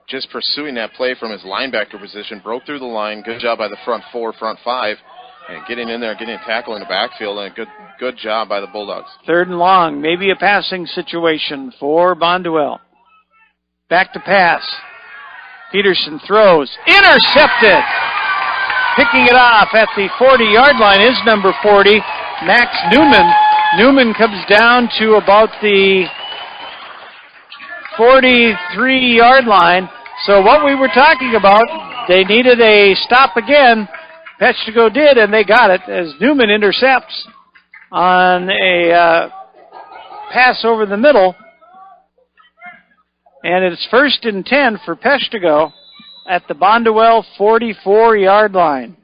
just pursuing that play from his linebacker position. Broke through the line. Good job by the front 4, front 5. And getting in there, getting a tackle in the backfield, and a good job by the Bulldogs. 3rd and long, maybe a passing situation for Bonduel. Back to pass. Peterson throws. Intercepted! Picking it off at the 40-yard line is number 40, Max Newman. Newman comes down to about the 43-yard line. So what we were talking about, they needed a stop again. Peshtigo did, and they got it as Newman intercepts on a pass over the middle. And it's 1st and 10 for Peshtigo at the Bonduel 44-yard line.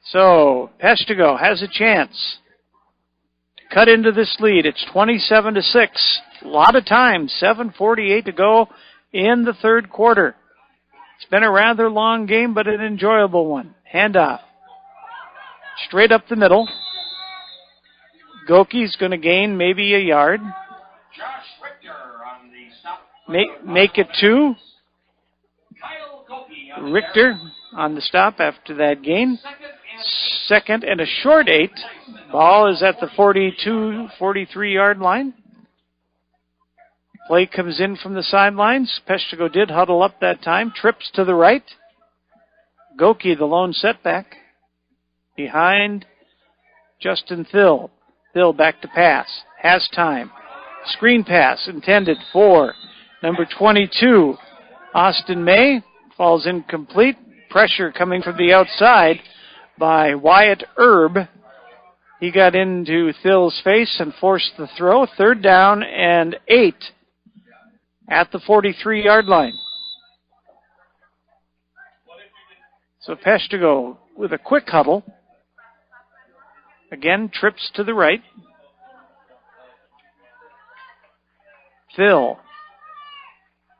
So Peshtigo has a chance to cut into this lead. It's 27-6. A lot of time, 7:48 to go in the 3rd quarter. It's been a rather long game, but an enjoyable one. Handoff. Straight up the middle. Goki's going to gain maybe a yard. Make it 2. Richter on the stop after that gain. 2nd and a short 8. Ball is at the 43-yard line. Play comes in from the sidelines. Peshtigo did huddle up that time. Trips to the right. Goki, the lone setback. Behind Justin Thill. Thill back to pass. Has time. Screen pass intended for number 22, Austin May. Falls incomplete. Pressure coming from the outside by Wyatt Erb. He got into Thill's face and forced the throw. 3rd down and 8 at the 43-yard line. So Peshtigo with a quick huddle. Again, trips to the right. Thill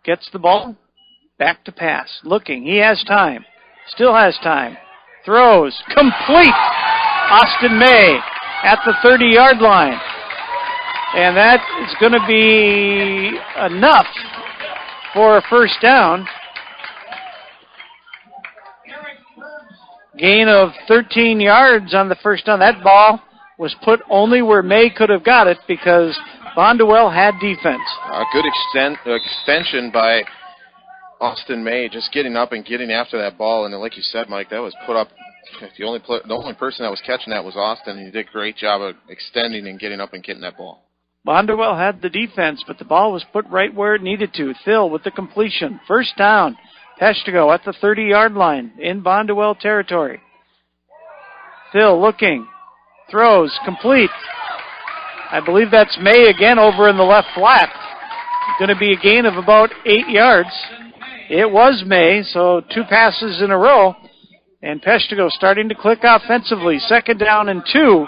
gets the ball. Back to pass. Looking. He has time. Still has time. Throws. Complete. Austin May at the 30-yard line. And that is going to be enough for a 1st down. Gain of 13 yards on the 1st down. That ball was put only where May could have got it because Bonduel had defense. A good extension by Austin May, just getting up and getting after that ball. And like you said, Mike, that was put up. The only person that was catching that was Austin, and he did a great job of extending and getting up and getting that ball. Bonduel had the defense, but the ball was put right where it needed to. Thill with the completion. 1st down. Peshtigo at the 30-yard line in Bonduel territory. Thill looking. Throws. Complete. I believe that's May again over in the left flat. Going to be a gain of about 8 yards. It was May, so 2 passes in a row. And Peshtigo starting to click offensively. 2nd down and 2.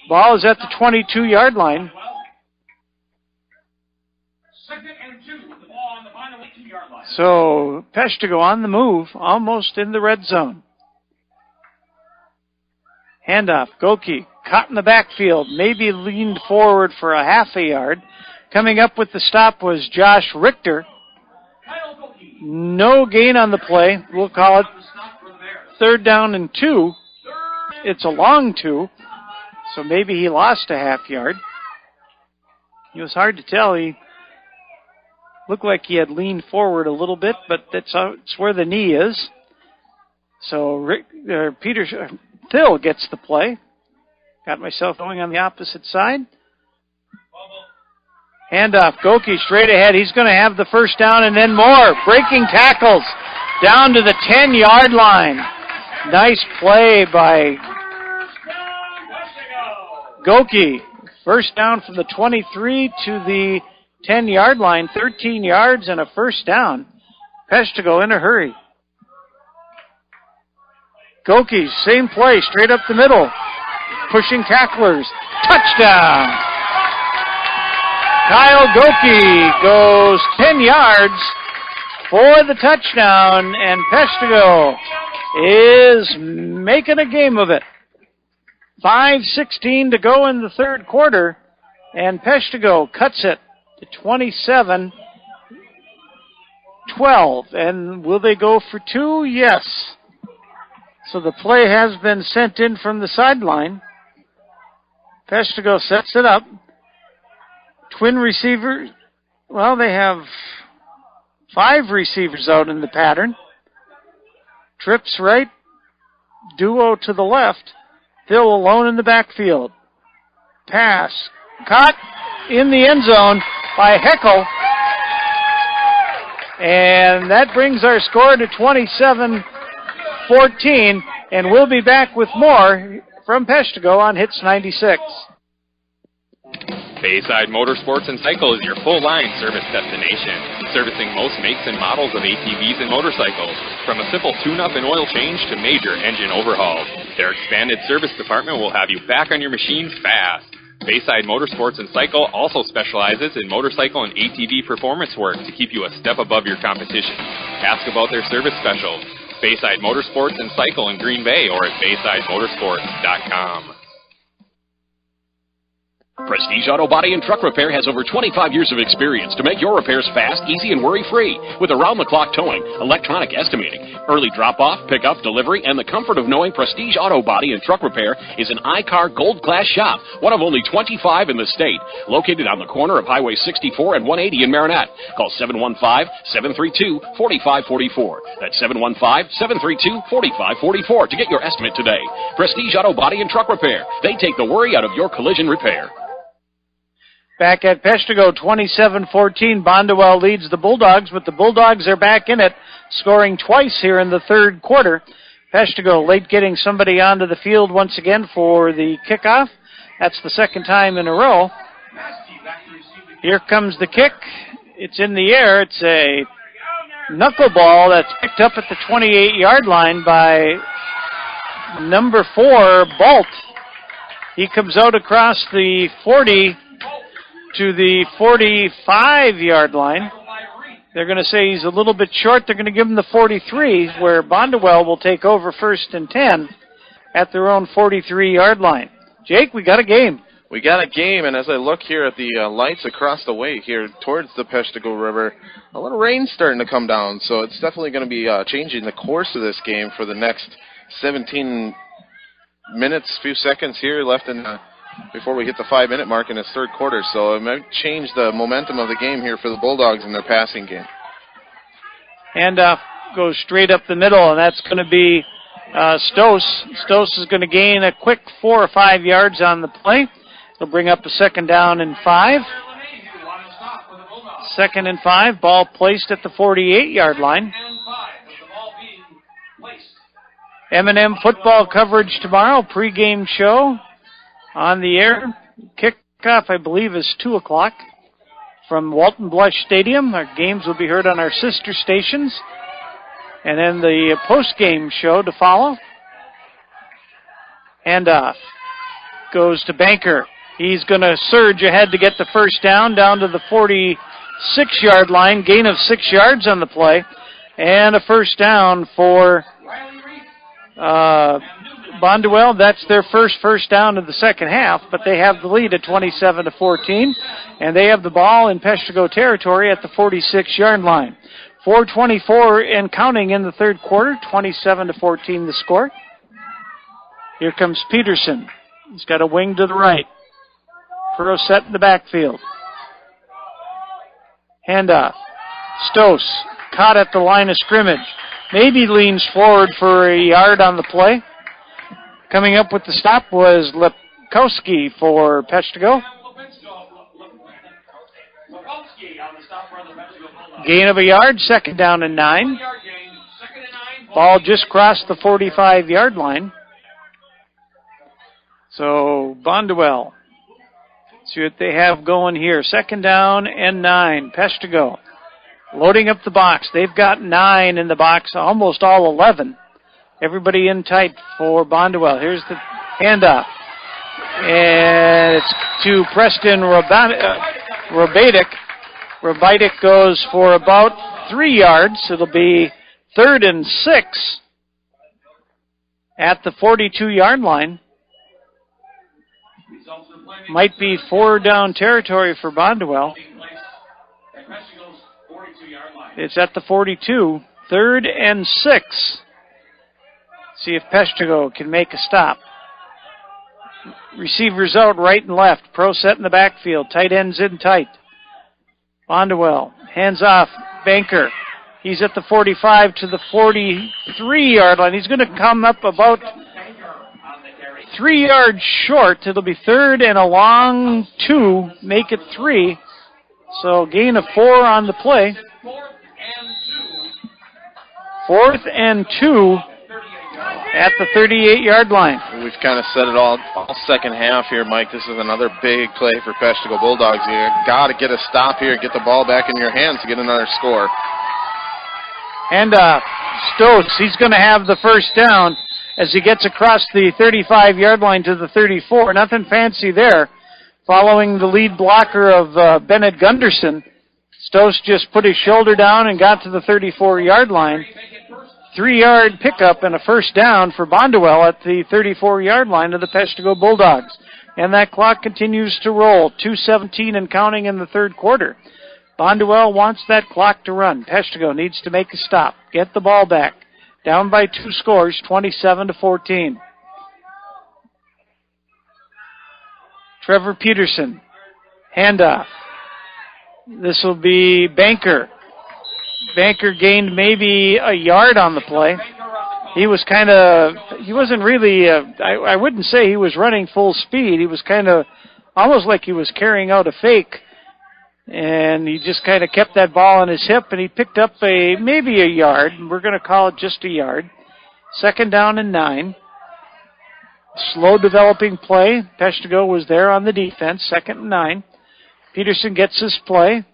Ball is at the 22-yard line. So Peshtigo on the move, almost in the red zone. Handoff, Goki, caught in the backfield, maybe leaned forward for a half a yard. Coming up with the stop was Josh Richter. No gain on the play. We'll call it 3rd down and 2. It's a long 2, so maybe he lost a half yard. It was hard to tell. He looked like he had leaned forward a little bit, but it's where the knee is. So Thill gets the play. Got myself going on the opposite side. Handoff, Goki straight ahead. He's going to have the first down and then more. Breaking tackles down to the 10-yard line. Nice play by Goki. First down from the 23 to the 10-yard line. 13 yards and a first down. Peshtigo in a hurry. Goki, same play, straight up the middle. Pushing tacklers. Touchdown! Kyle Goki goes 10 yards for the touchdown, and Peshtigo is making a game of it. 5:16 to go in the third quarter, and Peshtigo cuts it to 27-12. And will they go for 2? Yes. So the play has been sent in from the sideline. Peshtigo sets it up. Twin receivers. Well, they have 5 receivers out in the pattern. Trips right. Duo to the left. Thill alone in the backfield. Pass. Caught in the end zone by Heckel. And that brings our score to 27-14. And we'll be back with more from Peshtigo on Hits 96. Bayside Motorsports and Cycle is your full-line service destination, servicing most makes and models of ATVs and motorcycles, from a simple tune-up and oil change to major engine overhauls. Their expanded service department will have you back on your machines fast. Bayside Motorsports and Cycle also specializes in motorcycle and ATV performance work to keep you a step above your competition. Ask about their service specials. Bayside Motorsports and Cycle in Green Bay or at BaysideMotorsports.com. Prestige Auto Body and Truck Repair has over 25 years of experience to make your repairs fast, easy, and worry-free. With around-the-clock towing, electronic estimating, early drop-off, pick-up, delivery, and the comfort of knowing Prestige Auto Body and Truck Repair is an I-CAR Gold Class shop, one of only 25 in the state, located on the corner of Highway 64 and 180 in Marinette. Call 715-732-4544. That's 715-732-4544 to get your estimate today. Prestige Auto Body and Truck Repair. They take the worry out of your collision repair. Back at Peshtigo, 27-14. Bonduel leads the Bulldogs, but the Bulldogs are back in it, scoring twice here in the third quarter. Peshtigo late getting somebody onto the field once again for the kickoff. That's the second time in a row. Here comes the kick. It's in the air. It's a knuckleball that's picked up at the 28-yard line by number 4, Bolt. He comes out across the 40 to the 45-yard line. They're going to say he's a little bit short. They're going to give him the 43, where Bonduel will take over 1st and 10 at their own 43-yard line. Jake, we got a game. We got a game, and as I look here at the lights across the way here towards the Peshtigo River, a little rain's starting to come down, so it's definitely going to be changing the course of this game for the next 17 minutes, few seconds here left in before we hit the 5-minute mark in this third quarter. So it might change the momentum of the game here for the Bulldogs in their passing game. Handoff goes straight up the middle, and that's going to be Stoss. Stoss is going to gain a quick 4 or 5 yards on the play. He'll bring up a 2nd down and 5. 2nd and 5. Ball placed at the 48-yard line. M&M football coverage tomorrow. Pre-game show on the air. Kickoff, I believe, is 2 o'clock from Walton Blush Stadium. Our games will be heard on our sister stations. And then the post-game show to follow. Handoff goes to Banker. He's going to surge ahead to get the first down to the 6-yard line, gain of 6 yards on the play, and a first down for Bonduel. That's their first down of the second half, but they have the lead at 27-14, and they have the ball in Peshtigo territory at the 46-yard line. 4:24 and counting in the third quarter, 27-14 the score. Here comes Peterson. He's got a wing to the right. Furrow set in the backfield. Handoff. Stos caught at the line of scrimmage. Maybe leans forward for a yard on the play. Coming up with the stop was Lepkowski for Peshtigo. Gain of a yard, second down and 9. Ball just crossed the 45-yard line. So Bonduel, see what they have going here. Second down and 9. Peshtigo loading up the box. They've got 9 in the box, almost all 11. Everybody in tight for Bonduel. Here's the handoff. And it's to Preston Robatic. Robatic goes for about 3 yards. It'll be 3rd and 6 at the 42-yard line. Might be 4 down territory for Bonduel. It's at the 42. 3rd and 6. See if Peshtigo can make a stop. Receivers out right and left. Pro set in the backfield. Tight ends in tight. Bonduel hands off. Banker. He's at the 45 to the 43-yard line. He's going to come up about 3 yards short. It'll be 3rd and a long 2. Make it 3. So gain of 4 on the play. 4th and 2 at the 38-yard line. We've kind of said it all second half here, Mike. This is another big play for Peshtigo Bulldogs. You got to get a stop here, get the ball back in your hands to get another score. And Stos, he's going to have the first down as he gets across the 35-yard line to the 34. Nothing fancy there. Following the lead blocker of Bennett Gunderson, Stos just put his shoulder down and got to the 34-yard line. 3-yard pickup and a first down for Bonduel at the 34-yard line of the Peshtigo Bulldogs. And that clock continues to roll. 2:17 and counting in the third quarter. Bonduel wants that clock to run. Peshtigo needs to make a stop. Get the ball back. Down by 2 scores, 27-14. Trevor Peterson. Handoff. This will be Banker. Banker gained maybe a yard on the play. He wasn't really, I wouldn't say he was running full speed. He was kind of almost like he was carrying out a fake. And he just kind of kept that ball on his hip, and he picked up maybe a yard. We're going to call it just a yard. 2nd down and 9. Slow developing play. Peshtigo was there on the defense. 2nd and 9. Peterson gets his play.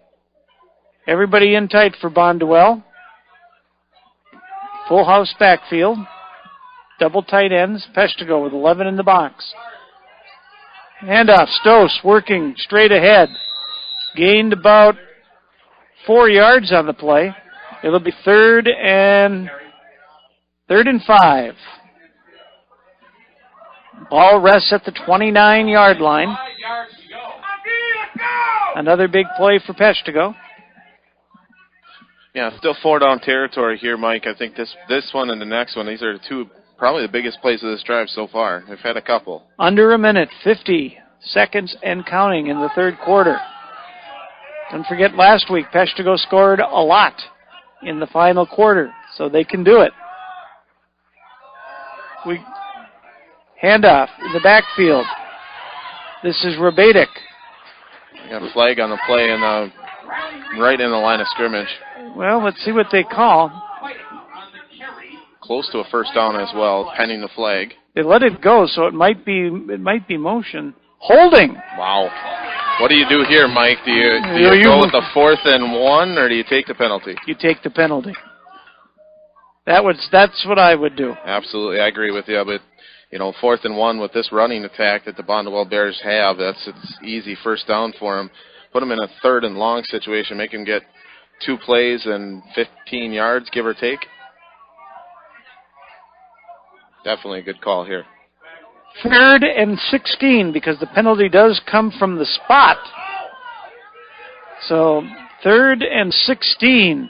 Everybody in tight for Bonduel. Full house backfield. Double tight ends. Peshtigo with 11 in the box. Handoff. Stos working straight ahead. Gained about 4 yards on the play. It'll be 3rd and 5. Ball rests at the 29-yard line. Another big play for Peshtigo. Yeah, still 4 down territory here, Mike. I think this one and the next one, these are probably the biggest plays of this drive so far. They've had a couple. Under a minute, 50 seconds and counting in the third quarter. Don't forget last week, Peshtigo scored a lot in the final quarter, so they can do it. Handoff in the backfield. This is Robatic. Got a flag on the play and right in the line of scrimmage. Well, let's see what they call. Close to a first down as well, pending the flag. They let it go, so it might be motion. Holding. Wow. What do you do here, Mike? Do you go with the 4th and 1, or do you take the penalty? You take the penalty. That's what I would do. Absolutely, I agree with you. But 4th and 1 with this running attack that the Bonduel Bears have, it's easy first down for them. put him in a 3rd and long situation, make him get 2 plays and 15 yards, give or take. Definitely a good call here. 3rd and 16, because the penalty does come from the spot. So 3rd and 16.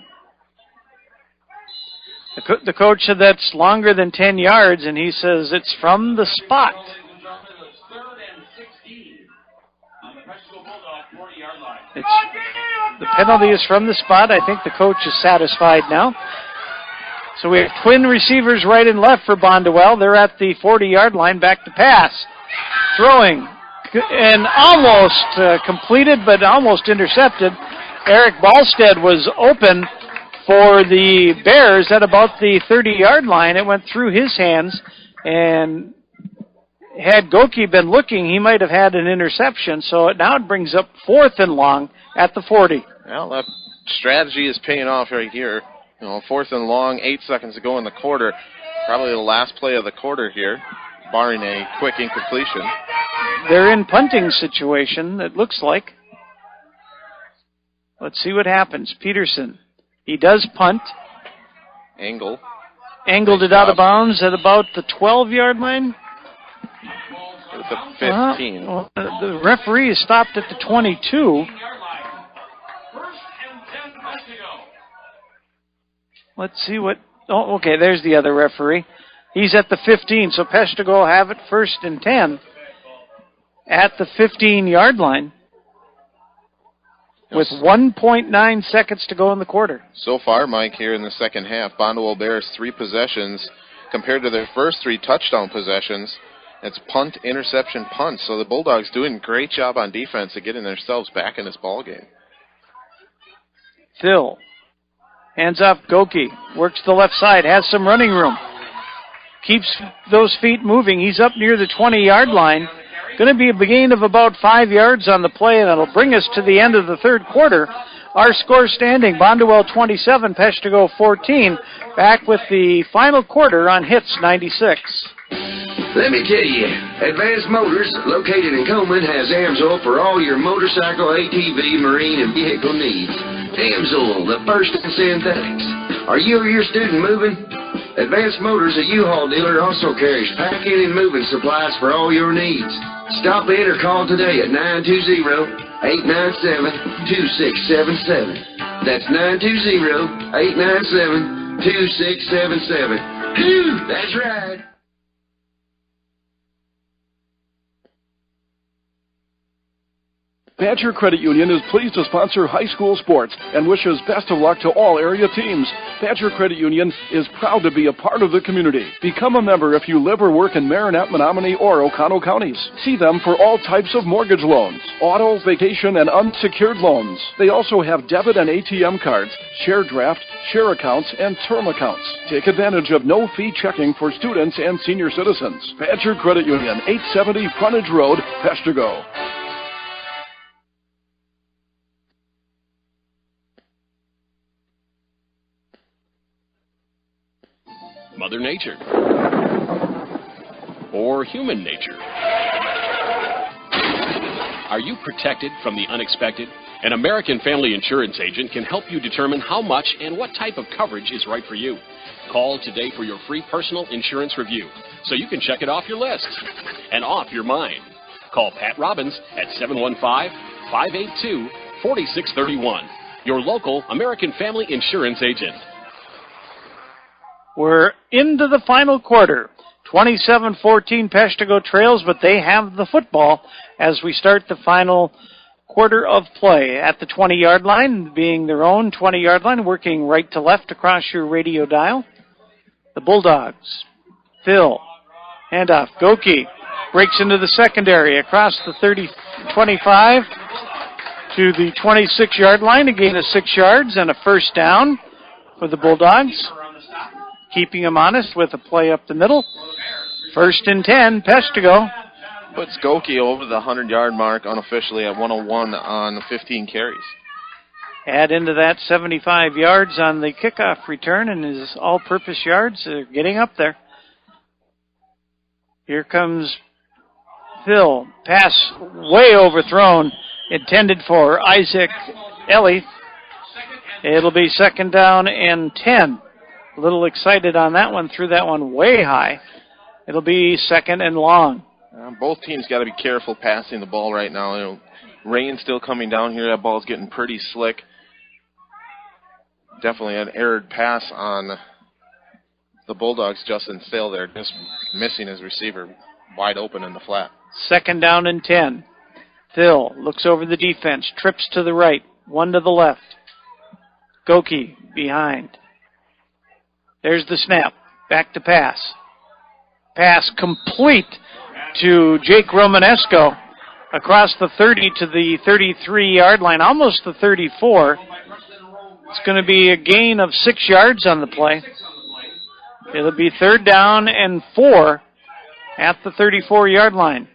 The coach said that's longer than 10 yards, and he says it's from the spot. The penalty is from the spot. I think the coach is satisfied now. So we have twin receivers right and left for Bonduel. They're at the 40-yard line, back to pass. Throwing, and almost completed, but almost intercepted. Eric Ballstead was open for the Bears at about the 30-yard line. It went through his hands, and had Goki been looking, he might have had an interception. So now it brings up 4th and long at the 40. Well, that strategy is paying off right here. 4th and long, 8 seconds to go in the quarter. Probably the last play of the quarter here, barring a quick incompletion. They're in punting situation, it looks like. Let's see what happens. Peterson, he does punt. Angled it out of bounds at about the 12-yard line. At the 15. The referee has stopped at the 22. Let's see what... Oh, okay, there's the other referee. He's at the 15, so Peshtigo will have it 1st and 10 at the 15-yard line with 1.9 seconds to go in the quarter. So far, Mike, here in the second half, Bonduel Bears 3 possessions compared to their first 3 touchdown possessions. It's punt, interception, punt. So the Bulldogs doing a great job on defense of getting themselves back in this ball game. Phil. Hands off Goki. Works the left side. Has some running room. Keeps those feet moving. He's up near the 20-yard line. Going to be a gain of about 5 yards on the play, and that'll bring us to the end of the 3rd quarter. Our score standing, Bonduel 27, Peshtigo 14. Back with the final quarter on Hits 96. Let me tell you, Advanced Motors, located in Coleman, has AMSOIL for all your motorcycle, ATV, marine, and vehicle needs. AMSOIL, the first in synthetics. Are you or your student moving? Advanced Motors, a U-Haul dealer, also carries packing and moving supplies for all your needs. Stop in or call today at 920-897-2677. That's 920-897-2677. Phew, that's right. Badger Credit Union is pleased to sponsor high school sports and wishes best of luck to all area teams. Badger Credit Union is proud to be a part of the community. Become a member if you live or work in Marinette, Menominee, or Oconto counties. See them for all types of mortgage loans, auto, vacation, and unsecured loans. They also have debit and ATM cards, share draft, share accounts, and term accounts. Take advantage of no-fee checking for students and senior citizens. Badger Credit Union, 870 Frontage Road, Peshtigo. Mother Nature, or human nature? Are you protected from the unexpected? An American Family Insurance agent can help you determine how much and what type of coverage is right for you. Call today for your free personal insurance review so you can check it off your list and off your mind. Call Pat Robbins at 715-582-4631, your local American Family Insurance agent. We're into the final quarter. 27-14 Peshtigo trails, but they have the football as we start the final quarter of play. At the 20-yard line, being their own 20-yard line, working right to left across your radio dial. The Bulldogs. Phil. Handoff. Goki breaks into the secondary across the 25 to the 26-yard line. A gain of 6 yards and a first down for the Bulldogs. Keeping him honest with a play up the middle. 1st and 10, Peshtigo. Puts Goki over the 100-yard mark unofficially at 101 on 15 carries. Add into that 75 yards on the kickoff return, and his all-purpose yards are getting up there. Here comes Phil. Pass way overthrown intended for Isaac Ellie. It'll be 2nd down and 10. A little excited on that one, threw that one way high. It'll be 2nd and long. Both teams got to be careful passing the ball right now. You know, rain's still coming down here. That ball's getting pretty slick. Definitely an errored pass on the Bulldogs. Justin Thill there, just missing his receiver, wide open in the flat. 2nd down and 10. Thill looks over the defense, trips to the right, one to the left. Goki behind. There's the snap. Back to pass. Pass complete to Jake Romanesco across the 30 to the 33-yard line, almost the 34. It's going to be a gain of 6 yards on the play. It'll be 3rd down and 4 at the 34-yard line.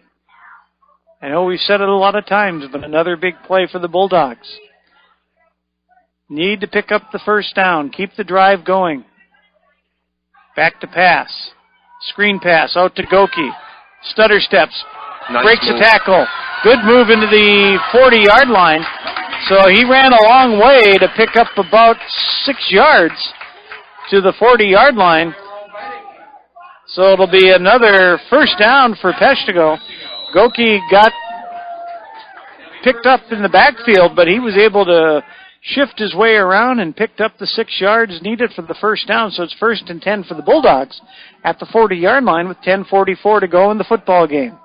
I know we've said it a lot of times, but another big play for the Bulldogs. Need to pick up the 1st down. Keep the drive going. Back to pass. Screen pass out to Goki. Stutter steps. Nice breaks move. a tackle. Good move into the 40-yard line. So he ran a long way to pick up about 6 yards to the 40-yard line. So it'll be another 1st down for Peshtigo. Goki got picked up in the backfield, but he was able to shift his way around and picked up the 6 yards needed for the 1st down. So it's 1st and 10 for the Bulldogs at the 40-yard line with 10:44 to go in the football game.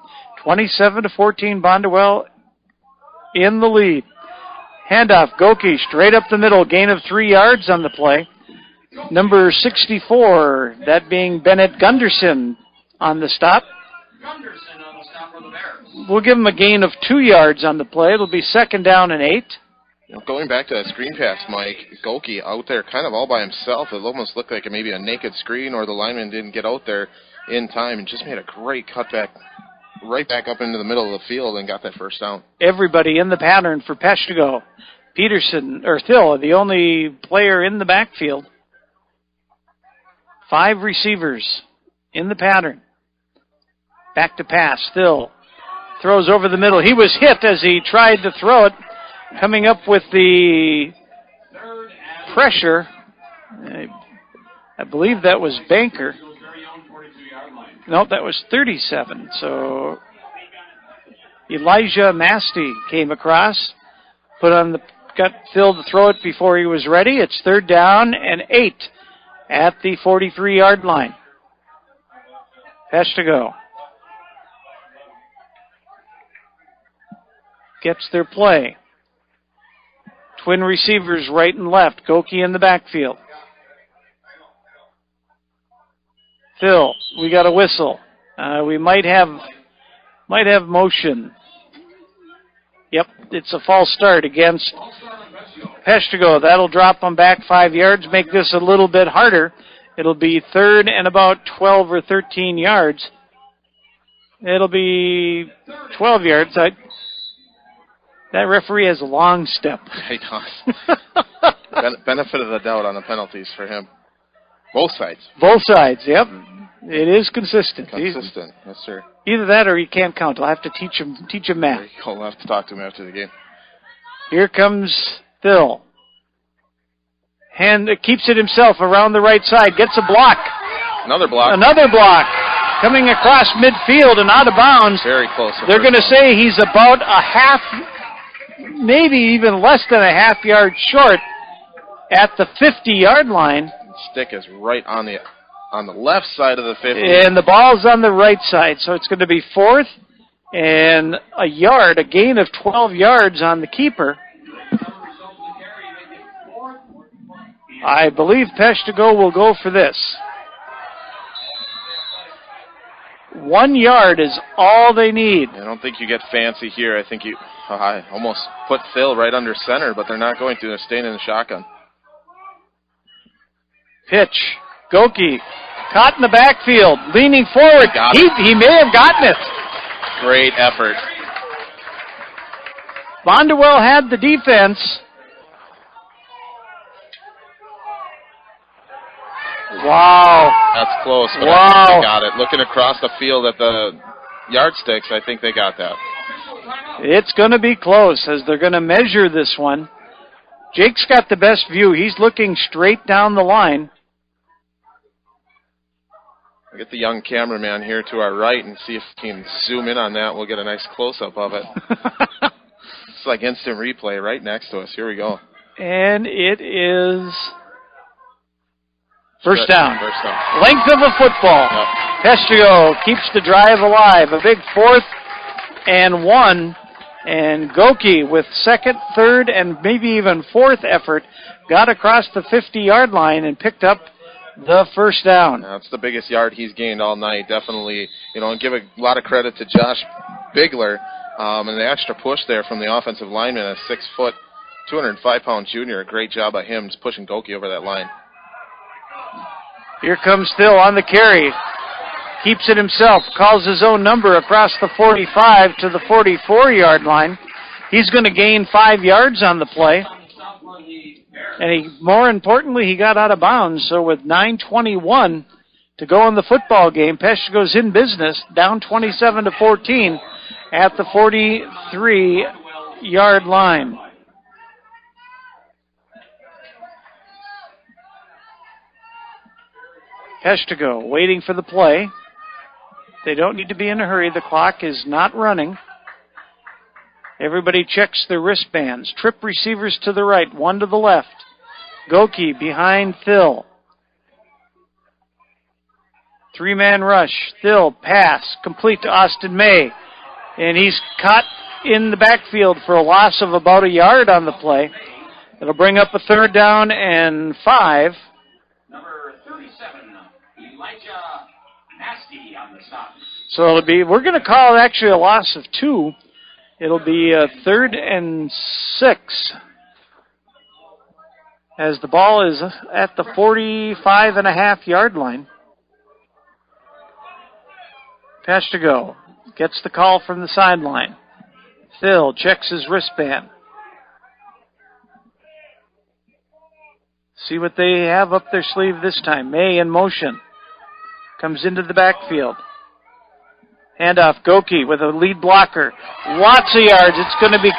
27-14, Bonduel in the lead. Handoff, Goki straight up the middle, gain of 3 yards on the play. Number 64, that being Bennett Gunderson on the stop. We'll give him a gain of 2 yards on the play. It'll be 2nd down and 8. You know, going back to that screen pass, Mike, Goki out there kind of all by himself. It almost looked like maybe a naked screen, or the lineman didn't get out there in time and just made a great cutback right back up into the middle of the field and got that 1st down. Everybody in the pattern for Peshtigo. Peterson, or Thill, the only player in the backfield. 5 receivers in the pattern. Back to pass. Thill throws over the middle. He was hit as he tried to throw it. Coming up with the pressure, I believe that was Banker. No, that was 37. So Elijah Masty came across, got Phil to throw it before he was ready. It's 3rd down and 8 at the 43-yard line. Peshtigo gets their play. Twin receivers right and left. Goki in the backfield. Phil, we got a whistle. We might have motion. Yep, it's a false start against Peshtigo. That'll drop them back 5 yards, make this a little bit harder. It'll be 3rd and about 12 or 13 yards. It'll be 12 yards. That referee has a long step. He does. Benefit of the doubt on the penalties for him. Both sides. Both sides, yep. It is consistent. Consistent, yes, sir. Either that or he can't count. I'll have to teach him math. I'll have to talk to him after the game. Here comes Phil. Keeps it himself around the right side. Gets a block. Another block. Another block. Coming across midfield and out of bounds. Very close. They're going to say he's about a half, maybe even less than a half yard short at the 50-yard line. Stick is right on the left side of the 50. And the ball's on the right side, so it's going to be 4th and a yard, a gain of 12 yards on the keeper. I believe Peshtigo will go for this. 1 yard is all they need. I don't think you get fancy here. I think I almost put Phil right under center, but they're not going to. They're staying in the shotgun. Pitch. Goki caught in the backfield, leaning forward. He may have gotten it. Great effort. Bonduel had the defense. Wow. That's close, but wow. I think they got it. Looking across the field at the yardsticks, I think they got that. It's going to be close as they're going to measure this one. Jake's got the best view. He's looking straight down the line. We'll get the young cameraman here to our right and see if he can zoom in on that. We'll get a nice close-up of it. It's like instant replay right next to us. Here we go. And it is first down. First down. Length of a football. Yep. Peshtigo keeps the drive alive. A big 4th and 1. And Goki with second, third, and maybe even fourth effort got across the 50-yard line and picked up the first down. That's the biggest yard he's gained all night. Definitely, and give a lot of credit to Josh Bigler and the extra push there from the offensive lineman, a 6-foot, 205-pound junior. A great job by him just pushing Goki over that line. Here comes Thill on the carry. Keeps it himself, calls his own number across the 45 to the 44-yard line. He's going to gain 5 yards on the play. And more importantly, he got out of bounds. So with 9:21 to go in the football game, Peshtigo's in business, down 27-14 at the 43-yard line. Peshtigo waiting for the play. They don't need to be in a hurry. The clock is not running. Everybody checks their wristbands. Trip receivers to the right, one to the left. Goki behind Thill. 3-man rush. Thill, pass, complete to Austin May. And he's caught in the backfield for a loss of about a yard on the play. It'll bring up a 3rd down and 5. Number 37, Elijah Nasty on the stop. So it'll be, we're going to call it actually a loss of 2. It'll be 3rd and 6. As the ball is at the 45.5-yard line. Peshtigo gets the call from the sideline. Phil checks his wristband. See what they have up their sleeve this time. May in motion. Comes into the backfield. Handoff, Goki with a lead blocker. Lots of yards. It's going to be...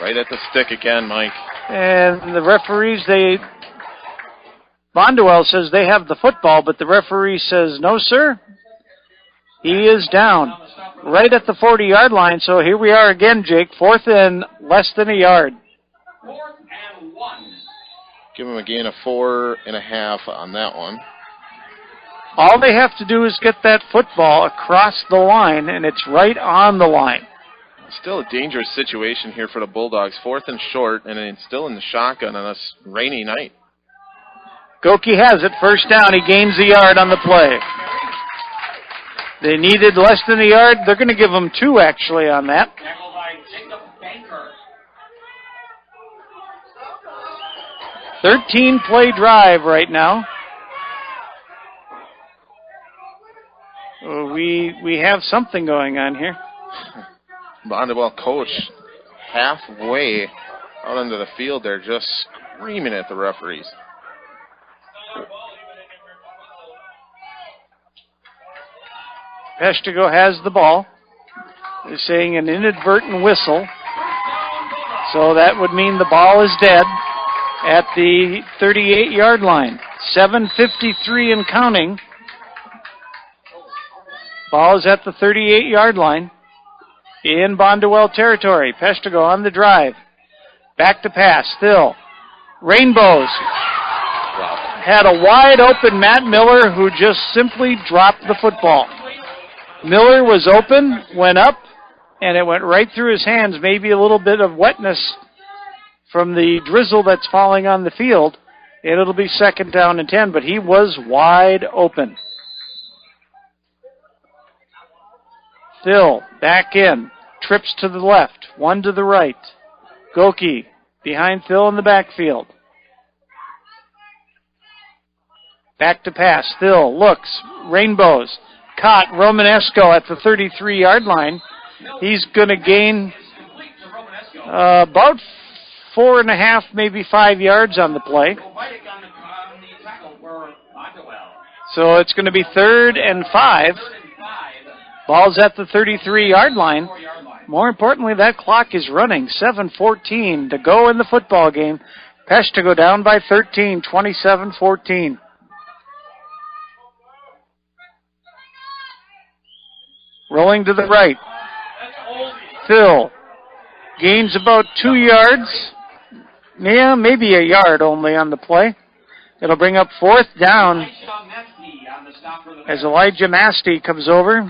Right at the stick again, Mike. And the referees, Bonduel says they have the football, but the referee says, no, sir. He is down right at the 40-yard line. So here we are again, Jake. 4th and less than a yard. 4th and 1. Give him a gain of 4.5 on that one. All they have to do is get that football across the line, and it's right on the line. Still a dangerous situation here for the Bulldogs. 4th and short, and it's still in the shotgun on this rainy night. Goki has it. First down. He gains a yard on the play. They needed less than a yard. They're going to give them 2, actually, on that. 13-play drive right now. We have something going on here. Bonduel coach halfway out into the field there, just screaming at the referees. Peshtigo has the ball. They're saying an inadvertent whistle. So that would mean the ball is dead at the 38-yard line. 7:53 and counting. Ball is at the 38-yard line in Bonduel territory. Peshtigo on the drive. Back to pass. Still. Rainbows. Had a wide open Matt Miller who just simply dropped the football. Miller was open, went up, and it went right through his hands. Maybe a little bit of wetness from the drizzle that's falling on the field. And it'll be 2nd down and 10, but he was wide open. Phil back in, trips to the left, one to the right. Goki behind Phil in the backfield. Back to pass. Phil looks, rainbows, caught Romanesco at the 33-yard line. He's going to gain about 4.5, maybe 5 yards on the play. So it's going to be 3rd and 5. Ball's at the 33-yard line. More importantly, that clock is running. 7:14 to go in the football game. Peshtigo down by 13, 27-14. Rolling to the right. Phil gains about 2 yards. Yeah, maybe a yard only on the play. It'll bring up 4th down as Elijah Masti comes over.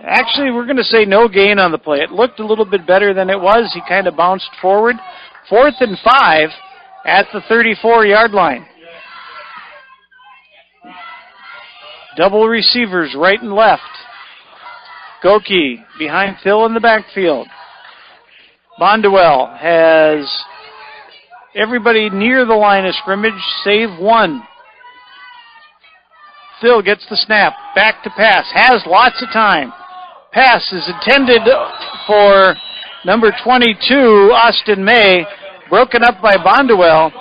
Actually, we're going to say no gain on the play. It looked a little bit better than it was. He kind of bounced forward. 4th and 5 at the 34-yard line. Double receivers right and left. Goki behind Phil in the backfield. Bonduel has everybody near the line of scrimmage, save one. Phil gets the snap, back to pass, has lots of time. Pass is intended for number 22, Austin May, broken up by Bonduel,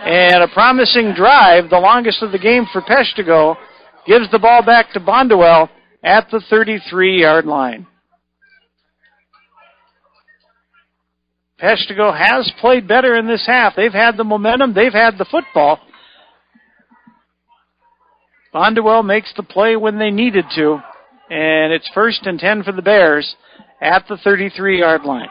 and a promising drive, the longest of the game for Peshtigo, gives the ball back to Bonduel at the 33-yard line. Peshtigo has played better in this half. They've had the momentum. They've had the football. Bonduel makes the play when they needed to, and it's 1st and 10 for the Bears at the 33-yard line.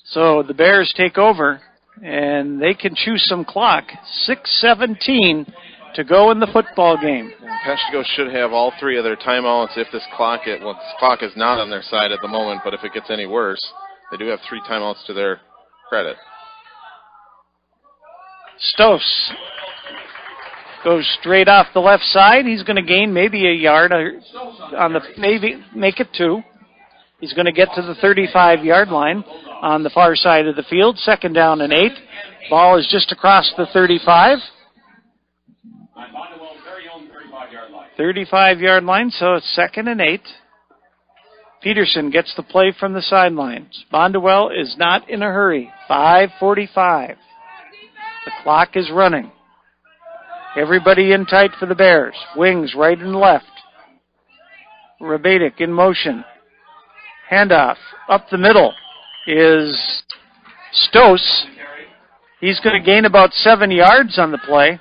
So the Bears take over, and they can choose some clock. 6:17 to go in the football game. Peshtigo should have all 3 of their timeouts if this clock is not on their side at the moment, but if it gets any worse, they do have 3 timeouts to their credit. Stos goes straight off the left side. He's going to gain maybe a yard on the, maybe make it 2. He's going to get to the 35-yard line on the far side of the field. 2nd down and 8. Ball is just across the 35. 35-yard line, so it's 2nd and 8. Peterson gets the play from the sidelines. Bonduel is not in a hurry. 5:45. The clock is running. Everybody in tight for the Bears. Wings right and left. Rabatic in motion. Handoff up the middle is Stos. He's going to gain about 7 yards on the play.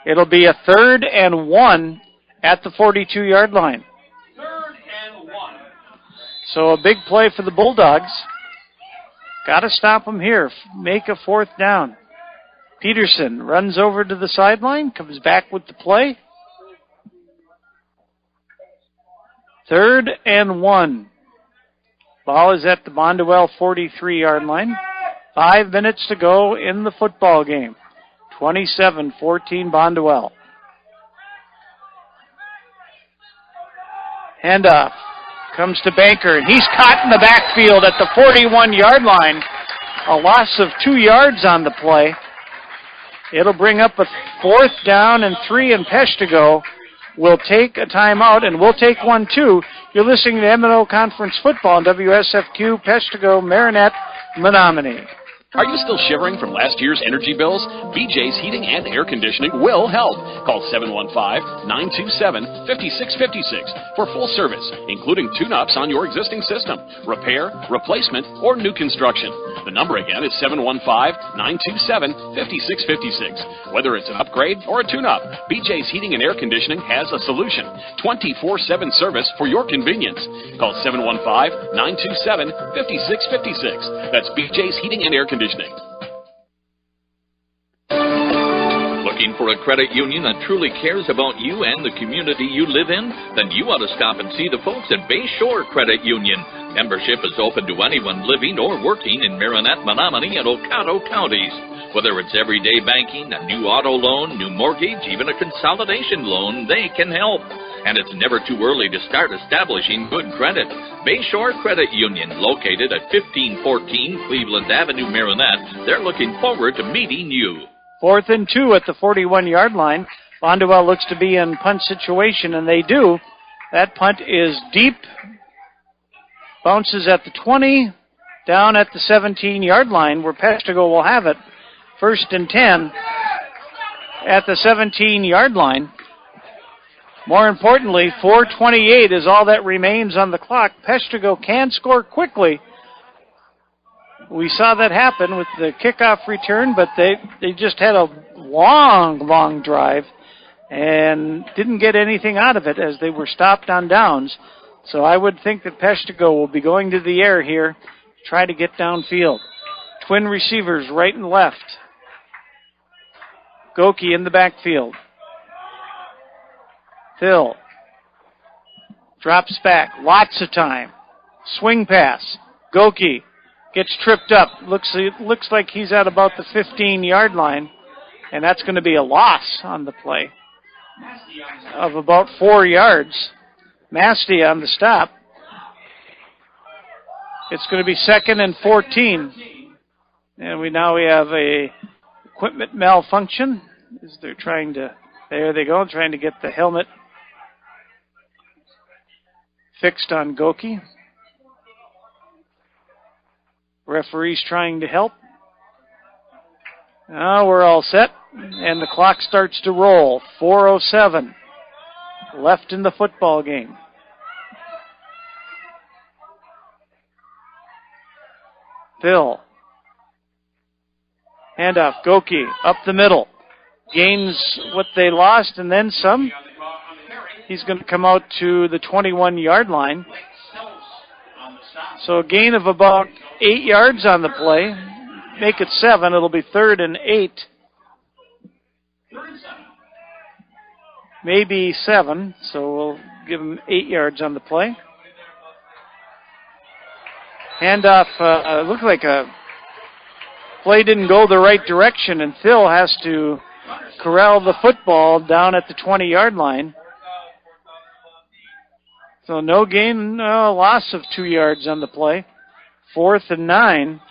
It'll be a 3rd and 1 at the 42-yard line. 3rd and 1. So a big play for the Bulldogs. Got to stop them here. Make a 4th down. Peterson runs over to the sideline, comes back with the play. 3rd and 1. Ball is at the Bonduel 43-yard line. 5 minutes to go in the football game. 27-14 Bonduel. Handoff comes to Banker, and he's caught in the backfield at the 41-yard line. A loss of 2 yards on the play. It'll bring up a 4th down and 3, and Peshtigo will take a timeout, and we'll take one too. You're listening to M&O Conference Football on WSFQ, Peshtigo, Marinette, Menominee. Are you still shivering from last year's energy bills? BJ's Heating and Air Conditioning will help. Call 715-927-5656 for full service, including tune-ups on your existing system, repair, replacement, or new construction. The number again is 715-927-5656. Whether it's an upgrade or a tune-up, BJ's Heating and Air Conditioning has a solution. 24/7 service for your convenience. Call 715-927-5656. That's BJ's Heating and Air Conditioning. Looking for a credit union that truly cares about you and the community you live in? Then you ought to stop and see the folks at Bayshore Credit Union. Membership is open to anyone living or working in Marinette, Menominee, and Oconto counties. Whether it's everyday banking, a new auto loan, new mortgage, even a consolidation loan, they can help. And it's never too early to start establishing good credit. Bayshore Credit Union, located at 1514 Cleveland Avenue, Marinette. They're looking forward to meeting you. 4th and 2 at the 41-yard line. Bonduel looks to be in punt situation, and they do. That punt is deep. Bounces at the 20, down at the 17-yard line, where Peshtigo will have it. 1st and 10 at the 17-yard line. More importantly, 4:28 is all that remains on the clock. Peshtigo can score quickly. We saw that happen with the kickoff return, but they just had a long drive and didn't get anything out of it as they were stopped on downs. So I would think that Peshtigo will be going to the air here, try to get downfield. Twin receivers right and left. Goki in the backfield. Phil drops back, lots of time. Swing pass. Goki gets tripped up. Looks like he's at about the 15-yard line, and that's going to be a loss on the play of about 4 yards. Masty on the stop. It's going to be 2nd and 14. And we have a equipment malfunction. As they're trying to, there they go, trying to get the helmet fixed on Goki. Referee's trying to help. Now we're all set, and the clock starts to roll. 4:07 left in the football game. Phil. Handoff. Goki up the middle. Gains what they lost and then some. He's going to come out to the 21-yard line. So a gain of about 8 yards on the play. Make it 7. It'll be 3rd and 8. Maybe 7. So we'll give him 8 yards on the play. Handoff. Looked like a play didn't go the right direction, and Phil has to corral the football down at the 20-yard line. So no gain, loss of 2 yards on the play. 4th and 9.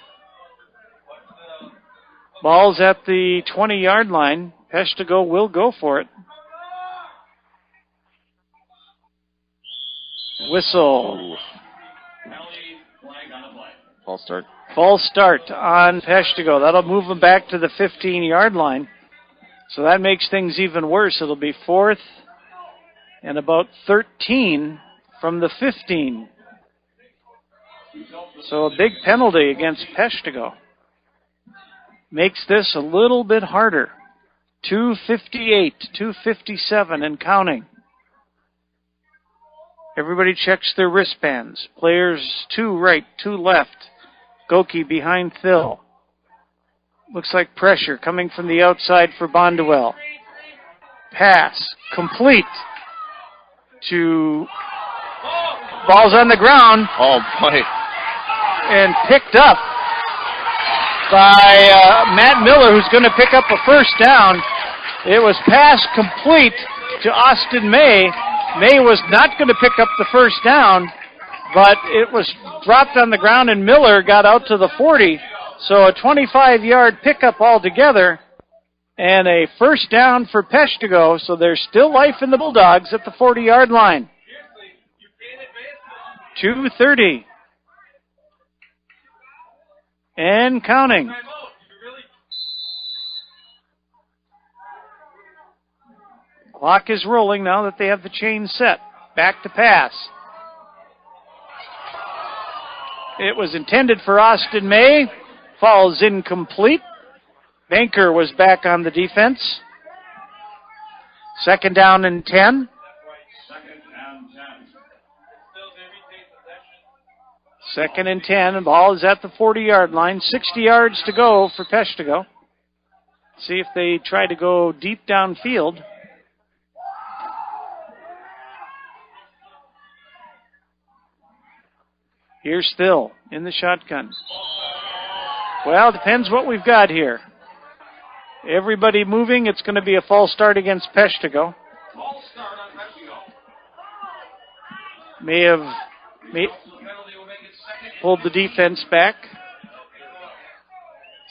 Ball's at the 20-yard line. Peshtigo will go for it. Whistle. False start. False start on Peshtigo. That'll move them back to the 15-yard line. So that makes things even worse. It'll be 4th and about 13 from the 15. So a big penalty against Peshtigo. Makes this a little bit harder. 2:58, 2:57 and counting. Everybody checks their wristbands. Players 2 right, 2 left. Goki behind Phil. Looks like pressure coming from the outside for Bonduel. Pass complete to ball's on the ground. Oh, boy. And picked up by Matt Miller, who's going to pick up a first down. It was pass complete to Austin May. May was not going to pick up the first down, but it was dropped on the ground, and Miller got out to the 40. So a 25-yard pickup altogether, and a first down for Peshtigo. So there's still life in the Bulldogs at the 40-yard line. 2:30. And counting. Clock is rolling now that they have the chain set. Back to pass. It was intended for Austin May. Falls incomplete. Banker was back on the defense. 2nd down and 10. 2nd and 10. The ball is at the 40-yard line. 60 yards to go for Peshtigo. See if they try to go deep downfield. Here's Phil in the shotgun. Well, depends what we've got here. Everybody moving. It's going to be a false start against Peshtigo. May have pulled the defense back.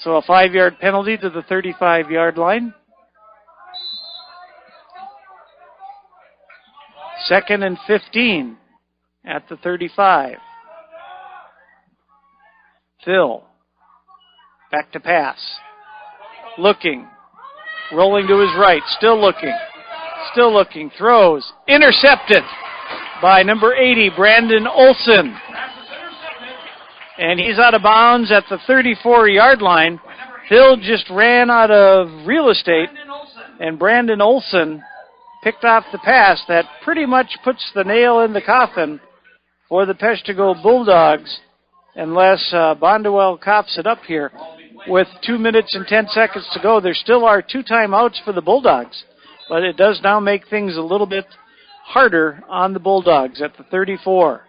So a 5-yard penalty to the 35-yard line. 2nd and 15 at the 35. Phil. Back to pass. Looking. Rolling to his right. Still looking. Still looking, throws, intercepted by number 80, Brandon Olson. And he's out of bounds at the 34-yard line. Phil just ran out of real estate, and Brandon Olson picked off the pass that pretty much puts the nail in the coffin for the Peshtigo Bulldogs, unless Bonduel cops it up here. With 2 minutes and 10 seconds to go, there still are 2 timeouts for the Bulldogs, but it does now make things a little bit harder on the Bulldogs at the 34.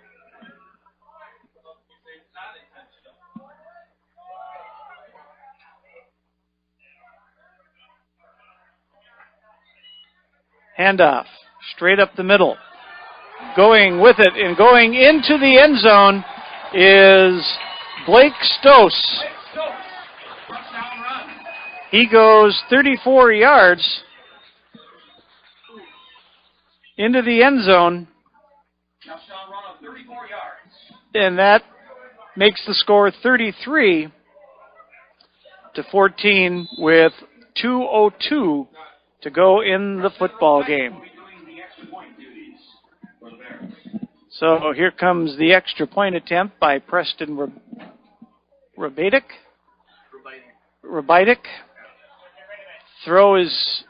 Handoff, straight up the middle. Going with it and going into the end zone is Blake Stoss. He goes 34 yards into the end zone, and that makes the score 33-14 with 2:02 to go in the football game. So here comes the extra point attempt by Preston Rabaitic. Throw is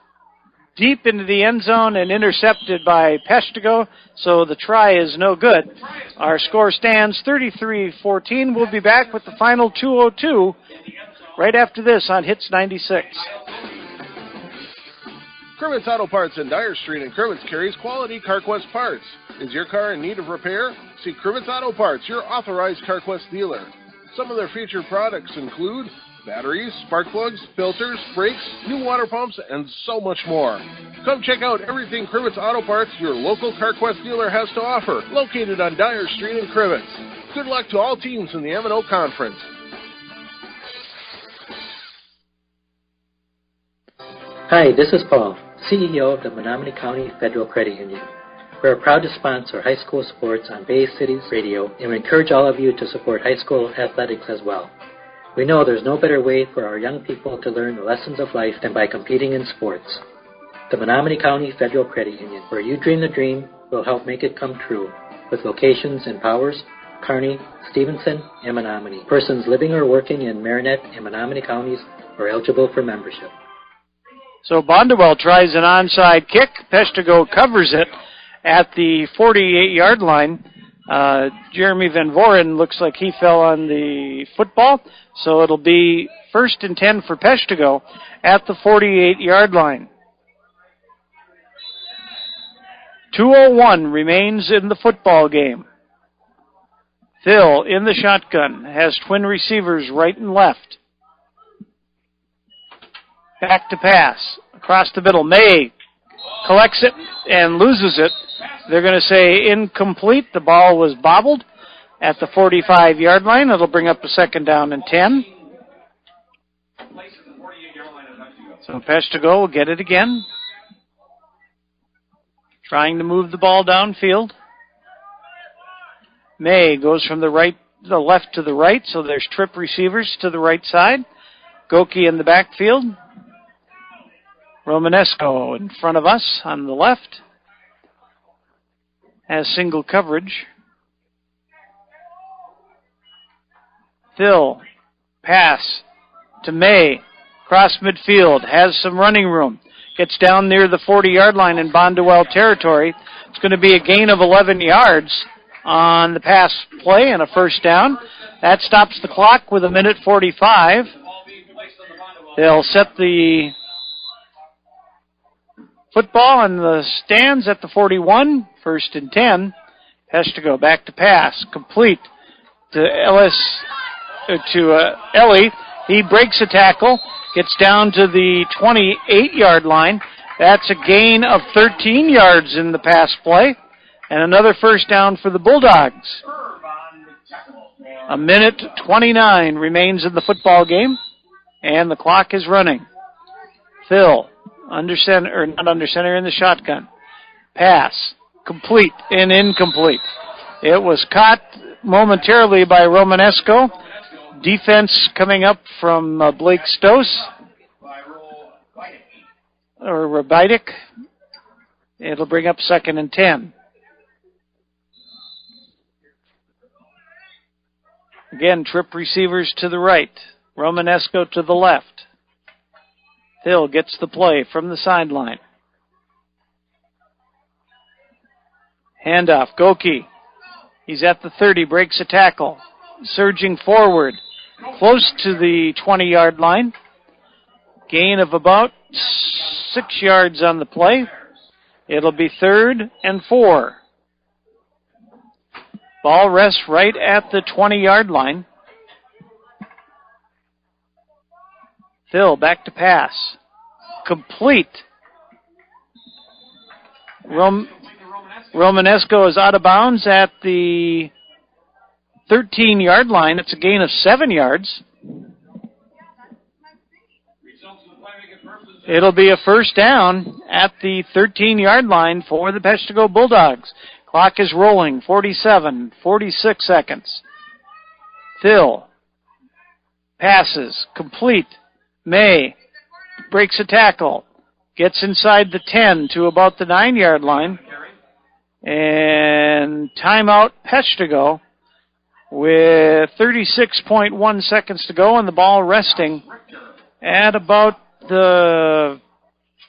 deep into the end zone and intercepted by Peshtigo, so the try is no good. Our score stands 33-14. We'll be back with the final 2:02 right after this on Hits 96. Kermit's Auto Parts in Dyer Street in Kermit's carries quality CarQuest parts. Is your car in need of repair? See Kermit's Auto Parts, your authorized CarQuest dealer. Some of their featured products include batteries, spark plugs, filters, brakes, new water pumps, and so much more. Come check out everything Kermit's Auto Parts, your local CarQuest dealer, has to offer, located on Dyer Street in Kermit's. Good luck to all teams in the M&O Conference. Hi, this is Paul, CEO of the Menominee County Federal Credit Union. We are proud to sponsor high school sports on Bay Cities Radio, and we encourage all of you to support high school athletics as well. We know there's no better way for our young people to learn the lessons of life than by competing in sports. The Menominee County Federal Credit Union, where you dream the dream, will help make it come true, with locations in Powers, Kearney, Stevenson, and Menominee. Persons living or working in Marinette and Menominee counties are eligible for membership. So Bonduel tries an onside kick. Peshtigo covers it at the 48-yard line. Jeremy Van Voren looks like he fell on the football, so it'll be 1st and 10 for Peshtigo at the 48-yard line. 2:01 remains in the football game. Phil in the shotgun has twin receivers right and left. Back to pass across the middle. May collects it and loses it. They're going to say incomplete. The ball was bobbled at the 45-yard line. It'll bring up a 2nd down and 10. So Peshtigo will get it again. Trying to move the ball downfield. May goes from the left to the right, so there's trip receivers to the right side. Goki in the backfield. Romanesco in front of us on the left. Has single coverage. Phil, pass to May, cross midfield, has some running room. Gets down near the 40-yard line in Bonduel territory. It's going to be a gain of 11 yards on the pass play and a 1st down. That stops the clock with 1:45. They'll set the football in the stands at the 41, 1st and 10. Peshtigo back to pass, complete to Ellie. He breaks a tackle, gets down to the 28-yard line. That's a gain of 13 yards in the pass play, and another 1st down for the Bulldogs. 1:29 remains in the football game, and the clock is running. Phil. Under center, or not under center, in the shotgun. Pass. Complete and incomplete. It was caught momentarily by Romanesco. Defense coming up from Blake Stoss. Or Rabaitic. It'll bring up 2nd and 10. Again, trip receivers to the right. Romanesco to the left. Hill gets the play from the sideline. Handoff, Goki. He's at the 30, breaks a tackle. Surging forward, close to the 20-yard line. Gain of about 6 yards on the play. It'll be 3rd and 4. Ball rests right at the 20-yard line. Phil back to pass. Complete. Romanesco is out of bounds at the 13-yard line. It's a gain of 7 yards. It'll be a first down at the 13-yard line for the Peshtigo Bulldogs. Clock is rolling, 47, 46 seconds. Phil passes, complete. May breaks a tackle, gets inside the 10 to about the 9-yard line. And timeout Peshtigo with 36.1 seconds to go and the ball resting at about the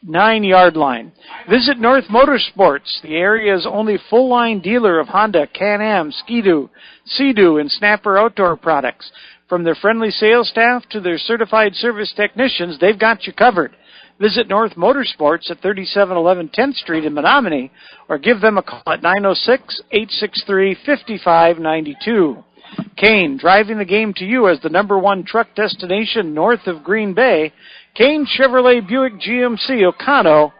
9-yard line. Visit North Motorsports, the area's only full-line dealer of Honda, Can-Am, Ski-Doo, Sea-Doo, and Snapper outdoor products. From their friendly sales staff to their certified service technicians, they've got you covered. Visit North Motorsports at 3711 10th Street in Menominee or give them a call at 906-863-5592. Kane, driving the game to you as the #1 truck destination north of Green Bay. Kane Chevrolet Buick GMC Ocado,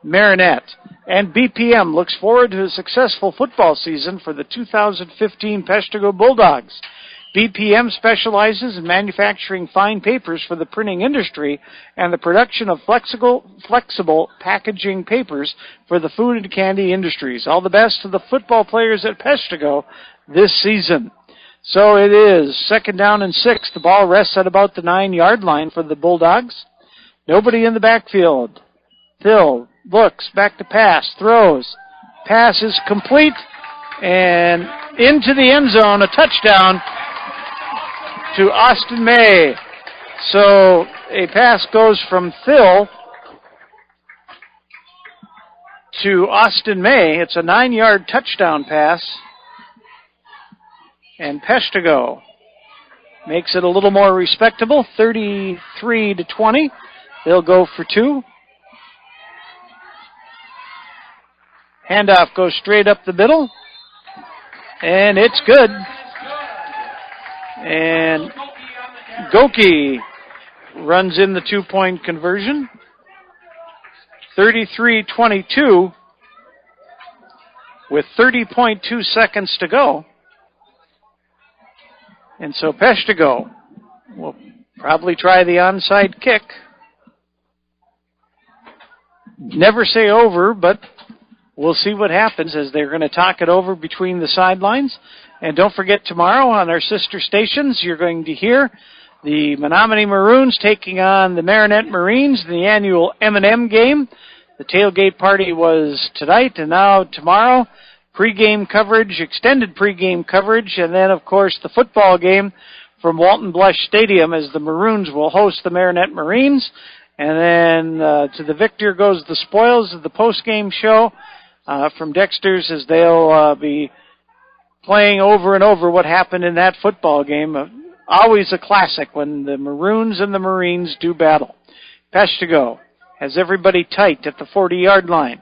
Marinette. And BPM looks forward to a successful football season for the 2015 Peshtigo Bulldogs. BPM specializes in manufacturing fine papers for the printing industry and the production of flexible packaging papers for the food and candy industries. All the best to the football players at Peshtigo this season. So it is 2nd down and 6. The ball rests at about the 9-yard line for the Bulldogs. Nobody in the backfield. Phil looks back to pass, throws. Pass is complete and into the end zone, a touchdown to Austin May. So a pass goes from Phil to Austin May. It's a 9-yard touchdown pass. And Peshtigo makes it a little more respectable, 33-20. They'll go for 2. Handoff goes straight up the middle. And it's good. And Goki runs in the 2-point conversion. 33-22 with 30.2 seconds to go. And so Peshtigo will probably try the onside kick. Never say over, but we'll see what happens as they're going to talk it over between the sidelines. And don't forget, tomorrow on our sister stations, you're going to hear the Menominee Maroons taking on the Marinette Marines in the annual M&M game. The tailgate party was tonight, and now tomorrow, pregame coverage, extended pregame coverage, and then, of course, the football game from Walton Blush Stadium as the Maroons will host the Marinette Marines. And then to the victor goes the spoils of the postgame show from Dexter's as they'll be playing over and over what happened in that football game. Always a classic when the Maroons and the Marines do battle. Peshtigo has everybody tight at the 40-yard line,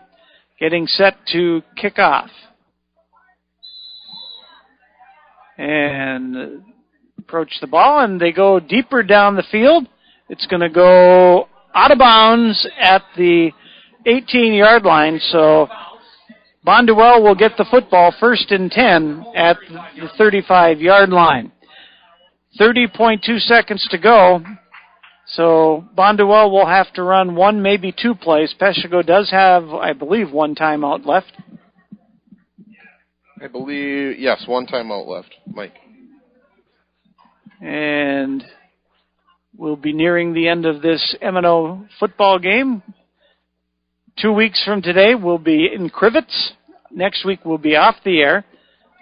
getting set to kick off. And approach the ball, and they go deeper down the field. It's going to go out of bounds at the 18-yard line, so Bonduel will get the football 1st and 10 at the 35-yard line. 30.2 seconds to go, so Bonduel will have to run 1, maybe 2 plays. Peshtigo does have, I believe, 1 timeout left. I believe, yes, 1 timeout left, Mike. And we'll be nearing the end of this M&O football game. 2 weeks from today, we'll be in Crivets. Next week, we'll be off the air.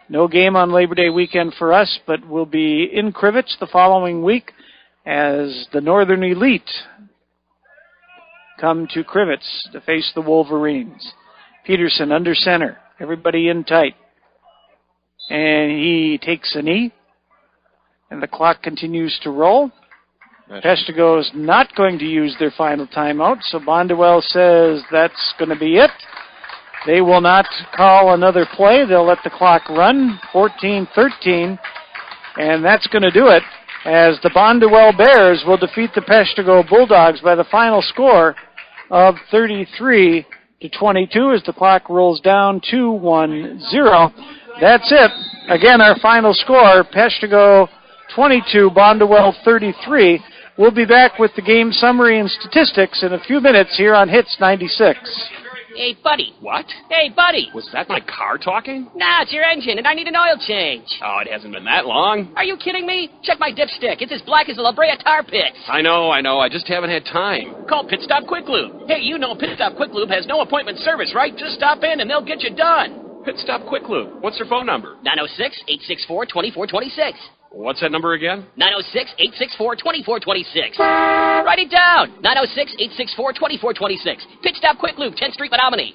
No game on Labor Day weekend for us, but we'll be in Crivets the following week as the Northern Elite come to Crivets to face the Wolverines. Peterson under center. Everybody in tight. And he takes a knee. And the clock continues to roll. Peshtigo is not going to use their final timeout, so Bonduel says that's going to be it. They will not call another play. They'll let the clock run, 14-13, and that's going to do it as the Bonduel Bears will defeat the Peshtigo Bulldogs by the final score of 33-22 as the clock rolls down to 1-0. That's it. Again, our final score, Peshtigo 22, Bonduel 33. We'll be back with the game summary and statistics in a few minutes here on Hits 96. Hey, buddy. What? Hey, buddy. Was that my car talking? Nah, it's your engine, and I need an oil change. Oh, it hasn't been that long. Are you kidding me? Check my dipstick. It's as black as the La Brea tar pits. I know. I just haven't had time. Call Pit Stop Quick Lube. Hey, you know Pit Stop Quick Lube has no appointment service, right? Just stop in, and they'll get you done. Pit Stop Quick Lube. What's their phone number? 906-864-2426. What's that number again? 906-864-2426. Write it down. 906-864-2426. Pit Stop Quick Lube, 10th Street, Menominee.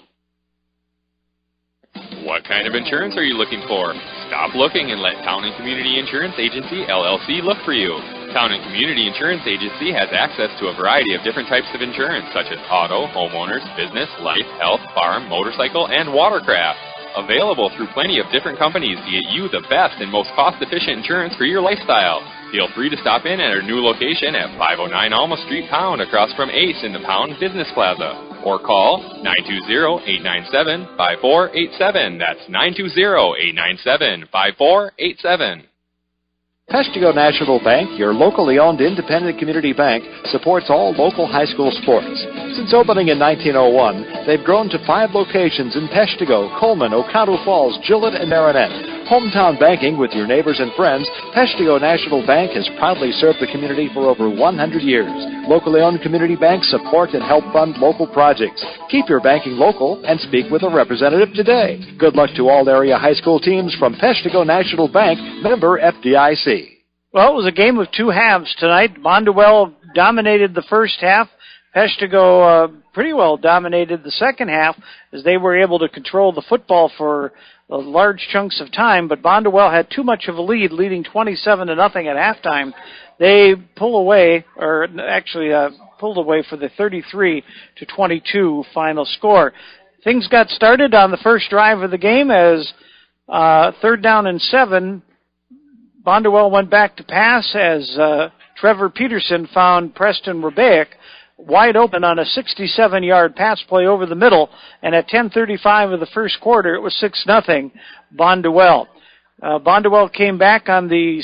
What kind of insurance are you looking for? Stop looking and let Town and Community Insurance Agency, LLC, look for you. Town and Community Insurance Agency has access to a variety of different types of insurance, such as auto, homeowners, business, life, health, farm, motorcycle, and watercraft. Available through plenty of different companies to get you the best and most cost-efficient insurance for your lifestyle. Feel free to stop in at our new location at 509 Alma Street, Pound, across from Ace in the Pound Business Plaza. Or call 920-897-5487. That's 920-897-5487. Peshtigo National Bank, your locally owned independent community bank, supports all local high school sports. Since opening in 1901, they've grown to 5 locations in Peshtigo, Coleman, Oconto Falls, Gillett, and Marinette. Hometown banking with your neighbors and friends, Peshtigo National Bank has proudly served the community for over 100 years. Locally owned community banks support and help fund local projects. Keep your banking local and speak with a representative today. Good luck to all area high school teams from Peshtigo National Bank, member FDIC. Well, it was a game of two halves tonight. Bonduel dominated the first half. Peshtigo pretty well dominated the second half as they were able to control the football for large chunks of time, but Bonduel had too much of a lead, leading 27-0 at halftime. They pulled away for the 33-22 final score. Things got started on the first drive of the game as 3rd down and 7. Bonduel went back to pass as Trevor Peterson found Preston Rebaic wide open on a 67-yard pass play over the middle, and at 10:35 of the first quarter, it was 6-0 Bonduel. Bonduel came back on their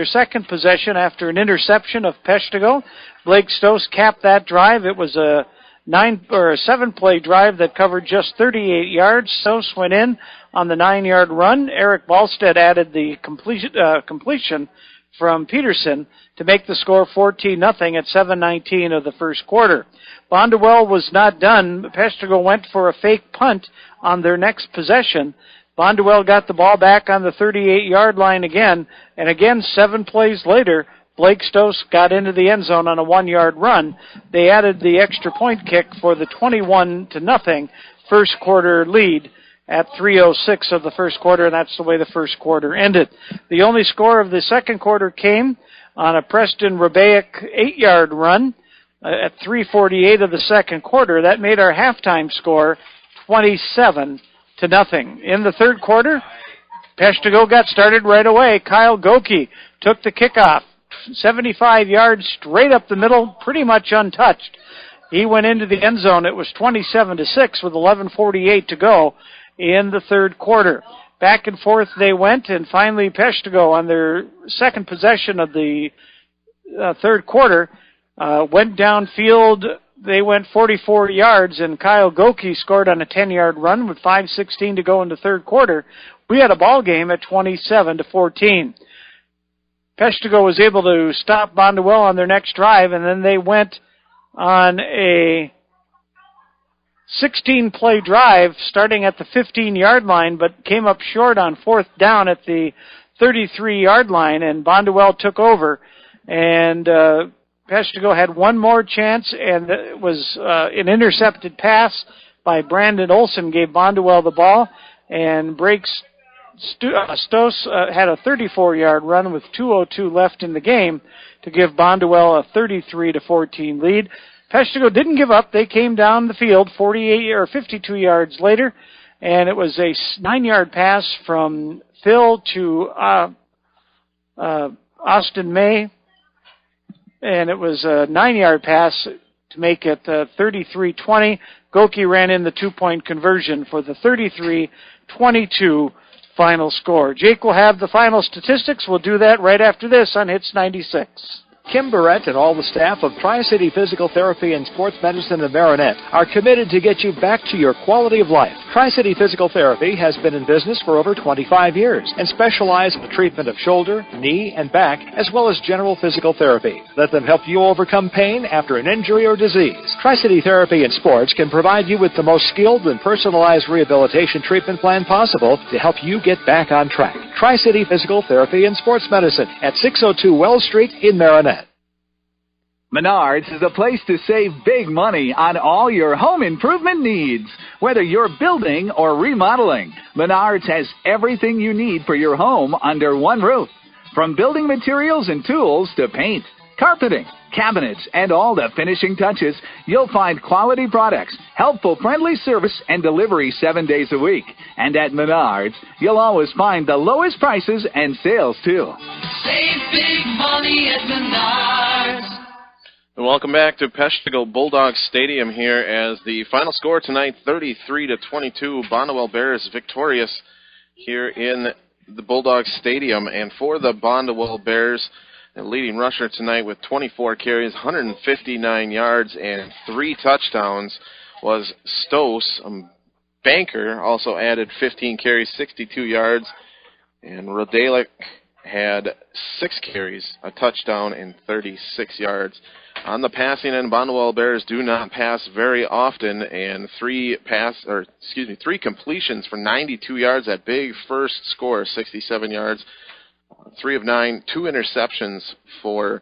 second possession after an interception of Peshtigo. Blake Stose capped that drive. It was a 7-play drive that covered just 38 yards. Stose went in on the 9-yard run. Eric Ballstead added the completion from Peterson to make the score 14-0 at 7:19 of the first quarter. Bonduel was not done. Peshtigo went for a fake punt on their next possession. Bonduel got the ball back on the 38-yard line again, and again 7 plays later, Blake Stose got into the end zone on a 1-yard run. They added the extra point kick for the 21-0 first quarter lead at 3:06 of the first quarter, and that's the way the first quarter ended. The only score of the second quarter came on a Preston Rebaic 8-yard run at 3:48 of the second quarter. That made our halftime score 27-0. In the third quarter, Peshtigo got started right away. Kyle Goki took the kickoff, 75 yards straight up the middle, pretty much untouched. He went into the end zone. It was 27-6 with 11:48 to go in the third quarter. Back and forth they went, and finally Peshtigo, on their second possession of the third quarter, went downfield. They went 44 yards, and Kyle Goki scored on a 10-yard run with 5:16 to go in the third quarter. We had a ball game at 27-14. Peshtigo was able to stop Bonduel on their next drive, and then they went on a 16-play drive starting at the 15-yard line, but came up short on 4th down at the 33-yard line, and Bonduel took over. And Peshtigo had one more chance, and it was an intercepted pass by Brandon Olson gave Bonduel the ball, and Breaks Stos had a 34-yard run with 2:02 left in the game to give Bonduel a 33-14 lead. Peshtigo didn't give up. They came down the field 52 yards later, and it was a 9-yard pass from Phil to Austin May, and it was a 9-yard pass to make it 33-20. Goki ran in the 2-point conversion for the 33-22 final score. Jake will have the final statistics. We'll do that right after this on Hits 96. Kim Barrett and all the staff of Tri-City Physical Therapy and Sports Medicine of Marinette are committed to get you back to your quality of life. Tri-City Physical Therapy has been in business for over 25 years and specializes in the treatment of shoulder, knee, and back, as well as general physical therapy. Let them help you overcome pain after an injury or disease. Tri-City Therapy and Sports can provide you with the most skilled and personalized rehabilitation treatment plan possible to help you get back on track. Tri-City Physical Therapy and Sports Medicine at 602 Wells Street in Marinette. Menards is a place to save big money on all your home improvement needs. Whether you're building or remodeling, Menards has everything you need for your home under one roof. From building materials and tools to paint, carpeting, cabinets, and all the finishing touches, you'll find quality products, helpful, friendly service, and delivery 7 days a week. And at Menards, you'll always find the lowest prices and sales, too. Save big money at Menards. And welcome back to Peshtigo Bulldog Stadium here as the final score tonight, 33-22. Bonduel Bears victorious here in the Bulldog Stadium. And for the Bonduel Bears, the leading rusher tonight with 24 carries, 159 yards, and 3 touchdowns was Stos. Banker also added 15 carries, 62 yards, and Rodalik had 6 carries, a touchdown, and 36 yards. On the passing end, Bonduel Bears do not pass very often, and 3 completions for 92 yards. That big first score, 67 yards. 3 of 9, 2 interceptions for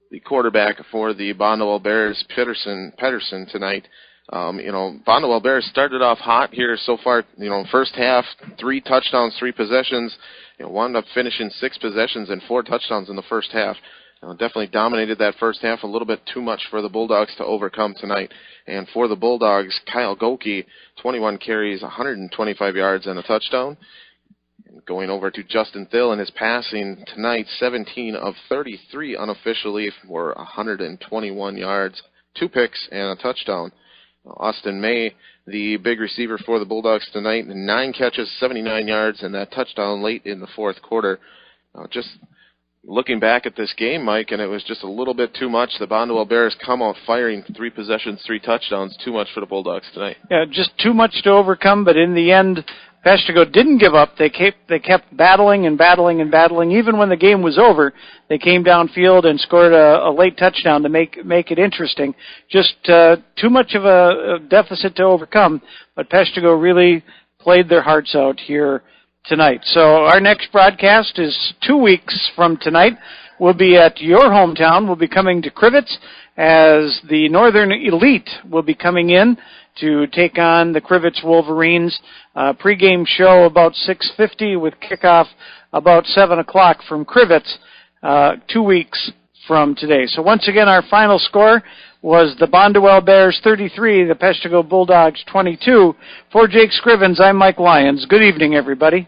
the quarterback for the Bonduel Bears, Pedersen tonight. Bonduel Bears started off hot here so far. First half, 3 touchdowns, 3 possessions. Wound up finishing 6 possessions and 4 touchdowns in the first half. Definitely dominated that first half. A little bit too much for the Bulldogs to overcome tonight. And for the Bulldogs, Kyle Goki, 21 carries, 125 yards, and a touchdown. And going over to Justin Thill in his passing tonight, 17 of 33 unofficially for 121 yards, 2 picks, and a touchdown. Austin May, the big receiver for the Bulldogs tonight, 9 catches, 79 yards, and that touchdown late in the fourth quarter. Just looking back at this game, Mike, and it was just a little bit too much. The Bonduel Bears come out firing 3 possessions, 3 touchdowns, too much for the Bulldogs tonight. Yeah, just too much to overcome, but in the end, Peshtigo didn't give up. They kept battling and battling and battling. Even when the game was over, they came downfield and scored a late touchdown to make it interesting. Just too much of a deficit to overcome, but Peshtigo really played their hearts out here tonight. So our next broadcast is 2 weeks from tonight. We'll be at your hometown. We'll be coming to Crivets as the Northern Elite will be coming in to take on the Crivets Wolverines. Pre-game show about 6:50 with kickoff about 7 o'clock from Crivets 2 weeks from today. So once again, our final score was the Bonduel Bears 33, the Peshtigo Bulldogs 22. For Jake Scrivens, I'm Mike Lyons. Good evening, everybody.